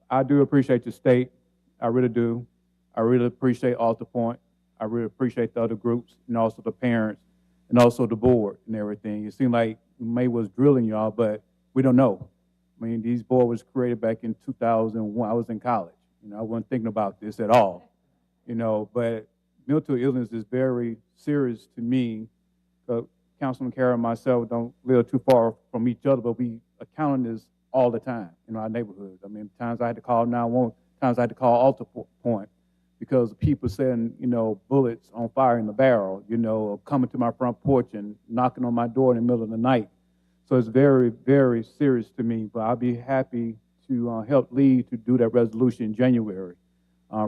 I do appreciate your state. I really do. I really appreciate AltaPoint. I really appreciate the other groups and also the parents and also the board and everything. It seemed like May was drilling y'all, but we don't know. I mean, these board was created back in 2001. I was in college. You know, I wasn't thinking about this at all. You know, but mental illness is very serious to me. Councilman Carroll and myself don't live too far from each other, but we encounter this all the time in our neighborhood. I mean, times I had to call 911, times I had to call AltaPoint because people setting, you know, bullets on fire in the barrel, you know, coming to my front porch and knocking on my door in the middle of the night. So it's very, very serious to me, but I'll be happy to help lead to do that resolution in January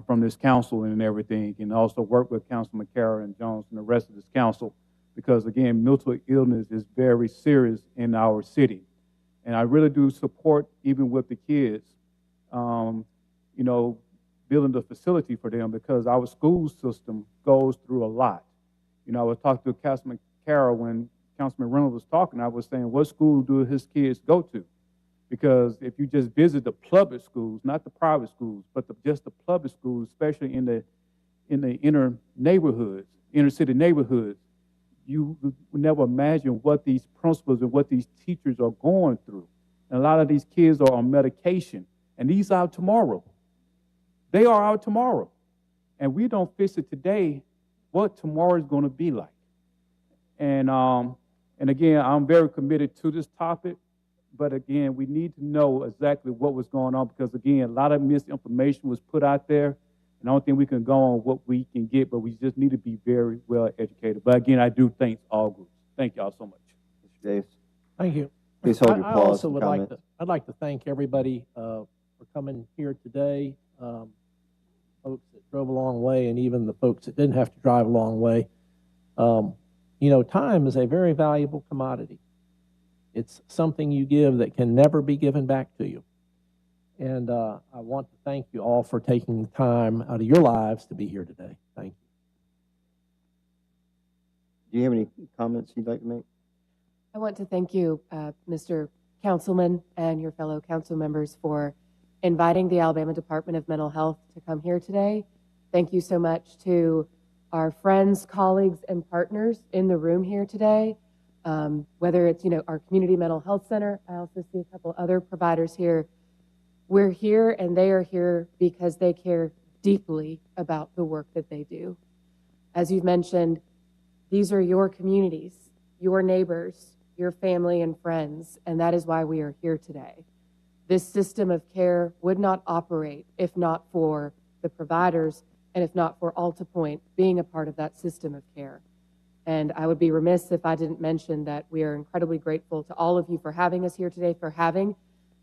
from this council and everything, and also work with Councilman Carroll and Jones and the rest of this council, because again, mental illness is very serious in our city. And I really do support, even with the kids, you know, building the facility for them, because our school system goes through a lot. You know, I was talking to Councilman Carroll when Councilman Reynolds was talking. I was saying, what school do his kids go to? Because if you just visit the public schools, not the private schools, but just the public schools, especially in the inner neighborhoods, inner city neighborhoods, you would never imagine what these principals and what these teachers are going through. And a lot of these kids are on medication, and these are out tomorrow. They are out tomorrow. And we don't fix it today, what tomorrow is going to be like. And again, I'm very committed to this topic. But again, we need to know exactly what was going on, because again, a lot of misinformation was put out there, and I don't think we can go on what we can get, but we just need to be very well educated. But again, I do thank all groups. Thank y'all so much. Mr. Davis. Thank you. Please hold your I applause also for would comments. I'd like to thank everybody for coming here today. Folks that drove a long way, and even the folks that didn't have to drive a long way. You know, time is a very valuable commodity. It's something you give that can never be given back to you. And I want to thank you all for taking time out of your lives to be here today. Thank you. Do you have any comments you'd like to make? I want to thank you, Mr. Councilman, and your fellow council members for inviting the Alabama Department of Mental Health to come here today. Thank you so much to our friends, colleagues, and partners in the room here today. Whether it's, our community mental health center, I also see a couple other providers here. We're here and they are here because they care deeply about the work that they do. As you've mentioned, these are your communities, your neighbors, your family and friends, and that is why we are here today. This system of care would not operate if not for the providers and if not for AltaPoint being a part of that system of care. And I would be remiss if I didn't mention that we are incredibly grateful to all of you for having us here today, for having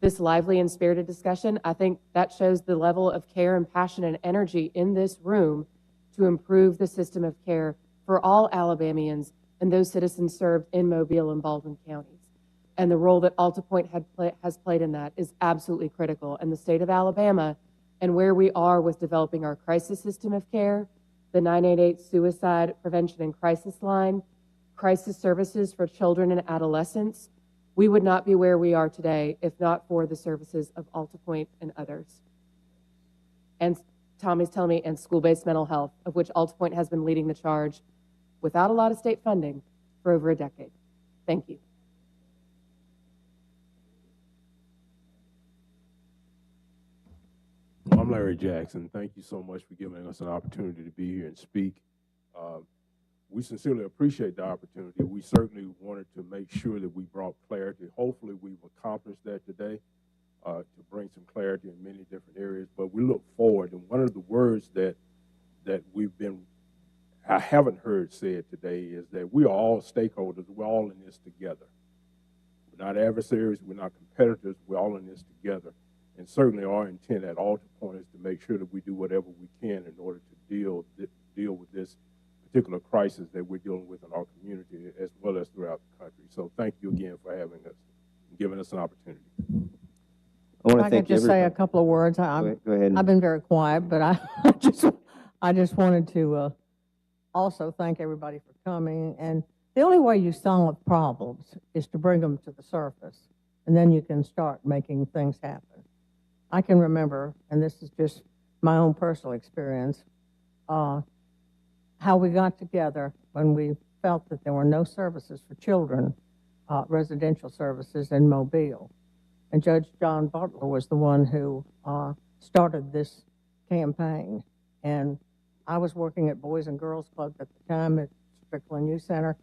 this lively and spirited discussion. I think that shows the level of care and passion and energy in this room to improve the system of care for all Alabamians and those citizens served in Mobile and Baldwin counties. And the role that AltaPoint has played in that is absolutely critical. And the state of Alabama and where we are with developing our crisis system of care, the 988 Suicide Prevention and Crisis Line, crisis services for children and adolescents, we would not be where we are today if not for the services of AltaPoint and others. And Tommy's telling me, and school-based mental health, of which AltaPoint has been leading the charge without a lot of state funding for over a decade. Thank you. I'm Larry Jackson. Thank you so much for giving us an opportunity to be here and speak. We sincerely appreciate the opportunity. We certainly wanted to make sure that we brought clarity. Hopefully we've accomplished that today to bring some clarity in many different areas. But we look forward, and one of the words that I haven't heard said today is that we are all stakeholders. We're all in this together. We're not adversaries. We're not competitors. We're all in this together. And certainly our intent at AltaPoint is to make sure that we do whatever we can in order to deal with this particular crisis that we're dealing with in our community as well as throughout the country. So thank you again for having us and giving us an opportunity. I could just say a couple of words. Go ahead. I've been very quiet, but I just wanted to also thank everybody for coming. And the only way you solve problems is to bring them to the surface, and then you can start making things happen. I can remember, and this is just my own personal experience, how we got together when we felt that there were no services for children, residential services in Mobile. And Judge John Butler was the one who started this campaign. And I was working at Boys and Girls Club at the time at Strickland Youth Center.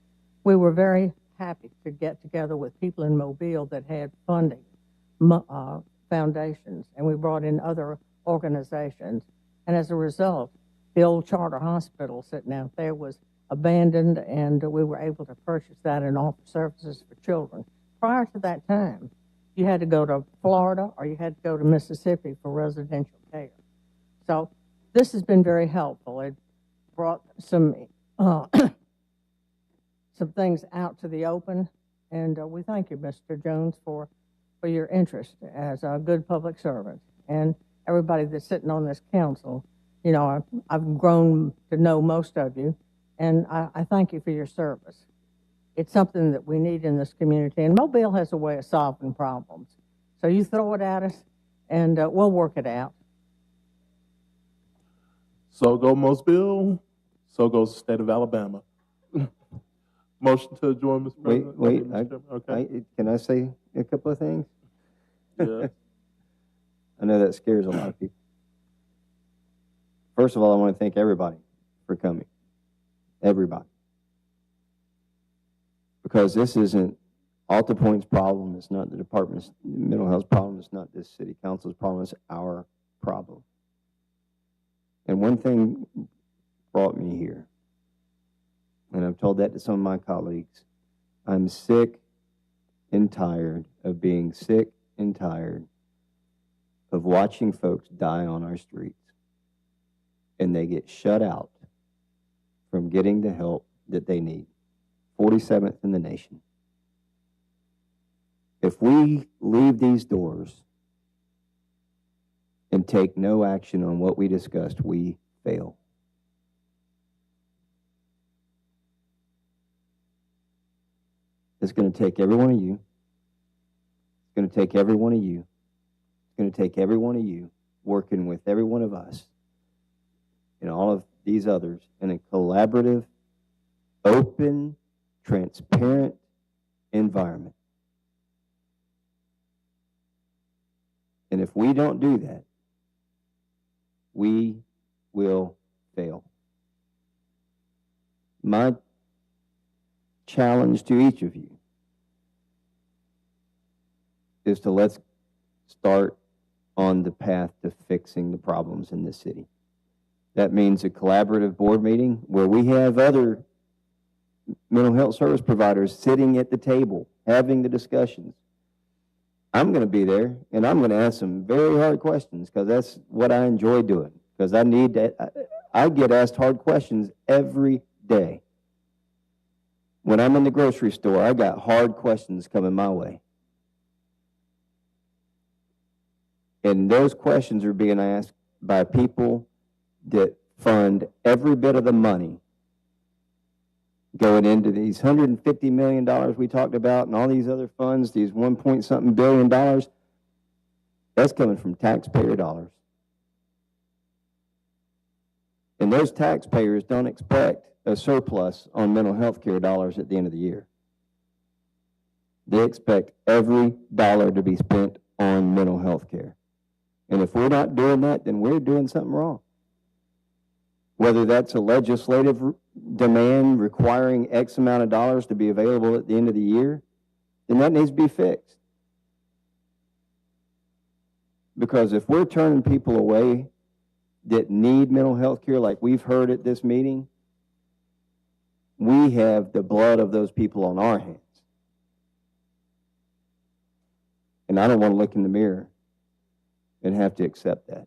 We were very happy to get together with people in Mobile that had funding, foundations, and we brought in other organizations. And as a result, the old charter hospital sitting out there was abandoned, and we were able to purchase that and offer services for children. Prior to that time, you had to go to Florida or you had to go to Mississippi for residential care. So this has been very helpful. It brought some things out to the open, and we thank you, Mr. Jones, for your interest as a good public servant. And everybody that's sitting on this council, I've grown to know most of you, and I thank you for your service. It's something that we need in this community, and Mobile has a way of solving problems. So you throw it at us, and we'll work it out. So go Mobile, so goes the state of Alabama. Motion to adjourn, Mr. President. Wait, Okay. Can I say a couple of things? Yeah. I know that scares a lot of people. First of all, I want to thank everybody for coming. Everybody. Because this isn't AltaPoint's problem. It's not the department's mental health problem. It's not this city council's problem. It's our problem. And one thing brought me here, and I've told that to some of my colleagues. I'm sick and tired of being sick and tired of watching folks die on our streets, and they get shut out from getting the help that they need. 47th in the nation. If we leave these doors and take no action on what we discussed, we fail. It's going to take every one of you. It's going to take every one of you. It's going to take every one of you working with every one of us and all of these others in a collaborative, open, transparent environment. And if we don't do that, we will fail. My challenge to each of you is to let's start on the path to fixing the problems in this city. That means a collaborative board meeting where we have other mental health service providers sitting at the table, having the discussions. I'm going to be there, and I'm going to ask some very hard questions because that's what I enjoy doing. Because I need that. I get asked hard questions every day. When I'm in the grocery store, I got hard questions coming my way. And those questions are being asked by people that fund every bit of the money going into these $150 million we talked about and all these other funds, these 1-point-something billion dollars. That's coming from taxpayer dollars. And those taxpayers don't expect a surplus on mental health care dollars at the end of the year. They expect every dollar to be spent on mental health care. And if we're not doing that, then we're doing something wrong. Whether that's a legislative demand requiring X amount of dollars to be available at the end of the year, then that needs to be fixed. Because if we're turning people away that need mental health care, like we've heard at this meeting, we have the blood of those people on our hands. And I don't want to look in the mirror and have to accept that.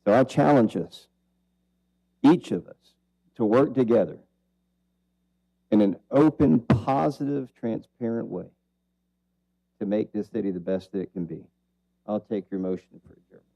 So I challenge us, each of us, to work together in an open, positive, transparent way to make this city the best that it can be. I'll take your motion for adjournment.